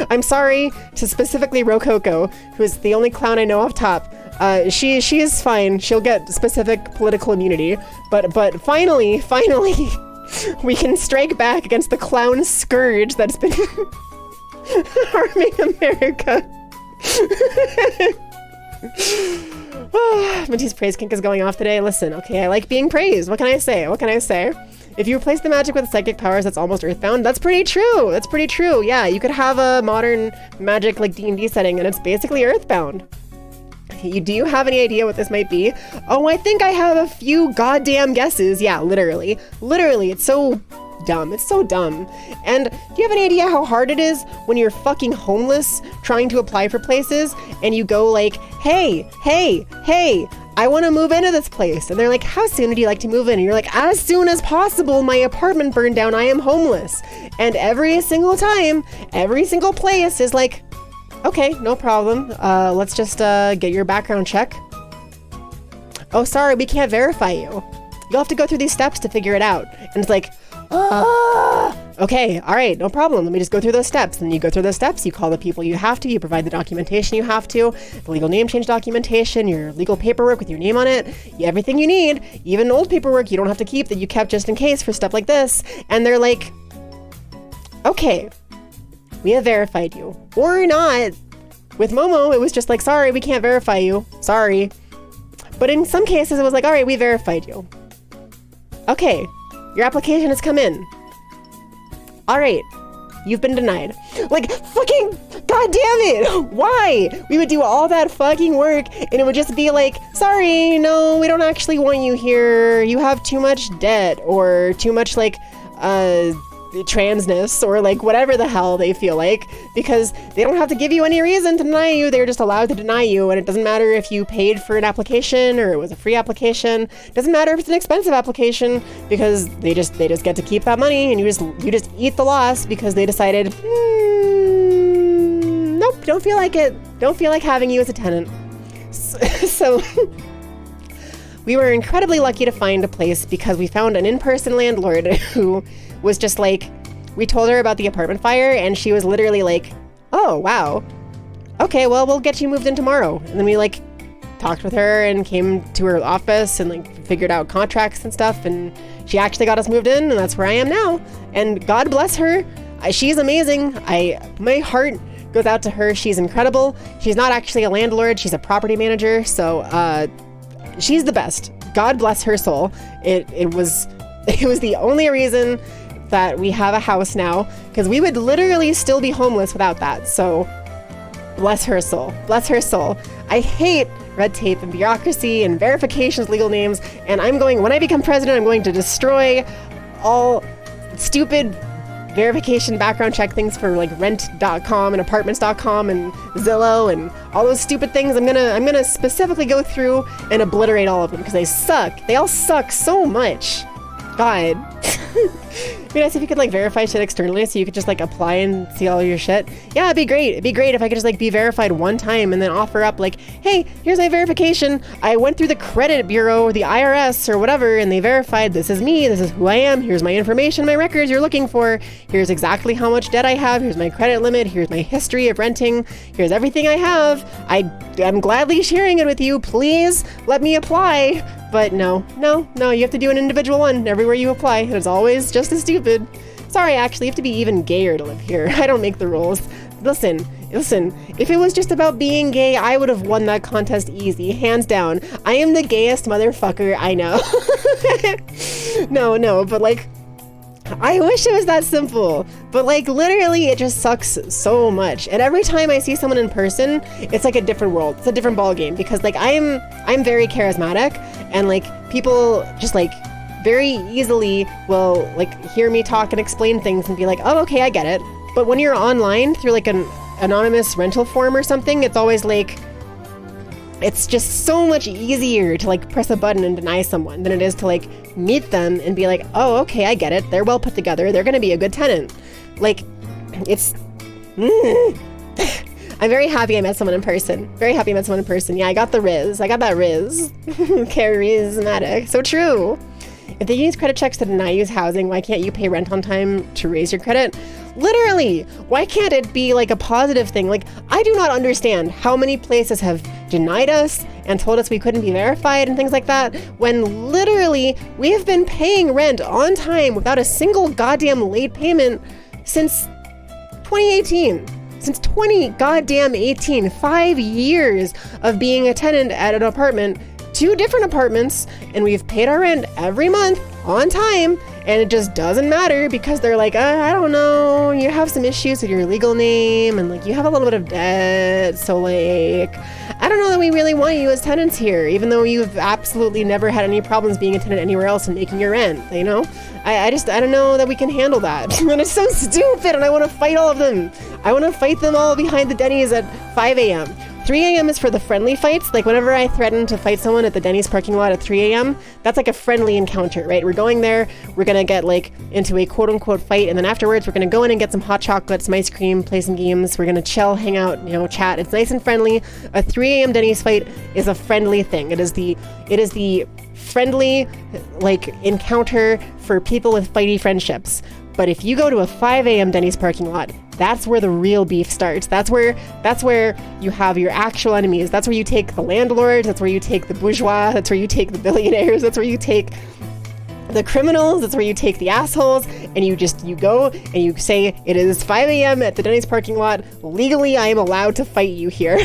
I'm sorry to specifically Rococo, who is the only clown I know off top. She is fine. She'll get specific political immunity. But finally, we can strike back against the clown scourge that's been harming America. Minty's praise kink is going off today. Listen, okay, I like being praised. What can I say? If you replace the magic with psychic powers, that's almost earthbound. That's pretty true. Yeah, you could have a modern magic, like, D&D setting, and it's basically earthbound. Do you have any idea what this might be? Oh, I think I have a few goddamn guesses. Yeah, literally, it's so dumb. And do you have any idea how hard it is when you're fucking homeless trying to apply for places, and you go like, hey, I want to move into this place. And they're like, how soon would you like to move in? And you're like, as soon as possible. My apartment burned down. I am homeless. And every single time, every single place is like, okay, no problem. Let's just get your background check. Oh, sorry, we can't verify you. You'll have to go through these steps to figure it out. And it's like, okay, all right, no problem. Let me just go through those steps. And you go through those steps, you call the people you have to, you provide the documentation you have to, the legal name change documentation, your legal paperwork with your name on it, everything you need, even old paperwork you don't have to keep that you kept just in case for stuff like this. And they're like, okay, we have verified you. Or not. With Momo, it was just like, sorry, we can't verify you. Sorry. But in some cases, it was like, all right, we verified you. Okay, your application has come in. All right, you've been denied. Like, fucking, god damn it! Why? We would do all that fucking work, and it would just be like, sorry, no, we don't actually want you here. You have too much debt, or too much, like, transness, or like whatever the hell they feel like, because they don't have to give you any reason to deny you. They're just allowed to deny you, and it doesn't matter if you paid for an application or it was a free application. It doesn't matter if it's an expensive application, because they just get to keep that money, and you just eat the loss because they decided, nope, don't feel like it. Don't feel like having you as a tenant. So we were incredibly lucky to find a place because we found an in-person landlord who was just like, we told her about the apartment fire, and she was literally like, oh, wow. Okay, well, we'll get you moved in tomorrow. And then we like talked with her and came to her office and like figured out contracts and stuff. And she actually got us moved in, and that's where I am now. And God bless her. She's amazing. My heart goes out to her. She's incredible. She's not actually a landlord. She's a property manager. So she's the best. God bless her soul. It was the only reason that we have a house now, because we would literally still be homeless without that. So bless her soul. Bless her soul. I hate red tape and bureaucracy and verifications, legal names, and when I become president, I'm going to destroy all stupid verification background check things for like rent.com and apartments.com and Zillow and all those stupid things. I'm gonna specifically go through and obliterate all of them because they suck. They all suck so much. God. It'd be nice if you could like verify shit externally so you could just like apply and see all your shit. Yeah, it'd be great. It'd be great if I could just like be verified one time and then offer up like, hey, here's my verification. I went through the credit bureau or the IRS or whatever, and they verified this is me, this is who I am, here's my information, my records you're looking for, here's exactly how much debt I have, here's my credit limit, here's my history of renting, here's everything I have. I'm gladly sharing it with you. Please let me apply. But no, you have to do an individual one everywhere you apply. It's always just as stupid. Sorry, actually, you have to be even gayer to live here. I don't make the rules. Listen, if it was just about being gay, I would have won that contest easy, hands down. I am the gayest motherfucker I know. No, but like, I wish it was that simple, but like literally it just sucks so much. And every time I see someone in person, it's like a different world. It's a different ball game because like I'm very charismatic, and like people just like very easily will like hear me talk and explain things and be like, oh, okay, I get it. But when you're online through like an anonymous rental form or something, it's always like, it's just so much easier to like press a button and deny someone than it is to like meet them and be like, oh, okay, I get it. They're well put together. They're going to be a good tenant. Like, it's, I'm very happy I met someone in person. Very happy I met someone in person. Yeah, I got the Riz. I got that Riz. Charismatic. So true. If they use credit checks to deny you housing, why can't you pay rent on time to raise your credit? Literally, why can't it be like a positive thing? Like, I do not understand how many places have denied us and told us we couldn't be verified and things like that, when literally we have been paying rent on time without a single goddamn late payment since 2018. Since 20 goddamn 18, 5 years of being a tenant at an apartment, 2 different apartments, and we've paid our rent every month on time, and it just doesn't matter because they're like, I don't know, you have some issues with your legal name, and like you have a little bit of debt, so like, I don't know that we really want you as tenants here, even though you've absolutely never had any problems being a tenant anywhere else and making your rent, you know? I don't know that we can handle that. And it's so stupid, and I want to fight all of them. I want to fight them all behind the Denny's at 5 a.m. 3 a.m. is for the friendly fights. Like whenever I threaten to fight someone at the Denny's parking lot at 3 a.m., that's like a friendly encounter, right? We're going there, we're gonna get like into a quote unquote fight, and then afterwards we're gonna go in and get some hot chocolate, some ice cream, play some games, we're gonna chill, hang out, you know, chat. It's nice and friendly. A 3 a.m. Denny's fight is a friendly thing. It is the friendly like encounter for people with fighty friendships. But if you go to a 5 a.m. Denny's parking lot, that's where the real beef starts. That's where you have your actual enemies. That's where you take the landlords. That's where you take the bourgeois. That's where you take the billionaires. That's where you take the criminals. That's where you take the assholes. And you go and you say, it is 5 a.m. at the Denny's parking lot. Legally, I am allowed to fight you here.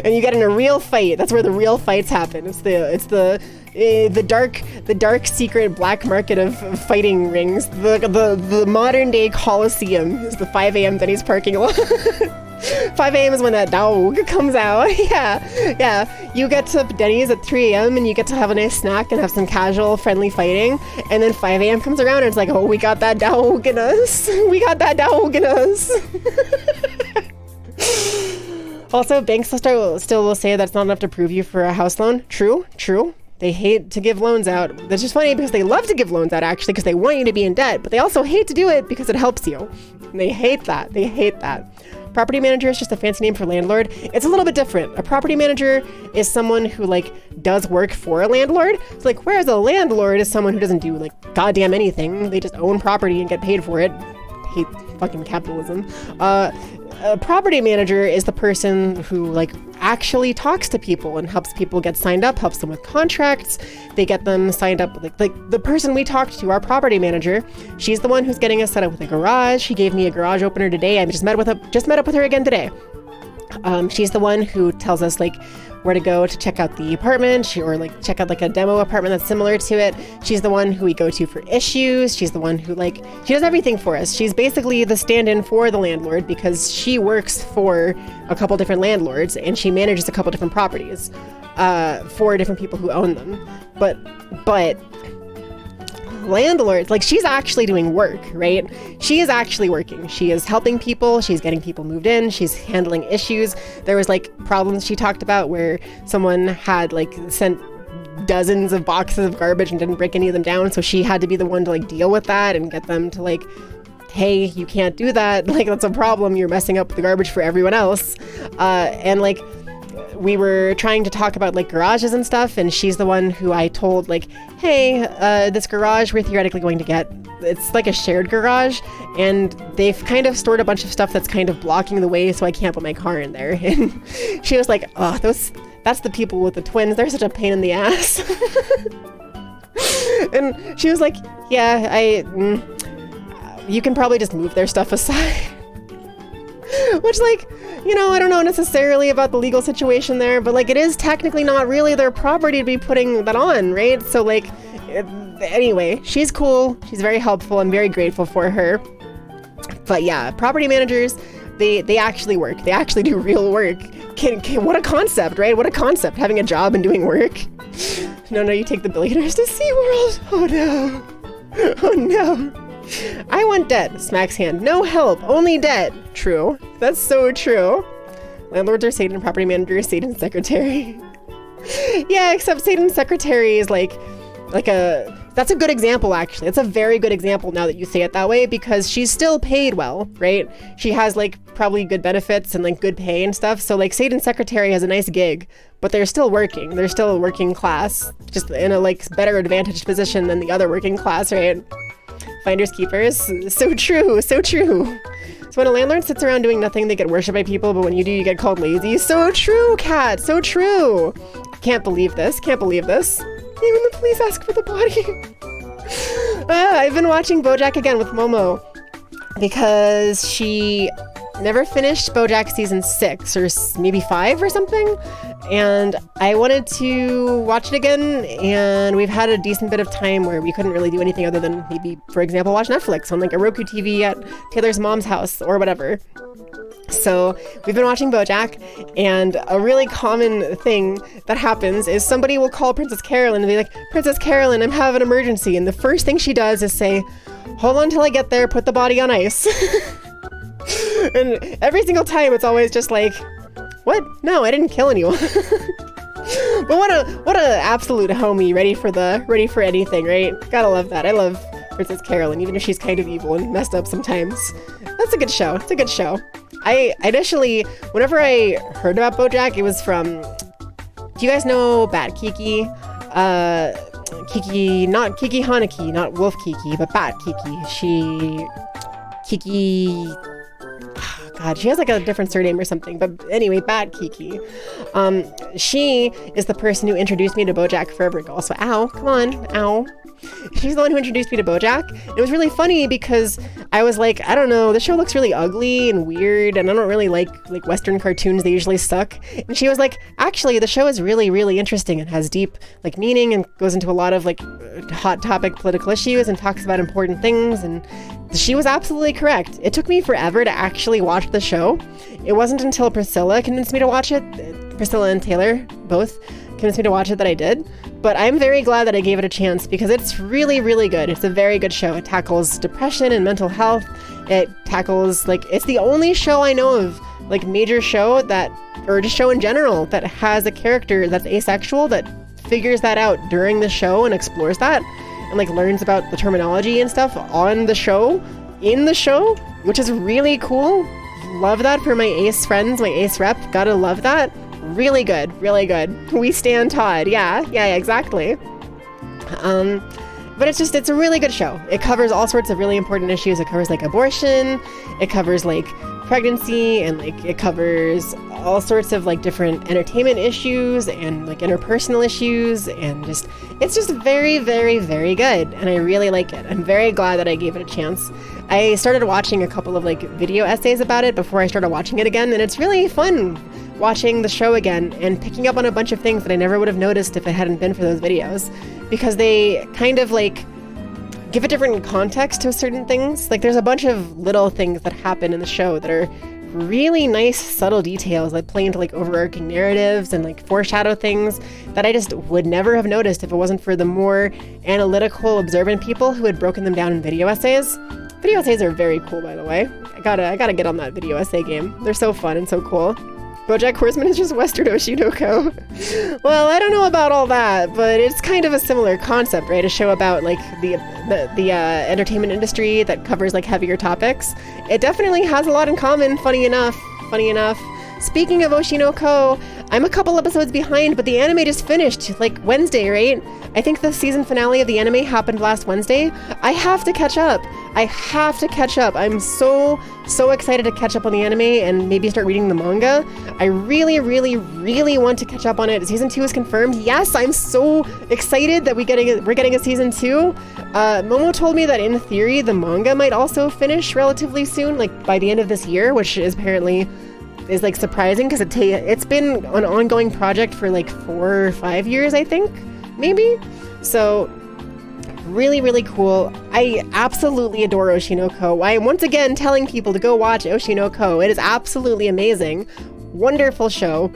And you get in a real fight. That's where the real fights happen. It's the dark secret black market of fighting rings. The modern day Coliseum is the 5 a.m. Denny's parking lot. 5 a.m. is when that dog comes out. Yeah. You get to Denny's at 3 a.m. and you get to have a nice snack and have some casual, friendly fighting. And then 5 a.m. comes around and it's like, oh, we got that dog in us. We got that dog in us. Also, banks still will say that's not enough to prove you for a house loan. True. They hate to give loans out. That's just funny because they love to give loans out, actually, because they want you to be in debt. But they also hate to do it because it helps you. And they hate that. Property manager is just a fancy name for landlord. It's a little bit different. A property manager is someone who like does work for a landlord. So like, whereas a landlord is someone who doesn't do like goddamn anything. They just own property and get paid for it. Hate fucking capitalism. A property manager is the person who like actually talks to people and helps people get signed up, helps them with contracts. They get them signed up. Like the person we talked to, our property manager, she's the one who's getting us set up with a garage. She gave me a garage opener today. I just met up with her again today. She's the one who tells us like where to go to check out the apartment, or like check out like a demo apartment that's similar to it. She's the one who we go to for issues. She's the one who she does everything for us. She's basically the stand-in for the landlord because she works for a couple different landlords and she manages a couple different properties for different people who own them. But landlords, like she's actually doing work, right? She is actually working. She is helping people. She's getting people moved in. She's handling issues. There was like problems she talked about where someone had like sent dozens of boxes of garbage and didn't break any of them down. So she had to be the one to like deal with that and get them to like, hey, you can't do that. Like that's a problem. You're messing up the garbage for everyone else. And like, we were trying to talk about like garages and stuff, and she's the one who I told like, hey, this garage we're theoretically going to get, it's like a shared garage and they've kind of stored a bunch of stuff that's kind of blocking the way so I can't put my car in there. And she was like, oh, that's the people with the twins, they're such a pain in the ass. And she was like, yeah, you can probably just move their stuff aside. Which, like, you know, I don't know necessarily about the legal situation there, but like it is technically not really their property to be putting that on, right? So like, anyway, she's cool. She's very helpful. I'm very grateful for her. But yeah, property managers, they actually work. They actually do real work. What a concept, right? What a concept, having a job and doing work. No, you take the billionaires to SeaWorld. Oh no. Oh no. I want debt. Smacks hand. No help. Only debt. True. That's so true. Landlords are Satan, property manager is Satan's secretary. Yeah, except Satan's secretary is like that's a good example, actually. It's a very good example now that you say it that way, because she's still paid well, right? She has like probably good benefits and like good pay and stuff. So like Satan's secretary has a nice gig, but they're still working. They're still working class, just in a like better advantaged position than the other working class, right? Finders keepers. So true. So true. So when a landlord sits around doing nothing, they get worshipped by people, but when you do, you get called lazy. So true, Kat. So true. Can't believe this. Can't believe this. Even the police ask for the body. I've been watching BoJack again with Momo because she never finished BoJack season 6 or maybe 5 or something. And I wanted to watch it again, and we've had a decent bit of time where we couldn't really do anything other than maybe, for example, watch Netflix on like a Roku TV at Taylor's mom's house or whatever. So we've been watching BoJack, and a really common thing that happens is somebody will call Princess Carolyn and be like, Princess Carolyn, I'm having an emergency. And the first thing she does is say, hold on till I get there, put the body on ice. And every single time it's always just like, what? No, I didn't kill anyone. But what a absolute homie, ready for anything, right? Gotta love that. I love Princess Carolyn, even if she's kind of evil and messed up sometimes. That's a good show. It's a good show. I initially, whenever I heard about BoJack, it was from, do you guys know Bat Kiki? Kiki, not Kiki Haneke, not Wolf Kiki, but Bat Kiki. Kiki, God, she has like a different surname or something, but anyway, Bat Kiki. She is the person who introduced me to BoJack Forever Girl. So, ow, come on, ow. She's the one who introduced me to BoJack. It was really funny because I was like, I don't know, the show looks really ugly and weird, and I don't really like Western cartoons. They usually suck. And she was like, actually, the show is really, really interesting and has deep like meaning and goes into a lot of like hot topic political issues and talks about important things. And she was absolutely correct. It took me forever to actually watch the show. It wasn't until Priscilla convinced me to watch it. Priscilla and Taylor both convinced me to watch it that I did. But I'm very glad that I gave it a chance because it's really, really good. It's a very good show. It tackles depression and mental health. It tackles, like, it's the only show I know of, like, major show that, or just show in general, that has a character that's asexual that figures that out during the show and explores that and, like, learns about the terminology and stuff on the show, in the show, which is really cool. Love that for my ace friends, my ace rep. Gotta love that. Really good, really good. We stand Todd. Yeah, exactly. But it's a really good show. It covers all sorts of really important issues. It covers like abortion, it covers like pregnancy, and like it covers all sorts of like different entertainment issues and like interpersonal issues, and it's just very, very, very good. And I really like it. I'm very glad that I gave it a chance. I started watching a couple of like video essays about it before I started watching it again, and it's really fun watching the show again and picking up on a bunch of things that I never would have noticed if it hadn't been for those videos, because they kind of like give a different context to certain things. Like there's a bunch of little things that happen in the show that are really nice, subtle details that play into like overarching narratives and like foreshadow things that I just would never have noticed if it wasn't for the more analytical, observant people who had broken them down in video essays. Video essays are very cool, by the way. I gotta get on that video essay game. They're so fun and so cool. BoJack Horseman is just Western Oshinoko. Well, I don't know about all that, but it's kind of a similar concept, right? A show about like the entertainment industry that covers like heavier topics. It definitely has a lot in common, funny enough. Speaking of Oshinoko, I'm a couple episodes behind, but the anime just finished like Wednesday, right? I think the season finale of the anime happened last Wednesday. I have to catch up. I'm so excited to catch up on the anime and maybe start reading the manga. I really, really, really want to catch up on it. Season 2 is confirmed. Yes, I'm so excited that we're getting a season 2. Momo told me that in theory the manga might also finish relatively soon, like by the end of this year, which is apparently like surprising because it's been an ongoing project for like 4 or 5 years, I think, maybe. So really, really cool. I absolutely adore Oshinoko. I am once again telling people to go watch Oshinoko. It is absolutely amazing. Wonderful show.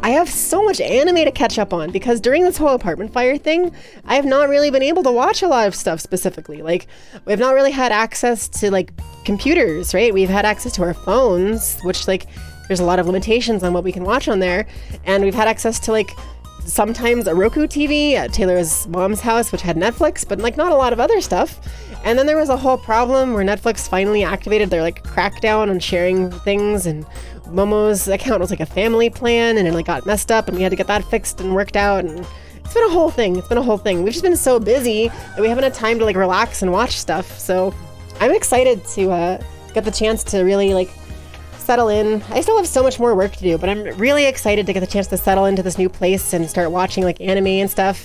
I have so much anime to catch up on because during this whole apartment fire thing, I have not really been able to watch a lot of stuff specifically. Like, we've not really had access to like computers, right? We've had access to our phones, which like there's a lot of limitations on what we can watch on there. And we've had access to like sometimes a Roku TV at Taylor's mom's house, which had Netflix, but like not a lot of other stuff. And then there was a whole problem where Netflix finally activated their like crackdown on sharing things, and Momo's account was like a family plan, and it like got messed up, and we had to get that fixed and worked out. And it's been a whole thing. We've just been so busy that we haven't had time to like relax and watch stuff. So I'm excited to get the chance to really like settle in. I still have so much more work to do, but I'm really excited to get the chance to settle into this new place and start watching like anime and stuff.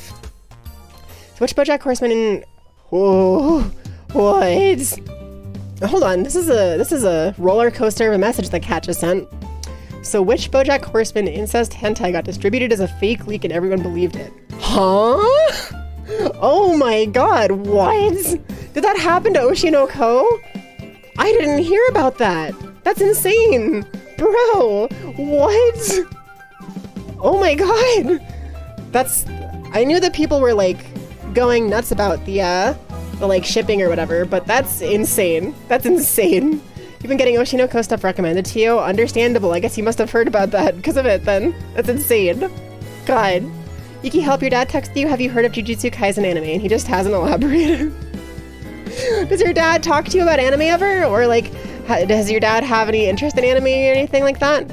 So which BoJack Horseman in... Whoa, what? Hold on, this is a roller coaster of a message that Kat just sent. So which BoJack Horseman incest hentai got distributed as a fake leak and everyone believed it? Huh? Oh my god, what? Did that happen to Oshinoko? I didn't hear about that. That's insane. Bro, what? Oh my god. I knew that people were like going nuts about the like shipping or whatever, but that's insane. You've been getting Oshinoko stuff recommended to you? Understandable. I guess you must have heard about that because of it then. That's insane. God. Yuki, help, your dad texted you. Have you heard of Jujutsu Kaisen anime? And he just hasn't elaborated. Does your dad talk to you about anime ever? Or like, does your dad have any interest in anime or anything like that?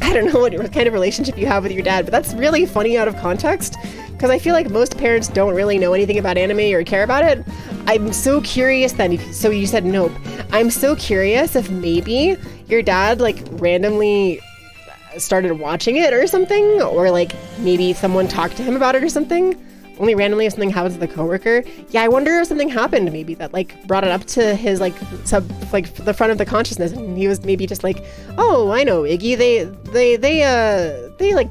I don't know what kind of relationship you have with your dad, but that's really funny out of context. Because I feel like most parents don't really know anything about anime or care about it. I'm so curious then, so you said nope. I'm so curious if maybe your dad like randomly started watching it or something, or like maybe someone talked to him about it or something. Only randomly if something happens to the coworker. Yeah, I wonder if something happened maybe that like brought it up to his like the front of the consciousness, and he was maybe just like, oh, I know Iggy, they like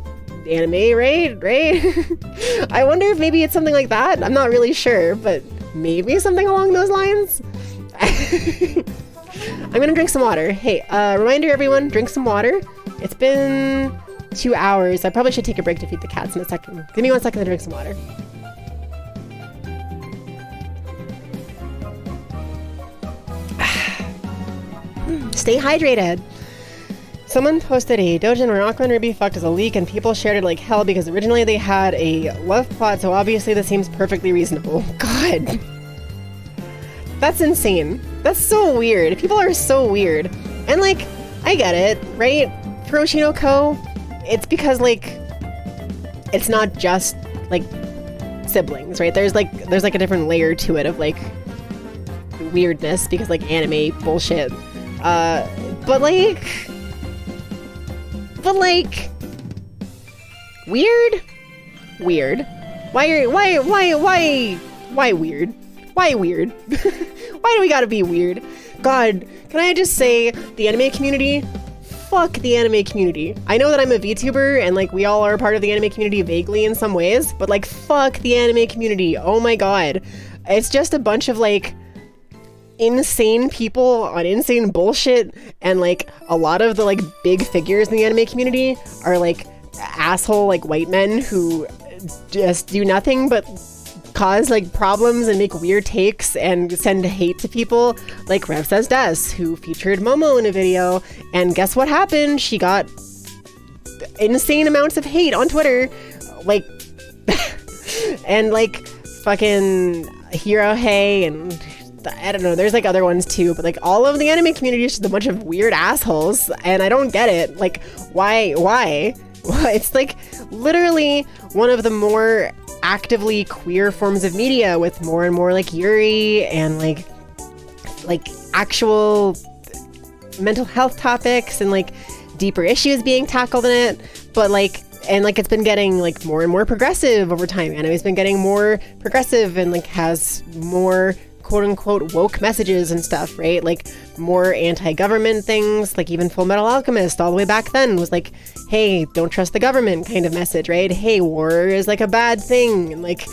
anime, right? I wonder if maybe it's something like that. I'm not really sure, but maybe something along those lines. I'm gonna drink some water. Hey, reminder everyone, drink some water. It's been 2 hours. I probably should take a break to feed the cats in a second. Give me 1 second to drink some water. Stay hydrated. Someone posted a doujin where Aqua and Ruby fucked as a leak, and people shared it like hell because originally they had a love plot, so obviously this seems perfectly reasonable. God. That's insane. That's so weird. People are so weird. And like, I get it, right? For Oshinoko, it's because like, it's not just like siblings, right? There's like a different layer to it of like weirdness because like anime bullshit. But weird? Weird. Why weird? Why weird? Why do we gotta be weird? God, can I just say, the anime community? Fuck the anime community. I know that I'm a VTuber and like we all are part of the anime community vaguely in some ways, but like fuck the anime community. Oh my god. It's just a bunch of like insane people on insane bullshit, and like a lot of the like big figures in the anime community are like asshole like white men who just do nothing but cause like problems and make weird takes and send hate to people, like Rev Says Des, who featured Momo in a video, and guess what happened? She got insane amounts of hate on Twitter, like and like fucking Hiro Hey, and I don't know, there's like other ones too, but like all of the anime community is just a bunch of weird assholes, and I don't get it. Like, why? It's like literally one of the more actively queer forms of media, with more and more like Yuri and like actual mental health topics and like deeper issues being tackled in it, but like, and like it's been getting like more and more progressive over time. Anime's been getting more progressive and like has more quote-unquote woke messages and stuff, right? Like more anti-government things, like even Full Metal Alchemist all the way back then was like, hey, don't trust the government kind of message, right? Hey, war is like a bad thing, and like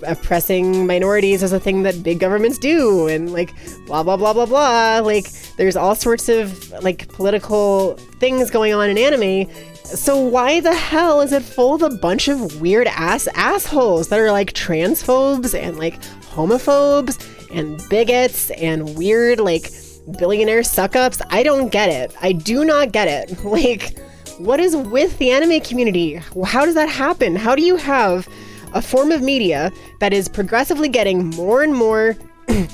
oppressing minorities is a thing that big governments do, and like blah blah blah blah blah. Like there's all sorts of like political things going on in anime. So why the hell is it full of a bunch of weird assholes that are like transphobes and like homophobes and bigots and weird like billionaire suck-ups? I don't get it. I do not get it. Like, what is with the anime community? How does that happen? How do you have a form of media that is progressively getting more and more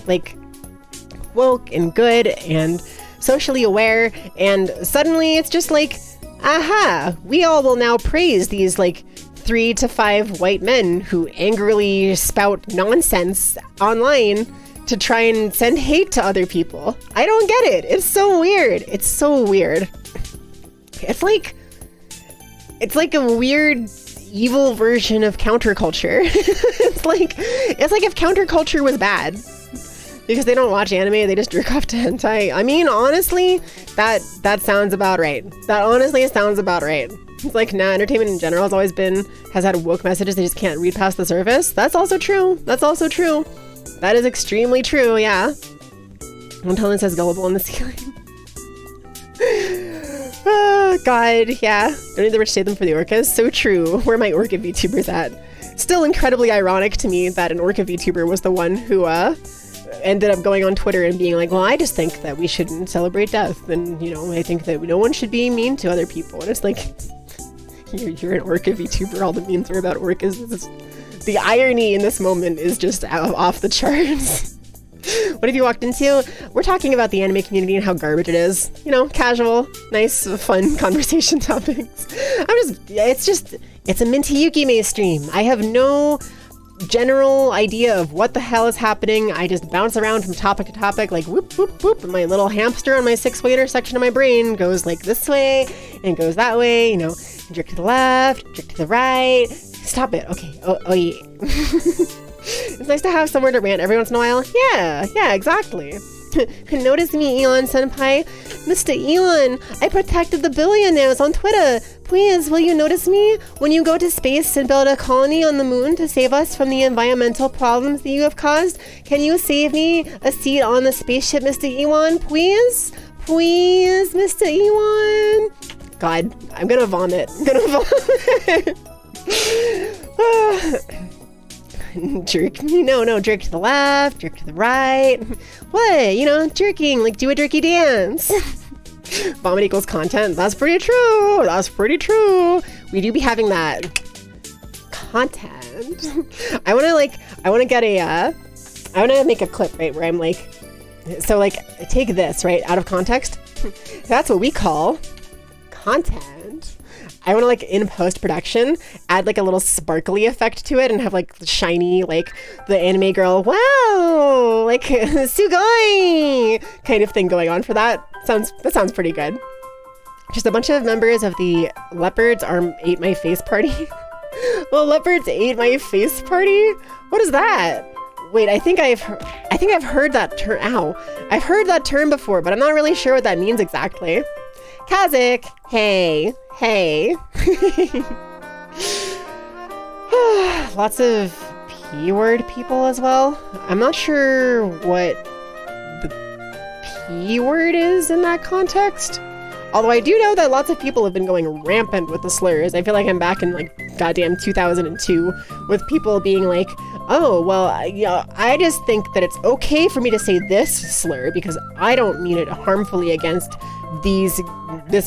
like woke and good and socially aware, and suddenly it's just like, aha, we all will now praise these like 3 to 5 white men who angrily spout nonsense online to try and send hate to other people. I don't get it. It's so weird. It's so weird. It's like a weird evil version of counterculture. It's like if counterculture was bad. Because they don't watch anime, they just jerk off to hentai. I mean, honestly, that sounds about right. That honestly sounds about right. It's like, nah, entertainment in general has had woke messages they just can't read past the surface. That's also true. That is extremely true, yeah. Don't tell them it says gullible on the ceiling. Oh, God, yeah. Don't need the rich say them for the orcas. So true. Where are my orca VTubers at? Still incredibly ironic to me that an orca VTuber was the one who ended up going on Twitter and being like, well, I just think that we shouldn't celebrate death. And, you know, I think that no one should be mean to other people. And it's like, you're an orca VTuber. All the memes are about orcas. The irony in this moment is just off the charts. What have you walked into? We're talking about the anime community and how garbage it is. You know, casual, nice, fun conversation topics. It's a Minty Yukime stream. I have no general idea of what the hell is happening. I just bounce around from topic to topic, like whoop, whoop, whoop. And my little hamster on my 6-way intersection of my brain goes like this way and goes that way, you know, jerk to the left, jerk to the right. Stop it. Okay. Oh yeah. It's nice to have somewhere to rant every once in a while. Yeah, exactly. Notice me, Elon Senpai. Mr. Elon, I protected the billionaires on Twitter. Please, will you notice me when you go to space and build a colony on the moon to save us from the environmental problems that you have caused? Can you save me a seat on the spaceship, Mr. Elon? Please? Please, Mr. Elon? God, I'm gonna vomit. Jerk. No, jerk to the left, jerk to the right. What? You know, jerking, like do a jerky dance. Vomit equals content. That's pretty true. We do be having that content. I want to make a clip, right, where I'm like, so like, take this, right, out of context. That's what we call content. I want to, like, in post-production, add, like, a little sparkly effect to it and have, like, shiny, like, the anime girl, wow, like, sugoi kind of thing going on for that. That sounds pretty good. Just a bunch of members of the Leopards Ate My Face Party. Well, Leopards Ate My Face Party? What is that? Wait, I think I've heard that term. Ow. I've heard that term before, but I'm not really sure what that means exactly. Kazik, hey. Lots of P-word people as well. I'm not sure what the P-word is in that context. Although I do know that lots of people have been going rampant with the slurs. I feel like I'm back in like goddamn 2002 with people being like, oh, well, I just think that it's okay for me to say this slur because I don't mean it harmfully against this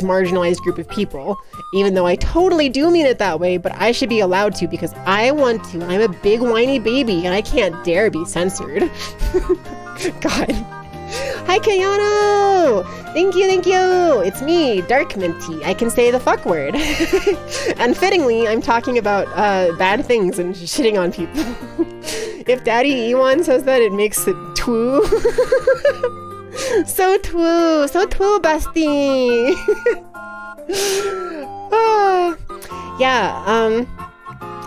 marginalized group of people, even though I totally do mean it that way, but I should be allowed to because I want to. I'm a big whiny baby and I can't dare be censored. God. Hi, Kayano! Thank you! It's me, Dark Minty. I can say the fuck word. And fittingly, I'm talking about bad things and shitting on people. If Daddy Ewan says that, it makes it twoo. So twoo, bestie.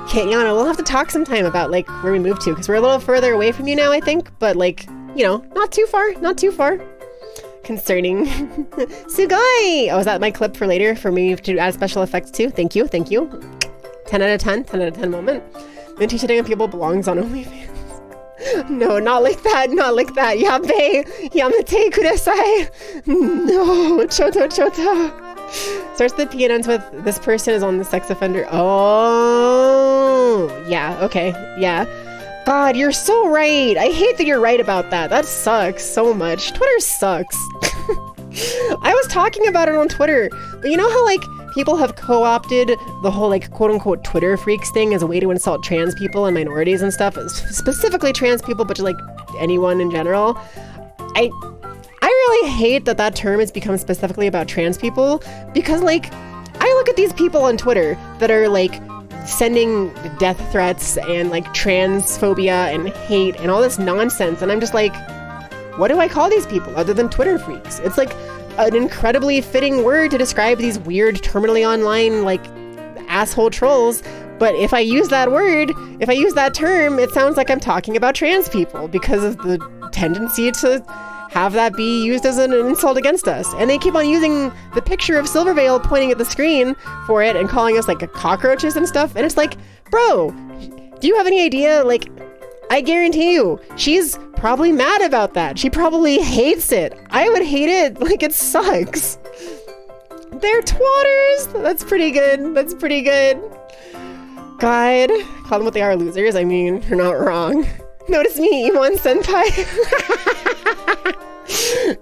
Kayano, we'll have to talk sometime about like where we moved to, because we're a little further away from you now, I think, but like, you know, not too far. Concerning Sugoi! Oh, is that my clip for later for me to add special effects to? Thank you. 10 out of 10 moment. Minty shitting on people belongs on OnlyFans. No, not like that. Yabe, yamete kudasai. No, chota. Starts the P and ends with, this person is on the sex offender. Oh, yeah, okay, yeah. God, you're so right. I hate that you're right about that. That sucks so much. Twitter sucks. I was talking about it on Twitter, but you know how like people have co-opted the whole like quote-unquote Twitter freaks thing as a way to insult trans people and minorities and stuff, specifically trans people, but just like anyone in general. I really hate that term has become specifically about trans people, because like I look at these people on Twitter that are like sending death threats and like transphobia and hate and all this nonsense, and I'm just like, what do I call these people other than Twitter freaks? It's like an incredibly fitting word to describe these weird terminally online like asshole trolls, but if I use that term, it sounds like I'm talking about trans people because of the tendency to have that be used as an insult against us. And they keep on using the picture of Silvervale pointing at the screen for it and calling us like cockroaches and stuff. And it's like, bro, do you have any idea? Like, I guarantee you, she's probably mad about that. She probably hates it. I would hate it. Like, it sucks. They're twatters. That's pretty good. God, call them what they are, losers. I mean, you're not wrong. Notice me, Iman Senpai.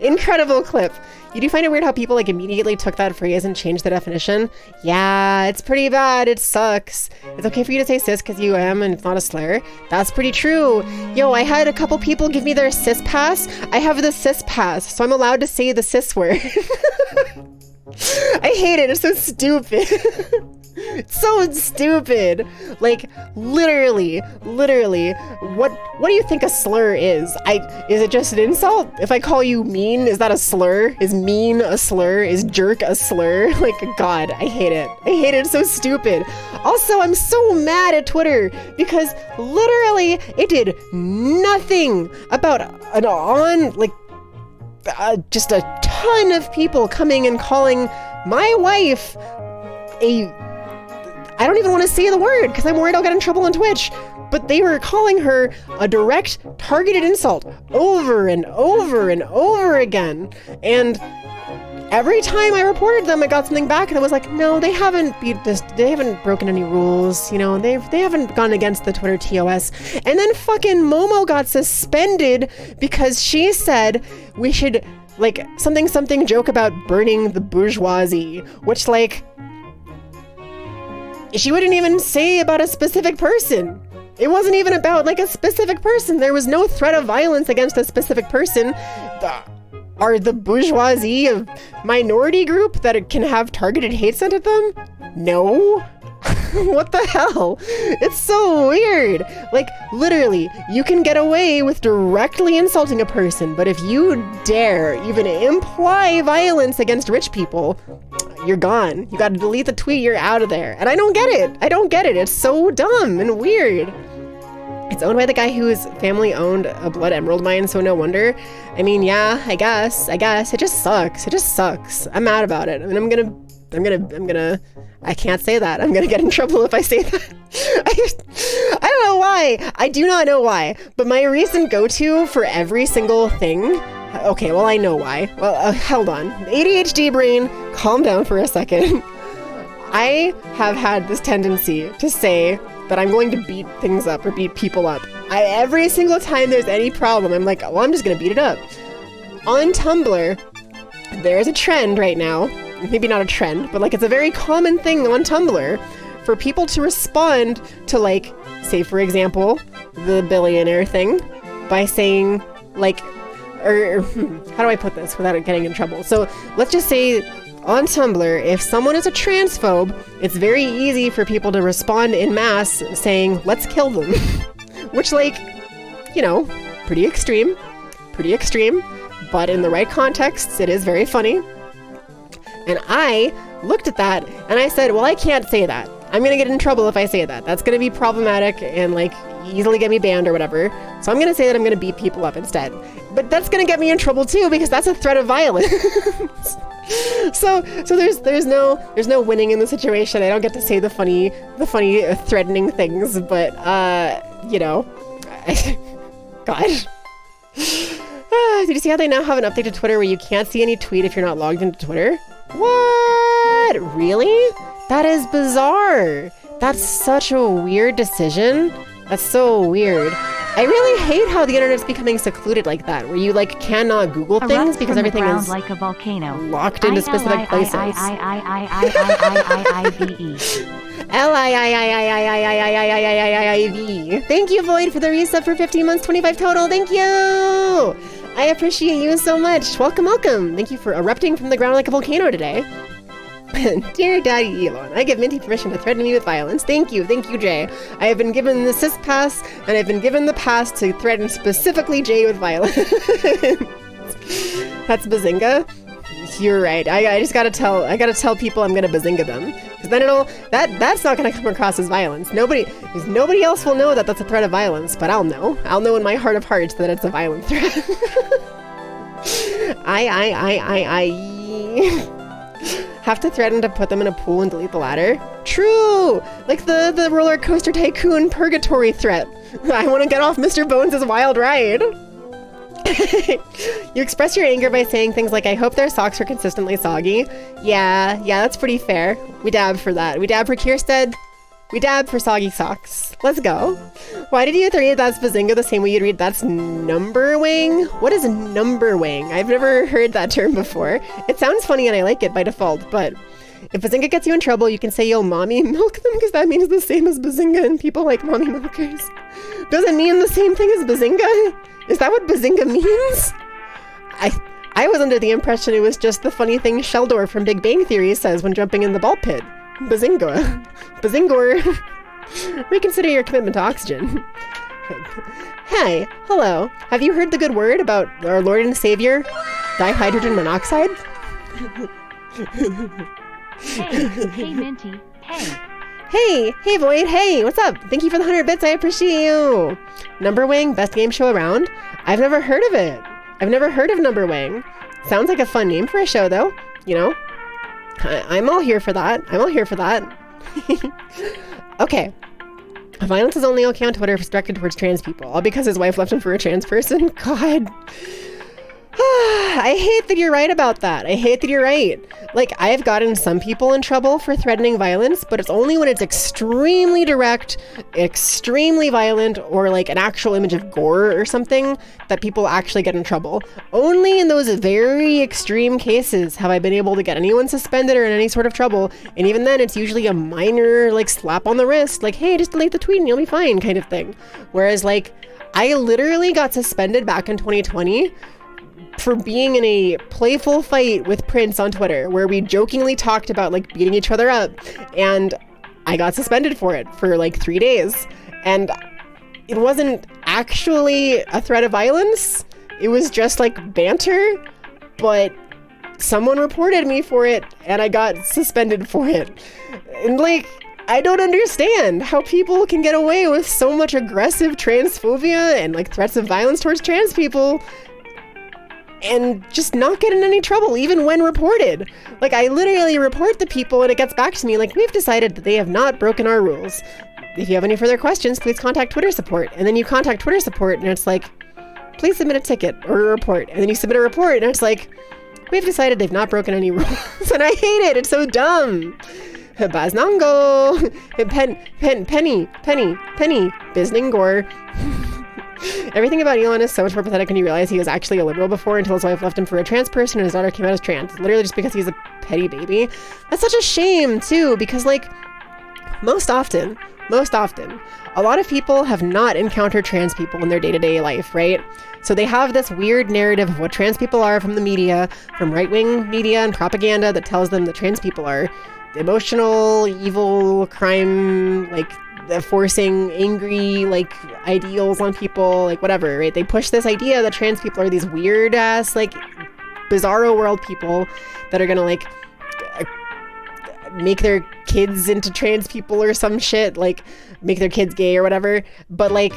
Incredible clip. You do find it weird how people like immediately took that phrase and changed the definition? Yeah, it's pretty bad. It sucks. It's okay for you to say cis because you am and it's not a slur. That's pretty true. Yo, I had a couple people give me their cis pass. I have the cis pass, so I'm allowed to say the cis word. I hate it. It's so stupid. It's so stupid. Like, literally, what do you think a slur is? Is it just an insult? If I call you mean, is that a slur? Is mean a slur? Is jerk a slur? Like, God, I hate it. I hate it. It's so stupid. Also, I'm so mad at Twitter because literally it did nothing about just a ton of people coming and calling my wife I don't even want to say the word because I'm worried I'll get in trouble on Twitch, but they were calling her a direct targeted insult over and over and over again. And every time I reported them, I got something back and I was like, no, they haven't broken any rules. You know, they haven't gone against the Twitter TOS. And then fucking Momo got suspended because she said we should like something joke about burning the bourgeoisie, which like, she wouldn't even say about a specific person. It wasn't even about like a specific person. There was no threat of violence against a specific person. Are the bourgeoisie a minority group that can have targeted hate sent at them? No. What the hell? It's so weird. Like, literally, you can get away with directly insulting a person, but if you dare even imply violence against rich people, you're gone. You gotta delete the tweet, you're out of there. And I don't get it. It's so dumb and weird. It's owned by the guy whose family owned a blood emerald mine, so no wonder. I mean, yeah, I guess. It just sucks. I'm mad about it. I mean, I can't say that. I'm gonna get in trouble if I say that. I don't know why. I do not know why. But my recent go-to for every single thing. Okay, well, I know why. Well, hold on. ADHD brain, calm down for a second. I have had this tendency to say that I'm going to beat things up or beat people up. Every single time there's any problem, I'm like, well, I'm just gonna beat it up. On Tumblr, there's a trend right now. Maybe not a trend, but like it's a very common thing on Tumblr for people to respond to like, say for example, the billionaire thing by saying like, or how do I put this without getting in trouble? So let's just say on Tumblr, if someone is a transphobe, it's very easy for people to respond in mass saying, let's kill them. Which like, you know, pretty extreme, but in the right contexts, it is very funny. And I looked at that and I said, well, I can't say that. I'm going to get in trouble if I say that. That's going to be problematic and like easily get me banned or whatever. So I'm going to say that I'm going to beat people up instead. But that's going to get me in trouble too because that's a threat of violence. So there's no winning in the situation. I don't get to say the funny threatening things, but you know, God. Did you see how they now have an update to Twitter where you can't see any tweet if you're not logged into Twitter? What? Really? That is bizarre. That's such a weird decision. That's so weird. I really hate how the internet's becoming secluded like that, where you like cannot Google things because everything is like a volcano. Locked into specific places. L-I-I-I-I-I-I-I-I-I-I-I-I-I-V. Thank you, Void, for the reset for 15 months, 25 total. Thank you. I appreciate you so much. Welcome. Thank you for erupting from the ground like a volcano today. Dear Daddy Elon, I give Minty permission to threaten me with violence. Thank you, Jay. I have been given the cis pass, and I've been given the pass to threaten specifically Jay with violence. That's Bazinga. You're right. I gotta tell people I'm gonna Bazinga them, because then that's not gonna come across as violence. Nobody else will know that that's a threat of violence, but I'll know. I'll know in my heart of hearts that it's a violent threat. I have to threaten to put them in a pool and delete the ladder? True! Like the roller coaster tycoon purgatory threat. I want to get off Mr. Bones' wild ride. You express your anger by saying things like, I hope their socks are consistently soggy. Yeah, that's pretty fair. We dab for that. We dab for Kierstead. We dab for soggy socks. Let's go. Why did you read that's Bazinga the same way you'd read that's number wing? What is number wing? I've never heard that term before. It sounds funny and I like it by default, but if Bazinga gets you in trouble, you can say you'll mommy milk them because that means the same as Bazinga and people like mommy milkers. Does it mean the same thing as Bazinga? Is that what Bazinga means? I was under the impression it was just the funny thing Sheldor from Big Bang Theory says when jumping in the ball pit. Bazinga. Bazingor. Reconsider your commitment to oxygen. Hey, hello. Have you heard the good word about our Lord and Savior, dihydrogen monoxide? Hey, Minty. Hey, Void. Hey, what's up? Thank you for the 100 bits. I appreciate you. Number Wing, best game show around. I've never heard of it. I've never heard of Number Wing. Sounds like a fun name for a show, though. You know, I'm all here for that. Okay. Violence is only okay on Twitter if it's directed towards trans people. All because his wife left him for a trans person? God. I hate that you're right about that. I hate that you're right. Like, I've gotten some people in trouble for threatening violence, but it's only when it's extremely direct, extremely violent, or like an actual image of gore or something that people actually get in trouble. Only in those very extreme cases have I been able to get anyone suspended or in any sort of trouble. And even then, it's usually a minor, like, slap on the wrist, like, hey, just delete the tweet and you'll be fine kind of thing. Whereas, like, I literally got suspended back in 2020 for being in a playful fight with Prince on Twitter where we jokingly talked about like beating each other up, and I got suspended for it for like 3 days. And it wasn't actually a threat of violence. It was just like banter, but someone reported me for it and I got suspended for it. And like, I don't understand how people can get away with so much aggressive transphobia and like threats of violence towards trans people and just not get in any trouble, even when reported. Like, I literally report the people and it gets back to me like, we've decided that they have not broken our rules. If you have any further questions, please contact Twitter support. And then you contact Twitter support and it's like, please submit a ticket or a report. And then you submit a report and it's like, we've decided they've not broken any rules. And I hate it. It's so dumb. Baznango. Penny. Bizningor. Everything about Elon is so much more pathetic when you realize he was actually a liberal before until his wife left him for a trans person and his daughter came out as trans. Literally just because he's a petty baby. That's such a shame, too, because, like, most often, a lot of people have not encountered trans people in their day-to-day life, right? So they have this weird narrative of what trans people are from the media, from right-wing media and propaganda that tells them that trans people are emotional, evil, crime, like, forcing angry like ideals on people, like whatever, right? They push this idea that trans people are these weird ass like bizarro world people that are gonna like make their kids into trans people or some shit, like make their kids gay or whatever. But like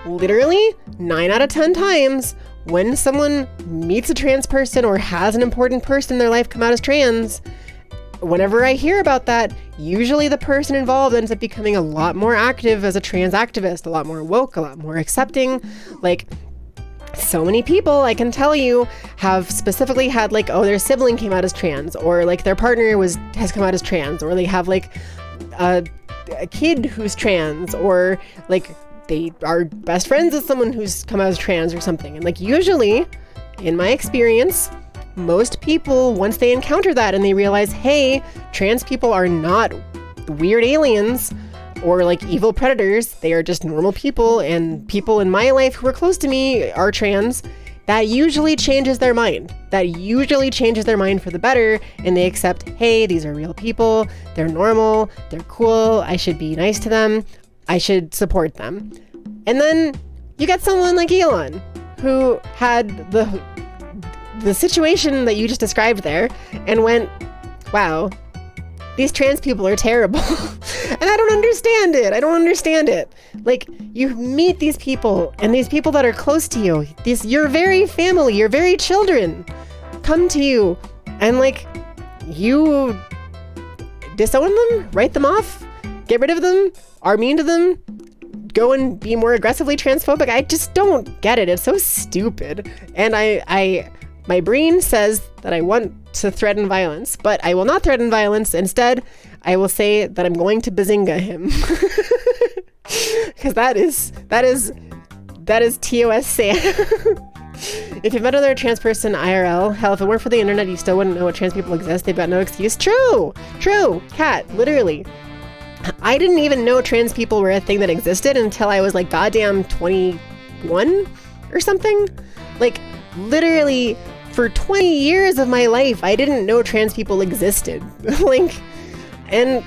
literally 9 out of 10 times when someone meets a trans person or has an important person in their life come out as trans, whenever I hear about that, usually the person involved ends up becoming a lot more active as a trans activist, a lot more woke, a lot more accepting. Like, so many people, I can tell you, have specifically had like, oh, their sibling came out as trans, or like their partner has come out as trans, or they have like a kid who's trans, or like they are best friends with someone who's come out as trans or something. And like usually, in my experience, most people, once they encounter that and they realize, hey, trans people are not weird aliens or like evil predators, they are just normal people, and people in my life who are close to me are trans, that usually changes their mind. That usually changes their mind for the better, and they accept, hey, these are real people, they're normal, they're cool, I should be nice to them, I should support them. And then you get someone like Elon, who had the situation that you just described there and went, wow, these trans people are terrible. And I don't understand it. Like, you meet these people, and these people that are close to you, your very family, your very children come to you, and like, you disown them, write them off, get rid of them, are mean to them, go and be more aggressively transphobic. I just don't get it. It's so stupid. And I my brain says that I want to threaten violence, but I will not threaten violence. Instead, I will say that I'm going to bazinga him. Because that is TOS Sam. If you've met another trans person IRL, hell, if it weren't for the internet, you still wouldn't know what trans people exist. They've got no excuse. True, Kat, literally. I didn't even know trans people were a thing that existed until I was like goddamn 21 or something. Like, literally, for 20 years of my life, I didn't know trans people existed. Like, and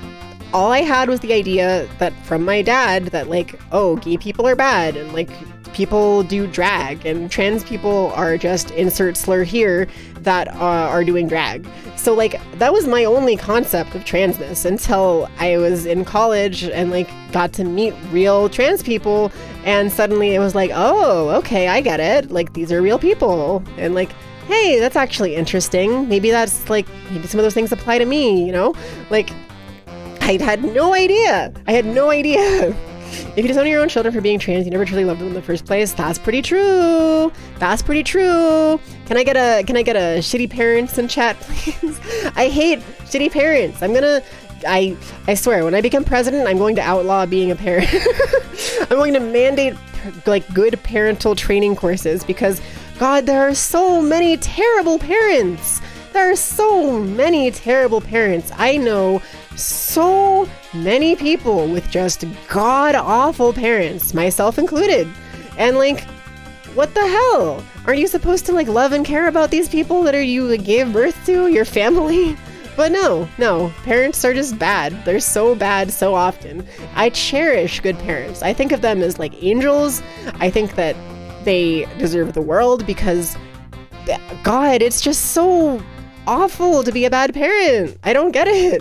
all I had was the idea that from my dad that like, oh, gay people are bad and like people do drag and trans people are just insert slur here that are doing drag. So like that was my only concept of transness until I was in college and like got to meet real trans people, and suddenly it was like, oh, okay, I get it. Like these are real people, and like, hey, that's actually interesting. Maybe that's like, maybe some of those things apply to me, you know? Like I had no idea. If you disown your own children for being trans, you never truly loved them in the first place. That's pretty true. Can I get a shitty parents in chat, please? I hate shitty parents. I swear, when I become president, I'm going to outlaw being a parent. I'm going to mandate like good parental training courses because, God, there are so many terrible parents. I know so many people with just god-awful parents, myself included. And like, what the hell? Aren't you supposed to like love and care about these people that you like, gave birth to, your family? But no, parents are just bad. They're so bad so often. I cherish good parents. I think of them as like angels. I think that they deserve the world because, God, it's just so awful to be a bad parent. I don't get it.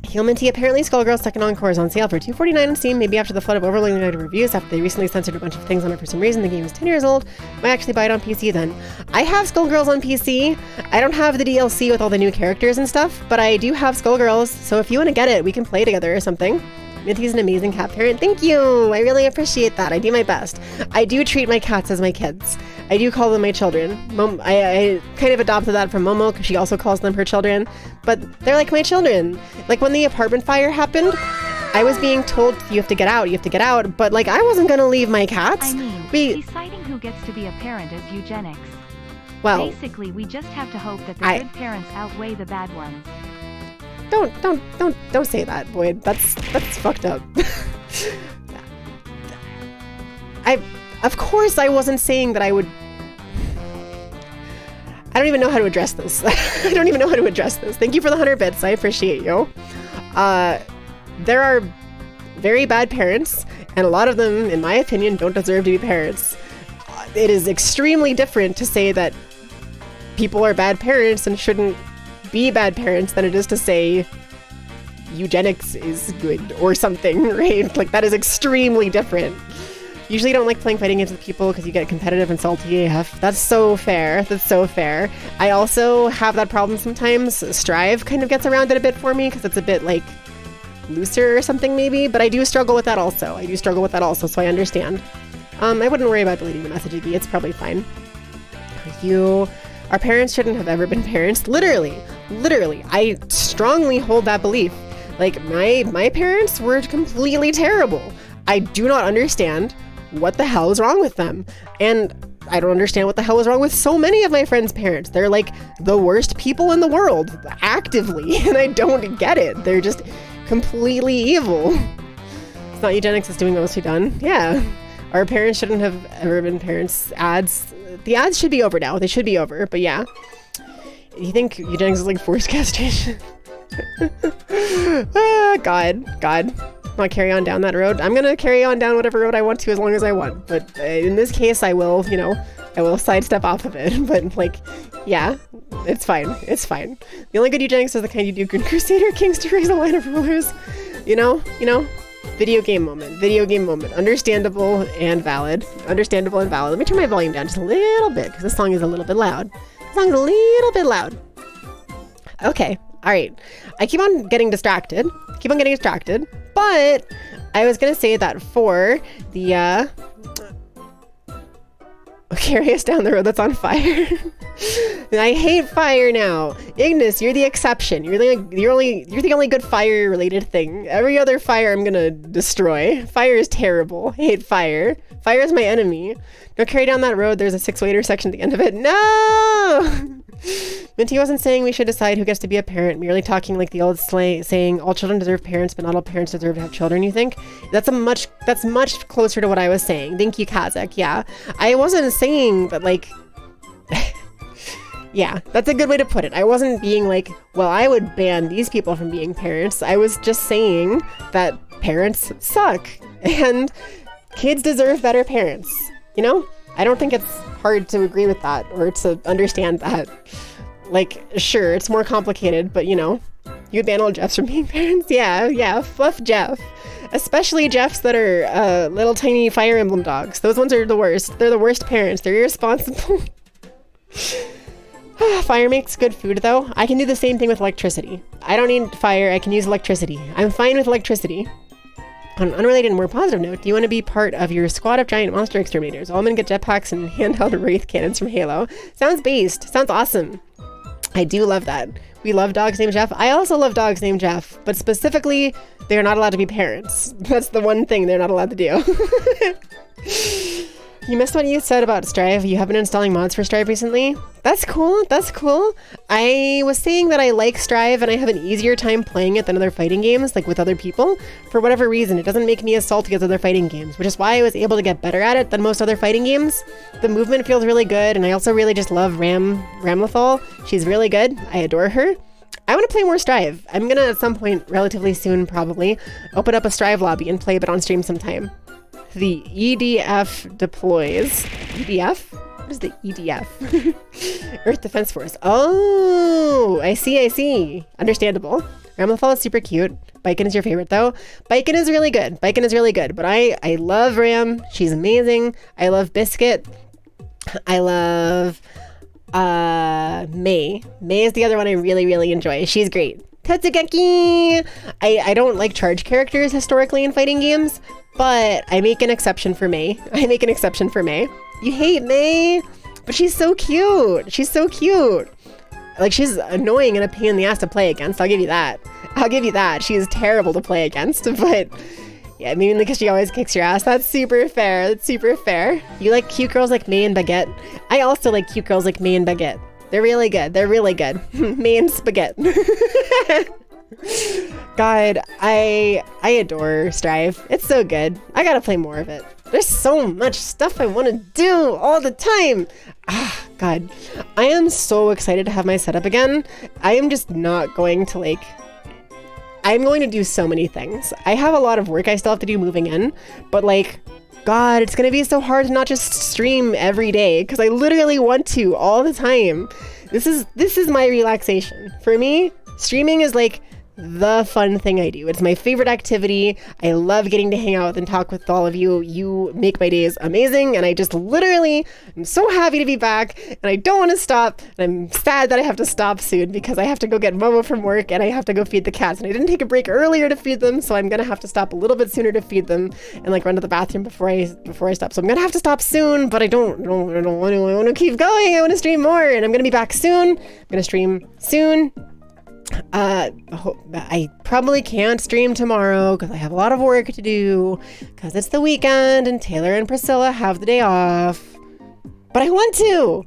Humanity, apparently Skullgirl's second encore is on sale for $2.49 on Steam, maybe after the flood of overwhelming negative reviews after they recently censored a bunch of things on it for some reason. The game is 10 years old. Might actually buy it on PC then. I have Skullgirls on PC. I don't have the DLC with all the new characters and stuff, but I do have Skullgirls, so if you want to get it, we can play together or something. Minty's an amazing cat parent. Thank you! I really appreciate that. I do my best. I do treat my cats as my kids. I do call them my children. I kind of adopted that from Momo because she also calls them her children. But they're like my children. Like when the apartment fire happened, I was being told, you have to get out. But like I wasn't going to leave my cats. I mean, deciding who gets to be a parent is eugenics. Well, basically, we just have to hope that the good parents outweigh the bad ones. Don't say that, Boyd. That's fucked up. Of course I wasn't saying that I would. I don't even know how to address this. Thank you for the 100 bits. I appreciate you. There are very bad parents, and a lot of them, in my opinion, don't deserve to be parents. It is extremely different to say that people are bad parents and shouldn't be bad parents than it is to say eugenics is good or something, right? Like that is extremely different. Usually don't like playing fighting games with people because you get competitive and salty AF. That's so fair. I also have that problem sometimes. Strive kind of gets around it a bit for me because it's a bit like looser or something maybe, but I do struggle with that also, so I understand. I wouldn't worry about deleting the message, EB. It's probably fine. Our parents shouldn't have ever been parents. Literally, I strongly hold that belief. Like, my parents were completely terrible. I do not understand what the hell is wrong with them. And I don't understand what the hell is wrong with so many of my friends' parents. They're like the worst people in the world, actively, and I don't get it. They're just completely evil. It's not eugenics, it's doing what must be done. Yeah. Our parents shouldn't have ever been parents. The ads should be over now. They should be over, but yeah. You think eugenics is like forced castration? God. Want to carry on down that road? I'm gonna carry on down whatever road I want to as long as I want. But in this case, I will sidestep off of it. But like, yeah, it's fine. The only good eugenics is the kind you do good Crusader Kings to raise a line of rulers. You know. Video game moment. Understandable and valid. Let me turn my volume down just a little bit because this song is a little bit loud. Okay. All right. I keep on getting distracted. But I was going to say that for the carry us down the road that's on fire. I hate fire now. Ignis, you're the exception. You're the only good fire related thing. Every other fire I'm gonna destroy. Fire is terrible. I hate fire. Fire is my enemy. Don't carry down that road. There's a 6-way intersection at the end of it. No! Minty wasn't saying we should decide who gets to be a parent, merely talking like the old saying all children deserve parents, but not all parents deserve to have children, you think? That's much closer to what I was saying. Thank you, Kazakh. Yeah. I wasn't saying that, like... yeah, that's a good way to put it. I wasn't being like, well, I would ban these people from being parents. I was just saying that parents suck, and kids deserve better parents, you know? I don't think it's hard to agree with that or to understand that. Like, sure, it's more complicated, but you know, you ban all Jeffs from being parents? Yeah, fluff Jeff. Especially Jeffs that are little tiny Fire Emblem dogs. Those ones are the worst. They're the worst parents. They're irresponsible. Fire makes good food, though. I can do the same thing with electricity. I don't need fire. I can use electricity. I'm fine with electricity. On an unrelated and more positive note, do you want to be part of your squad of giant monster exterminators? All men get jetpacks and handheld wraith cannons from Halo. Sounds based. Sounds awesome. I do love that. We love dogs named Jeff. I also love dogs named Jeff, but specifically, they're not allowed to be parents. That's the one thing they're not allowed to do. You missed what you said about Strive. You have been installing mods for Strive recently? That's cool. That's cool. I was saying that I like Strive and I have an easier time playing it than other fighting games, like with other people. For whatever reason, it doesn't make me as salty as other fighting games, which is why I was able to get better at it than most other fighting games. The movement feels really good, and I also really just love Ramlethal. She's really good. I adore her. I want to play more Strive. I'm gonna, at some point, relatively soon probably, open up a Strive lobby and play a bit on stream sometime. The EDF deploys. EDF? What is the EDF? Earth Defense Force. Oh, I see. Understandable. Ramlethal is super cute. Biken is your favorite, though. Biken is really good. But I love Ram. She's amazing. I love Biscuit. I love May. May is the other one I really, really enjoy. She's great. Tatsugeki! I don't like charge characters historically in fighting games, but I make an exception for May. You hate May, but she's so cute. Like, she's annoying and a pain in the ass to play against. I'll give you that. She is terrible to play against, but yeah, maybe because she always kicks your ass. That's super fair. You like cute girls like May and Baguette? I also like cute girls like May and Baguette. They're really good. May and Spaghetti. God, I adore Strive. It's so good. I gotta play more of it. There's so much stuff I want to do all the time. God. I am so excited to have my setup again. I am just not going to I'm going to do so many things. I have a lot of work I still have to do moving in, but God, it's gonna be so hard to not just stream every day because I literally want to all the time. This is my relaxation. For me, streaming is the fun thing I do. It's my favorite activity. I love getting to hang out and talk with all of you. You make my days amazing, and I just literally am so happy to be back, and I don't want to stop, and I'm sad that I have to stop soon because I have to go get Momo from work, and I have to go feed the cats, and I didn't take a break earlier to feed them, so I'm gonna have to stop a little bit sooner to feed them and run to the bathroom before I stop. So I'm gonna have to stop soon, but I don't want to keep going. I want to stream more, and I'm gonna be back soon. I'm gonna stream soon. I probably can't stream tomorrow because I have a lot of work to do because it's the weekend and Taylor and Priscilla have the day off. But I want to.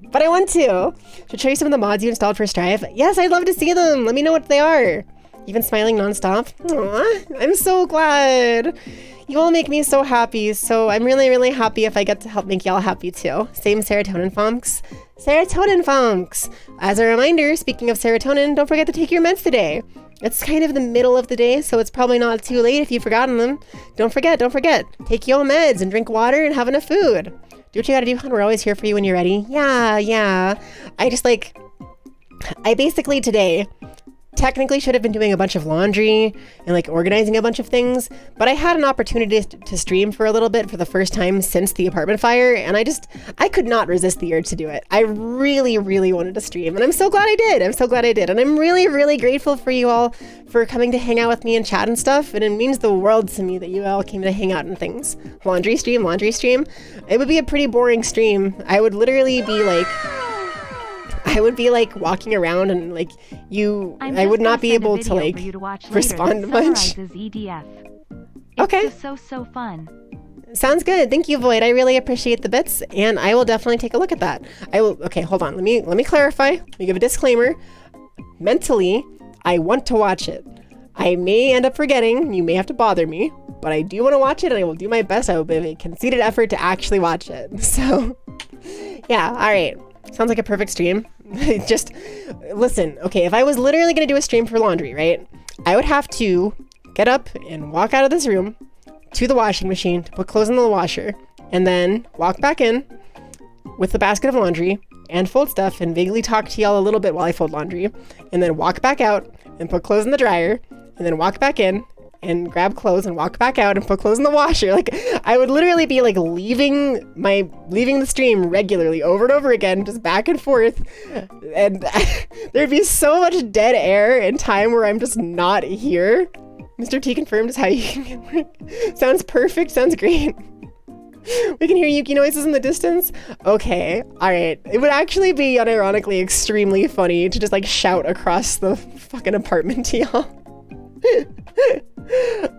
Should show you some of the mods you installed for Strive. Yes, I'd love to see them. Let me know what they are. You've been smiling nonstop. Aww, I'm so glad. You all make me so happy, so I'm really, really happy if I get to help make y'all happy too. Same serotonin funks. As a reminder, speaking of serotonin, don't forget to take your meds today. It's kind of the middle of the day, so it's probably not too late if you've forgotten them. Don't forget. Take your meds and drink water and have enough food. Do what you gotta do, hon. We're always here for you when you're ready. Yeah. I basically today, technically should have been doing a bunch of laundry and like organizing a bunch of things, but I had an opportunity to stream for a little bit for the first time since the apartment fire, and I could not resist the urge to do it. I really, really wanted to stream, and I'm so glad I did. And I'm really, really grateful for you all for coming to hang out with me and chat and stuff, and it means the world to me that you all came to hang out and things. Laundry stream. It would be a pretty boring stream. I would literally be like walking around and like I would not be able to like respond much. Okay. So fun. Sounds good. Thank you, Void. I really appreciate the bits, and I will definitely take a look at that. Okay, hold on. Let me clarify. Let me give a disclaimer. Mentally, I want to watch it. I may end up forgetting. You may have to bother me, but I do want to watch it, and I will do my best. I will give a conceited effort to actually watch it. So, yeah. All right. Sounds like a perfect stream. Just listen. Okay, if I was literally going to do a stream for laundry, right? I would have to get up and walk out of this room to the washing machine to put clothes in the washer, and then walk back in with the basket of laundry and fold stuff and vaguely talk to y'all a little bit while I fold laundry, and then walk back out and put clothes in the dryer, and then walk back in and grab clothes and walk back out and put clothes in the washer. Like, I would literally be like leaving the stream regularly over and over again, just back and forth. And there'd be so much dead air and time where I'm just not here. Mr. T confirmed is how you can get work. Sounds perfect. Sounds great. We can hear Yuki noises in the distance. Okay. All right. It would actually be unironically extremely funny to just like shout across the fucking apartment to y'all.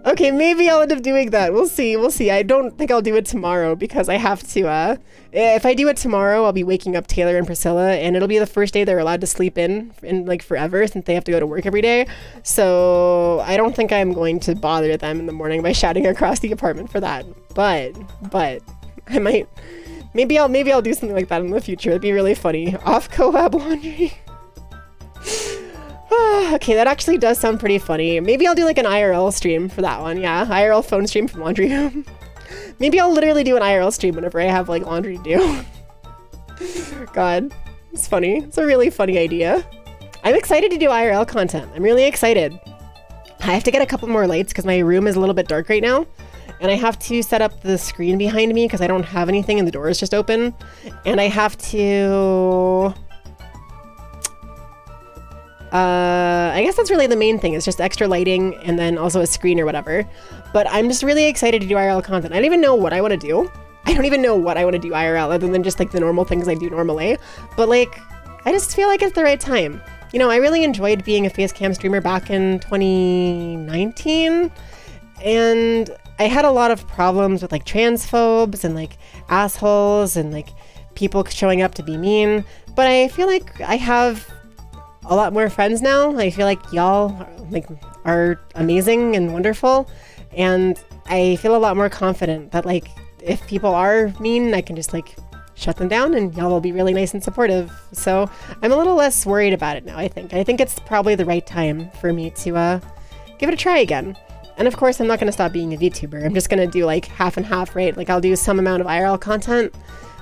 Okay, maybe I'll end up doing that. We'll see. I don't think I'll do it tomorrow because I have to, if I do it tomorrow, I'll be waking up Taylor and Priscilla, and it'll be the first day they're allowed to sleep in like forever since they have to go to work every day. So I don't think I'm going to bother them in the morning by shouting across the apartment for that. But I might, maybe I'll do something like that in the future. It'd be really funny. Off collab laundry. Okay, that actually does sound pretty funny. Maybe I'll do like an IRL stream for that one. Yeah, IRL phone stream from laundry room. Maybe I'll literally do an IRL stream whenever I have like laundry to do. God, it's funny. It's a really funny idea. I'm excited to do IRL content. I'm really excited. I have to get a couple more lights because my room is a little bit dark right now. And I have to set up the screen behind me because I don't have anything and the door is just open. And I have to... I guess that's really the main thing, is just extra lighting and then also a screen or whatever. But I'm just really excited to do IRL content. I don't even know what I want to do. I don't even know what I want to do IRL other than just like the normal things I do normally. But like, I just feel like it's the right time. You know, I really enjoyed being a facecam streamer back in 2019. And I had a lot of problems with like transphobes and like assholes and like people showing up to be mean. But I feel like I have a lot more friends now. I feel like y'all are amazing and wonderful, and I feel a lot more confident that like if people are mean, I can just like shut them down and y'all will be really nice and supportive. So I'm a little less worried about it now. I think it's probably the right time for me to give it a try again. And of course, I'm not going to stop being a VTuber. I'm just going to do like half and half, right? Like I'll do some amount of IRL content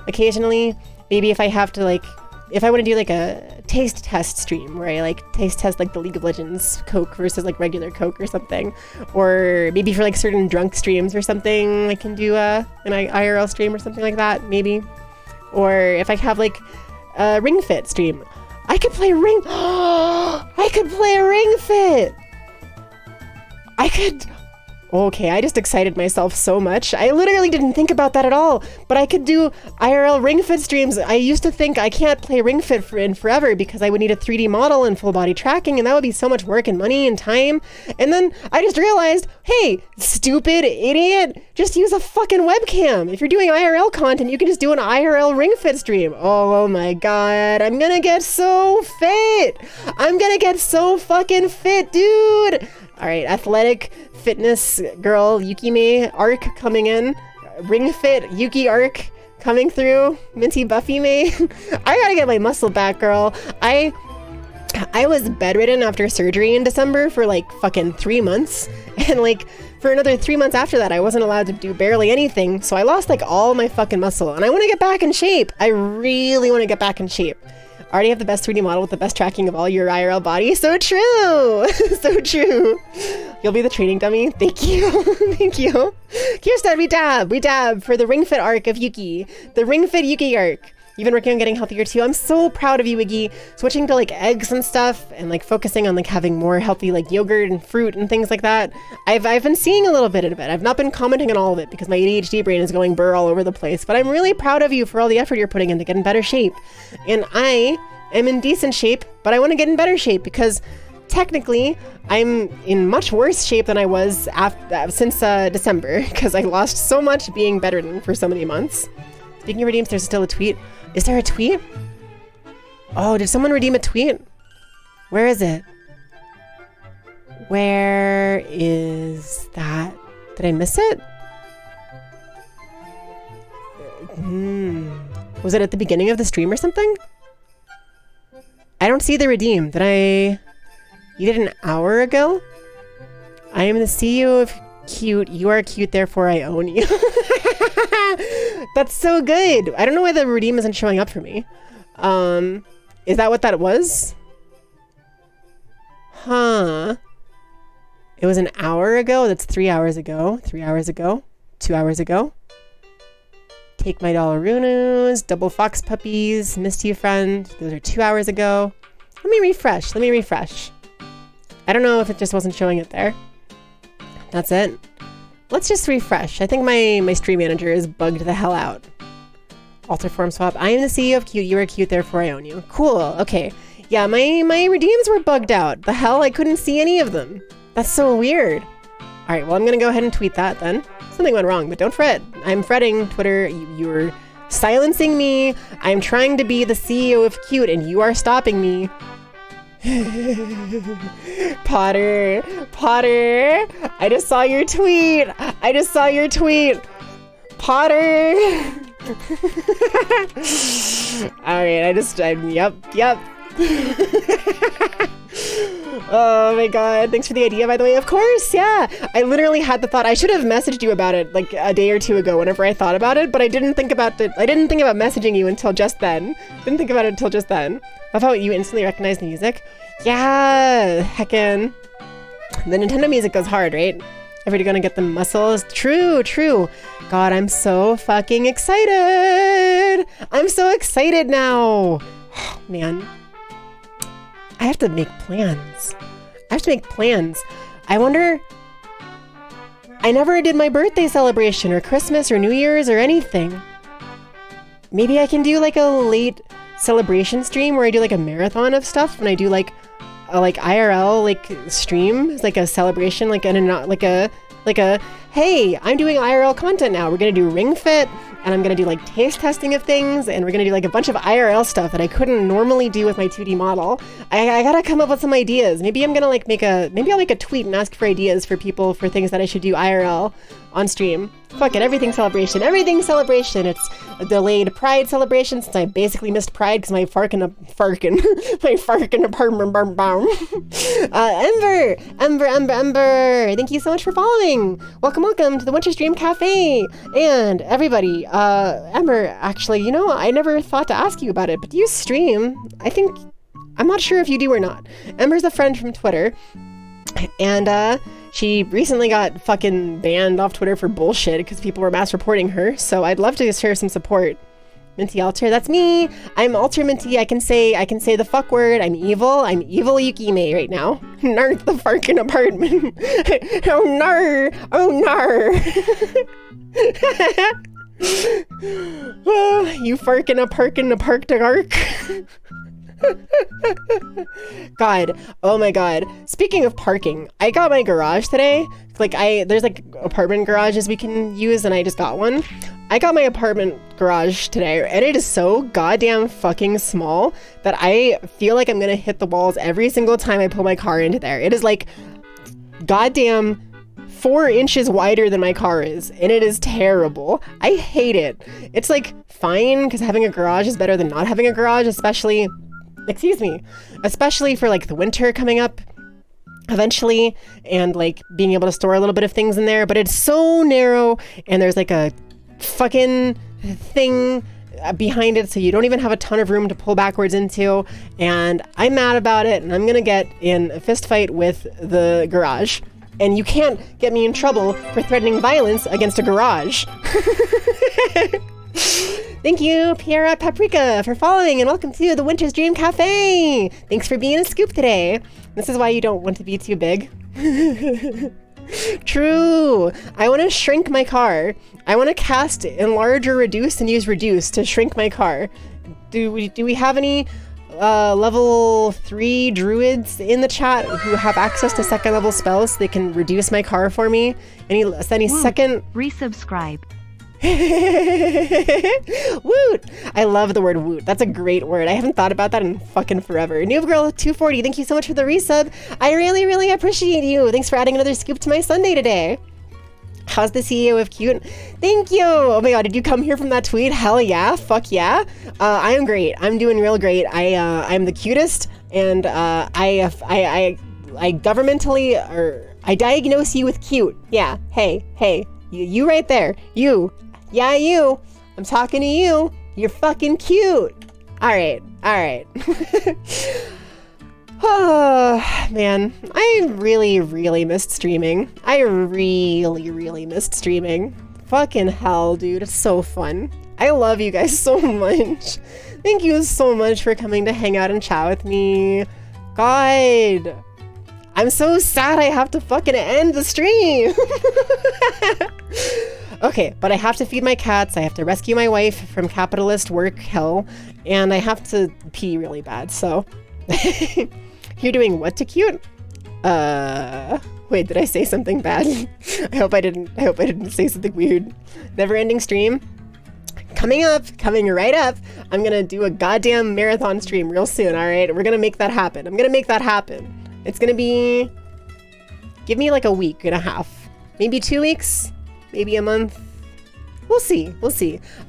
occasionally. Maybe if I have to like, if I want to do like a taste test stream where I like taste test like the League of Legends Coke versus like regular Coke or something, or maybe for like certain drunk streams or something, I can do an IRL stream or something like that, maybe. Or if I have like a Ring Fit stream, I could play I could play a Ring Fit. Okay, I just excited myself so much. I literally didn't think about that at all, but I could do IRL Ring Fit streams. I used to think I can't play Ring Fit forever because I would need a 3D model and full body tracking, and that would be so much work and money and time. And then I just realized, hey, stupid idiot, just use a fucking webcam. If you're doing IRL content, you can just do an IRL Ring Fit stream. Oh my god, I'm gonna get so fit. I'm gonna get so fucking fit, dude. All right, athletic fitness girl Yuki May arc coming in. Ring Fit Yuki arc coming through. Minty Buffy May. I gotta get my muscle back, girl. I was bedridden after surgery in December for like fucking 3 months, and like for another 3 months after that, I wasn't allowed to do barely anything. So I lost like all my fucking muscle and I want to get back in shape. I really want to get back in shape. I already have the best 3D model with the best tracking of all your IRL body. So true. So true. You'll be the training dummy. Thank you. Thank you. Kirsten, we dab for the Ring Fit arc of Yuki. The Ring Fit Yuki arc. You've been working on getting healthier too. I'm so proud of you, Iggy. Switching to like eggs and stuff and like focusing on like having more healthy like yogurt and fruit and things like that. I've been seeing a little bit of it. I've not been commenting on all of it because my ADHD brain is going burr all over the place. But I'm really proud of you for all the effort you're putting in to get in better shape. And I am in decent shape, but I want to get in better shape because technically I'm in much worse shape than I was since December because I lost so much being bedridden for so many months. Speaking of redeems, there's still a tweet. Is there a tweet? Oh, did someone redeem a tweet? Where is it? Where is that? Did I miss it? Was it at the beginning of the stream or something? I don't see the redeem. You did an hour ago? I am the CEO of Cute. You are cute, therefore I own you. That's so good. I don't know why the redeem isn't showing up for me. Is that what that was? Huh. It was an hour ago. That's 3 hours ago. 3 hours ago. 2 hours ago. Take my Dollarunos. Double Fox Puppies. Missed you, friend. Those are 2 hours ago. Let me refresh. I don't know if it just wasn't showing it there. That's it. Let's just refresh. I think my stream manager is bugged the hell out. Alter form swap. I am the CEO of Cute. You are cute, therefore I own you. Cool. Okay. Yeah, my redeems were bugged out. The hell? I couldn't see any of them. That's so weird. All right. Well, I'm going to go ahead and tweet that then. Something went wrong, but don't fret. I'm fretting, Twitter. You're silencing me. I'm trying to be the CEO of Cute, and you are stopping me. Potter, I just saw your tweet. Potter. All right, yep. Oh my god, thanks for the idea, by the way. Of course, yeah. I literally had the thought. I should have messaged you about it like a day or two ago whenever I thought about it, but I didn't think about messaging you until just then. Love how you instantly recognize the music. Yeah, heckin'. The Nintendo music goes hard, right? Everybody gonna get the muscles? True. God, I'm so fucking excited. I'm so excited now. Oh, man. I have to make plans. I wonder... I never did my birthday celebration or Christmas or New Year's or anything. Maybe I can do like a late celebration stream where I do like a marathon of stuff and I do like a IRL like stream. It's like a celebration, like a hey, I'm doing IRL content now. We're gonna do Ring Fit and I'm gonna do like taste testing of things and we're gonna do like a bunch of IRL stuff that I couldn't normally do with my 2D model. I gotta come up with some ideas. Maybe I'm gonna like maybe I'll make a tweet and ask for ideas for people for things that I should do IRL on stream. Fuck it, everything celebration. It's a delayed Pride celebration since I basically missed Pride because my farkin apartment. Ember. Thank you so much for following. Welcome to the Winter Stream Cafe. And everybody, Ember, actually, I never thought to ask you about it, but do you stream? I'm not sure if you do or not. Ember's a friend from Twitter. And, she recently got fucking banned off Twitter for bullshit because people were mass reporting her. So I'd love to share some support. Minty Alter, that's me. I'm Alter Minty. I can say the fuck word. I'm evil Yukime right now. Narc the farkin apartment. Oh nar. You farkin a parkin a park to arc. God, oh my god. Speaking of parking, I got my garage today. There's like apartment garages we can use and I just got one. I got my apartment garage today and it is so goddamn fucking small that I feel like I'm gonna hit the walls every single time I pull my car into there. It is like goddamn 4 inches wider than my car is and it is terrible. I hate it. It's like fine because having a garage is better than not having a garage, especially for like the winter coming up. eventually, and like being able to store a little bit of things in there, but it's so narrow and there's like a fucking thing behind it, so you don't even have a ton of room to pull backwards into, and I'm mad about it, and I'm gonna get in a fist fight with the garage, and you can't get me in trouble for threatening violence against a garage. Thank you, Piera Paprika, for following, and welcome to the Winter's Dream Cafe. Thanks for being a scoop today. This is why you don't want to be too big. True. I want to shrink my car. I want to cast enlarge or reduce and use reduce to shrink my car. Do we have any level 3 druids in the chat who have access to second level spells so they can reduce my car for me? Any second? Resubscribe. Woot! I love the word woot. That's a great word. I haven't thought about that in fucking forever. Noob Girl 240, thank you so much for the resub. I really, really appreciate you. Thanks for adding another scoop to my Sunday today. How's the CEO of Cute? Thank you. Oh my god, did you come here from that tweet? Hell yeah. Fuck yeah. I am great. I'm doing real great. I'm the cutest, and I governmentally, or I diagnose you with cute. Yeah. Hey. You right there. You. Yeah, you. I'm talking to you. You're fucking cute. All right. Oh, man. I really, really missed streaming. I really, really missed streaming. Fucking hell, dude. It's so fun. I love you guys so much. Thank you so much for coming to hang out and chat with me. God. I'm so sad I have to fucking end the stream. Okay, but I have to feed my cats, I have to rescue my wife from capitalist work hell, and I have to pee really bad, so... You're doing what to Cute? Wait, did I say something bad? I hope I didn't say something weird. Never ending stream. Coming right up, I'm gonna do a goddamn marathon stream real soon, alright? We're gonna make that happen. I'm gonna make that happen. It's gonna be... Give me like a week and a half. Maybe 2 weeks? Maybe a month. We'll see.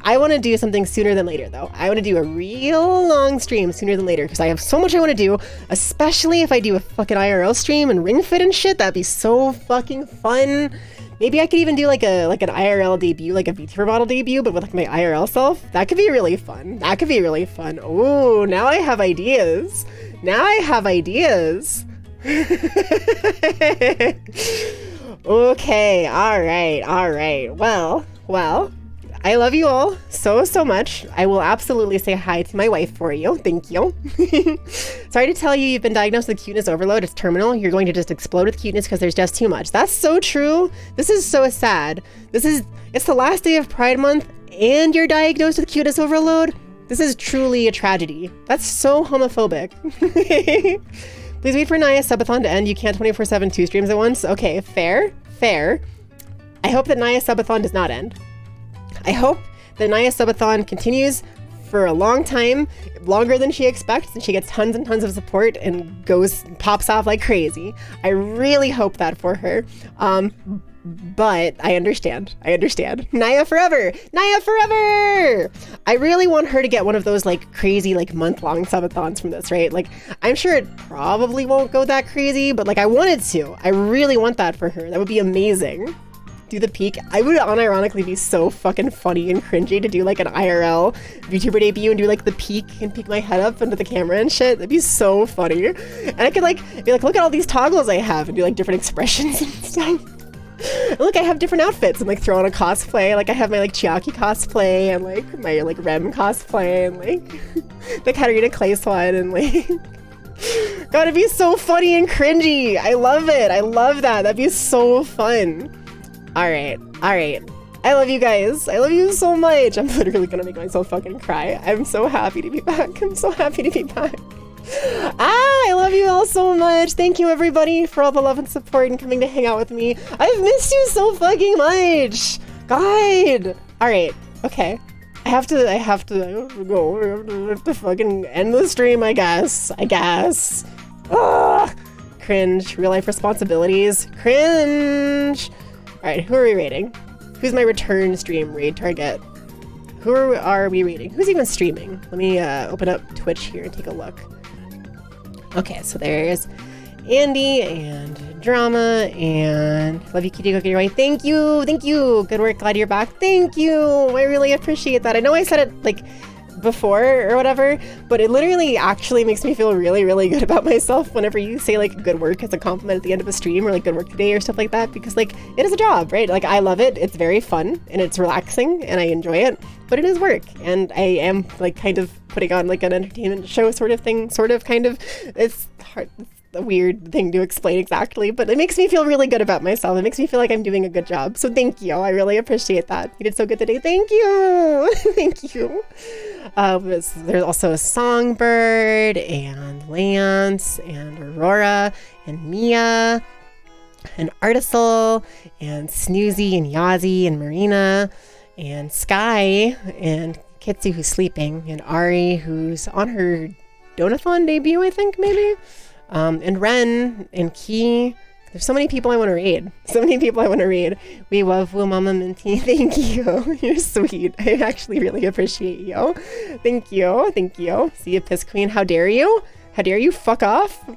I want to do something sooner than later, though. I want to do a real long stream sooner than later because I have so much I want to do, especially if I do a fucking IRL stream and Ring Fit and shit. That'd be so fucking fun. Maybe I could even do like an IRL debut, like a VTuber model debut, but with like my IRL self. That could be really fun. Oh, now I have ideas. Okay, all right. Well, I love you all so much. I will absolutely say hi to my wife for you. Thank you. Sorry to tell you, you've been diagnosed with cuteness overload. It's terminal. You're going to just explode with cuteness because there's just too much. That's so true. This is so sad. It's the last day of Pride Month and you're diagnosed with cuteness overload. This is truly a tragedy. That's so homophobic. Please wait for Naya's subathon to end. You can't 24/7 2 streams at once. Okay, fair. I hope that Naya's subathon does not end. I hope that Naya's subathon continues for a long time, longer than she expects, and she gets tons and tons of support and pops off like crazy. I really hope that for her. But I understand. Naya forever! I really want her to get one of those like crazy like month-long subathons from this, right? Like I'm sure it probably won't go that crazy, but like I want it to. I really want that for her. That would be amazing. Do the peak. I would unironically be so fucking funny and cringy to do like an IRL VTuber debut and do like the peek and peek my head up into the camera and shit. That'd be so funny. And I could like be like, look at all these toggles I have and do like different expressions and stuff. And look, I have different outfits and like throw on a cosplay. Like I have my like Chiaki cosplay and like my like Rem cosplay and like the Katarina Clace one and like God, it'd be so funny and cringy. I love it. I love that. That'd be so fun. All right. I love you guys. I love you so much. I'm literally gonna make myself fucking cry. I'm so happy to be back. I love you all so much. Thank you everybody for all the love and support and coming to hang out with me. I've missed you so fucking much. God. All right. Okay. I have to go. I have to fucking end the stream, I guess. Ugh. Cringe. Real life responsibilities. Cringe. All right. Who are we raiding? Who's my return stream raid target? Who are we raiding? Who's even streaming? Let me open up Twitch here and take a look. Okay, so there's Andy and Drama and Love You Kitty Cookie Roy. Thank you. Good work. Glad you're back. Thank you. I really appreciate that. I know I said it like before or whatever, but it literally actually makes me feel really, really good about myself whenever you say like good work as a compliment at the end of a stream or like good work today or stuff like that, because like it is a job, right? Like I love it. It's very fun and it's relaxing and I enjoy it, but it is work, and I am like kind of putting on like an entertainment show sort of thing, kind of. It's hard. It's a weird thing to explain exactly, but it makes me feel really good about myself. It makes me feel like I'm doing a good job. So thank you. I really appreciate that. You did so good today. Thank you. Thank you. There's also Songbird and Lance and Aurora and Mia and Artisol and Snoozy and Yazi and Marina and Sky and Kitsu, who's sleeping, and Ari, who's on her Donathon debut, I think, maybe. And Ren and Key. There's so many people I want to raid. We love Will Mama Minty. Thank you. You're sweet. I actually really appreciate you. Thank you. See you, Piss Queen. How dare you? Fuck off.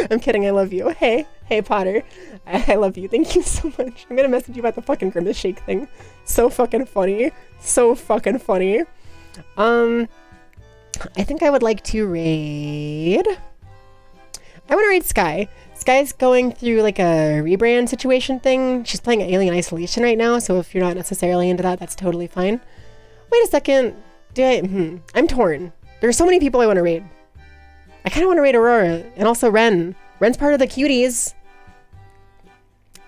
I'm kidding. I love you. Hey, Potter. I love you. Thank you so much. I'm gonna message you about the fucking Grimace Shake thing. So fucking funny. I think I would like to raid. I want to raid Sky. Sky's going through like a rebrand situation thing. She's playing Alien Isolation right now, so if you're not necessarily into that, that's totally fine. Wait a second. I'm torn. There are so many people I want to raid. I kind of want to raid Aurora and also Ren. Ren's part of the cuties.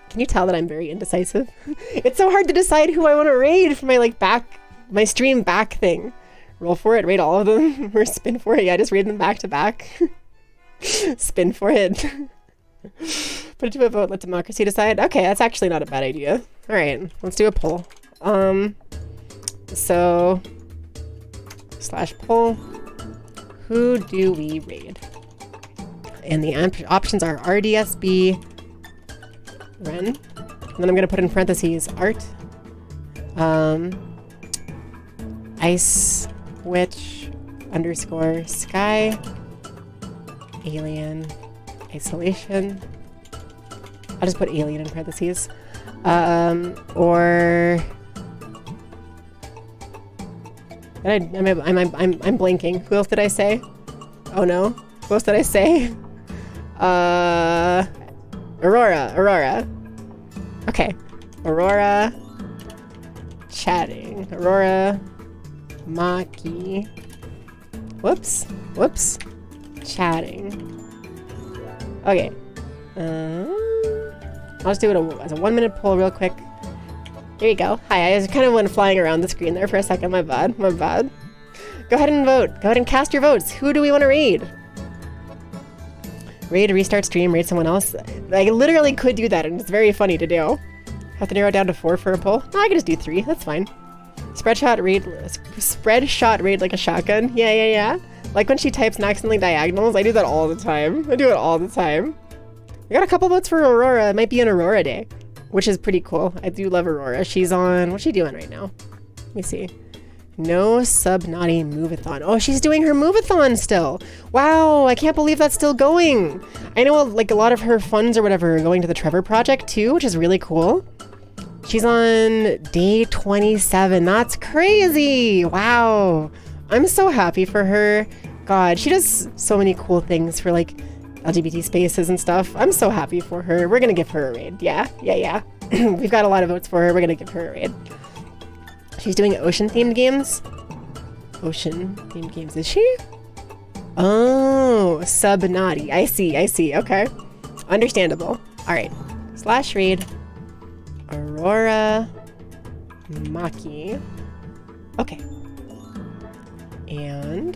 Can you tell that I'm very indecisive? It's so hard to decide who I want to raid for my stream back thing. Roll for it, raid all of them, or spin for it. Yeah, just raid them back to back. Spin for it. Put it to a vote, let democracy decide. Okay, that's actually not a bad idea. All right, let's do a poll. So /poll. Who do we raid? And the options are RDSB, Ren, and then I'm gonna put in parentheses Art, Ice Witch _ Sky, Alien Isolation. I'll just put Alien in parentheses. Or I'm blanking. Who else did I say? Oh no. Who else did I say? Aurora. Okay. Aurora chatting. Aurora Maki. Whoops. Chatting. Okay. I'll just do it as a 1-minute poll real quick. There you go. Hi, I just kind of went flying around the screen there for a second. My bad. Go ahead and vote. Go ahead and cast your votes. Who do we want to raid? Raid, restart stream, raid someone else. I literally could do that, and it's very funny to do. Have to narrow it down to 4 for a poll. No, I can just do 3. That's fine. Spread shot raid like a shotgun. Yeah. Like when she types and accidentally diagonals, I do that all the time. I got a couple votes for Aurora. It might be an Aurora day, which is pretty cool. I do love Aurora. She's on, what's she doing right now? Let me see. No Sub-Naughty Move-a-thon. Oh, she's doing her Move-a-thon still. Wow, I can't believe that's still going. I know like a lot of her funds or whatever are going to the Trevor Project too, which is really cool. She's on day 27. That's crazy. Wow. I'm so happy for her. God, she does so many cool things for like LGBT spaces and stuff. I'm so happy for her. We're gonna give her a raid. Yeah. We've got a lot of votes for her. We're gonna give her a raid. She's doing ocean-themed games. Ocean-themed games, is she? Oh, Sub-Naughty. I see. Okay. Understandable. All right. /raid. Aurora Maki. Okay. And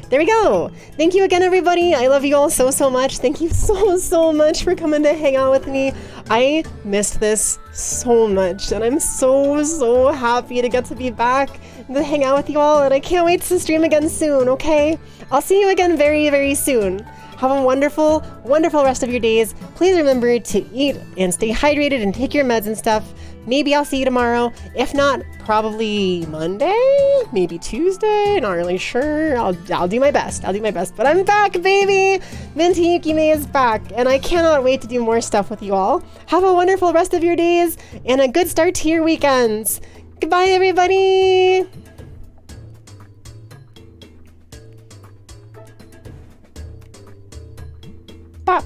there we go. Thank you again, everybody. I love you all so much. Thank you so much for coming to hang out with me. I missed this so much, and I'm so happy to get to be back and to hang out with you all, and I can't wait to stream again soon, okay? I'll see you again very soon. Have a wonderful rest of your days. Please remember to eat and stay hydrated and take your meds and stuff. maybe I'll see you tomorrow. If not, probably Monday, maybe Tuesday. Not really sure. I'll do my best. I'll do my best. But I'm back, baby. Minty Yuki May is back, and I cannot wait to do more stuff with you all. Have a wonderful rest of your days and a good start to your weekends. Goodbye, everybody. Bye.